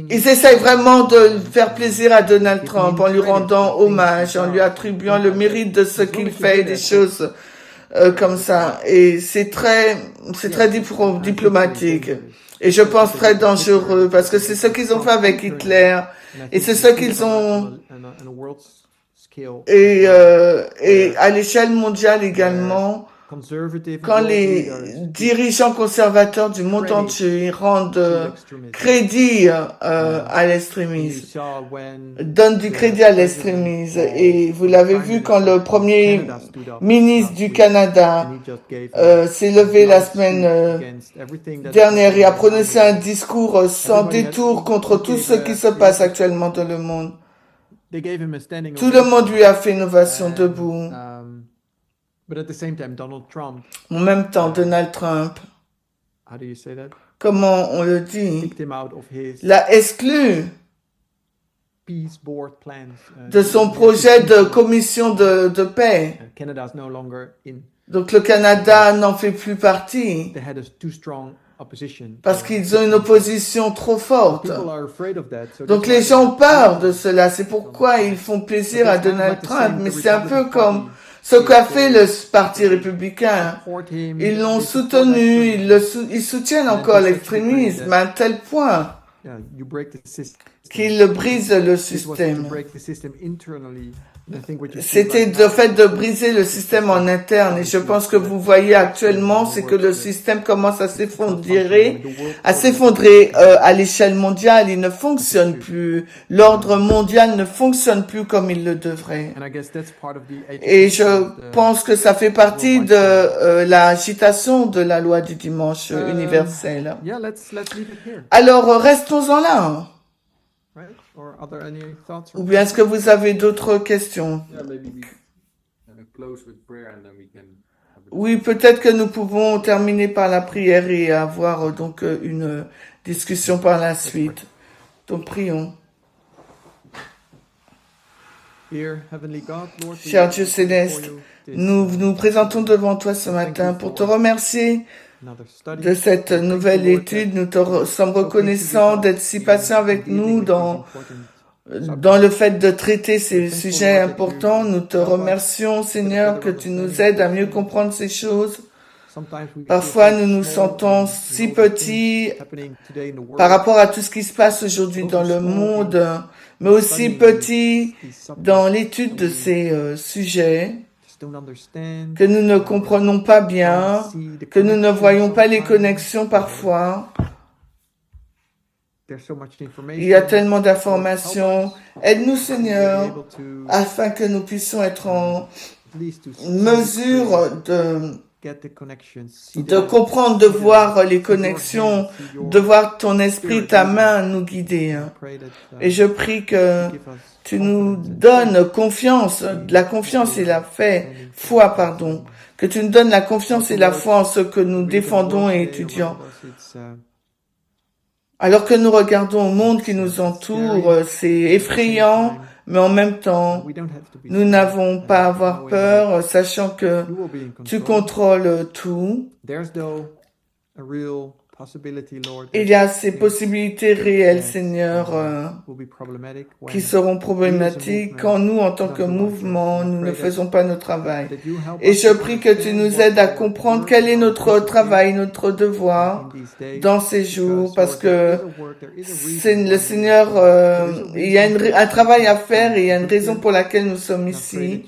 [SPEAKER 2] ils essayent vraiment de faire plaisir à Donald Trump en lui rendant hommage, en lui attribuant le mérite de ce qu'il fait, des choses comme ça. Et c'est très diplomatique. Et je pense très dangereux parce que c'est ce qu'ils ont fait avec Hitler et c'est ce qu'ils ont et à l'échelle mondiale également. Quand les dirigeants conservateurs du monde entier rendent crédit à l'extrémisme, donnent du crédit à l'extrémisme, et vous l'avez vu quand le premier ministre du Canada s'est levé la semaine dernière et a prononcé un discours sans détour contre tout ce qui se passe actuellement dans le monde. Tout le monde lui a fait une ovation debout.
[SPEAKER 1] But at the same time, Donald Trump.
[SPEAKER 2] En même temps, Donald Trump,
[SPEAKER 1] How do you say that?
[SPEAKER 2] comment on le dit,
[SPEAKER 1] Kicked him out of his
[SPEAKER 2] l'a exclu
[SPEAKER 1] peace board plans.
[SPEAKER 2] de son projet de commission de paix.
[SPEAKER 1] Canada's no longer in.
[SPEAKER 2] Donc le Canada n'en fait plus partie
[SPEAKER 1] They had a too strong opposition.
[SPEAKER 2] parce qu'ils ont une opposition trop forte.
[SPEAKER 1] People are afraid of that. So
[SPEAKER 2] Donc les gens ont peur de cela. C'est pourquoi ils font plaisir à Donald Trump. Mais c'est un peu comme ce qu'a fait le Parti républicain. Ils l'ont soutenu, ils soutiennent encore l'extrémisme à un tel point qu'ils brisent le système. C'était le fait de briser le système en interne et je pense que vous voyez actuellement, c'est que le système commence à s'effondrer à l'échelle mondiale. Il ne fonctionne plus. L'ordre mondial ne fonctionne plus comme il le devrait. Et je pense que ça fait partie de l'agitation de la loi du dimanche universel. Alors, restons-en là. Ou bien est-ce que vous avez d'autres questions? Oui, peut-être que nous pouvons terminer par la prière et avoir donc une discussion par la suite. Donc prions. Cher Dieu céleste, nous nous présentons devant toi ce matin pour te remercier de cette nouvelle étude. Nous te sommes reconnaissants d'être si patient avec nous dans dans le fait de traiter ces sujets importants. Nous te remercions, Seigneur, que tu nous aides à mieux comprendre ces choses. Parfois, nous nous sentons si petits par rapport à tout ce qui se passe aujourd'hui dans le monde, mais aussi petits dans l'étude de ces sujets que nous ne comprenons pas bien, que nous ne voyons pas les connexions parfois. Il y a tellement d'informations. Aide-nous, Seigneur, afin que nous puissions être en mesure de comprendre, de voir les connexions, de voir ton esprit, ta main nous guider. Et je prie que tu nous donnes confiance, la confiance et la foi, que tu nous donnes la confiance et la foi en ce que nous défendons et étudions. Alors que nous regardons au monde qui nous entoure, c'est effrayant, mais en même temps, nous n'avons pas à avoir peur, sachant que tu contrôles tout. Il y a ces possibilités réelles, Seigneur, qui seront problématiques quand nous, en tant que mouvement, nous ne faisons pas notre travail. Et je prie que tu nous aides à comprendre quel est notre travail, notre devoir dans ces jours, parce que c'est le Seigneur, il y a un travail à faire et il y a une raison pour laquelle nous sommes ici.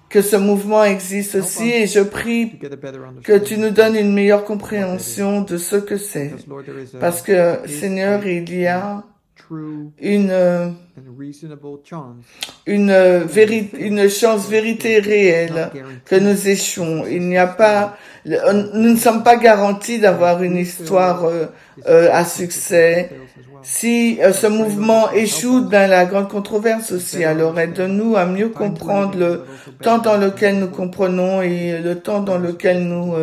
[SPEAKER 2] Que ce mouvement existe aussi et je prie que tu nous donnes une meilleure compréhension de ce que c'est. Parce que, Seigneur, il y a une chance vérité réelle que nous échouons. Il n'y a pas, nous ne sommes pas garantis d'avoir une histoire à succès. Si ce mouvement échoue dans la grande controverse aussi, alors aide-nous à mieux comprendre le temps dans lequel nous comprenons et le temps dans lequel nous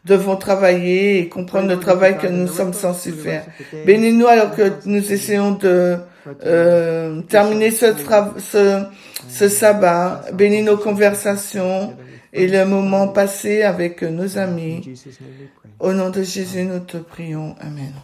[SPEAKER 2] devons travailler et comprendre le travail que nous sommes censés faire. Bénis-nous alors que nous essayons de terminer ce sabbat. Bénis nos conversations et le moment passé avec nos amis. Au nom de Jésus, nous te prions. Amen.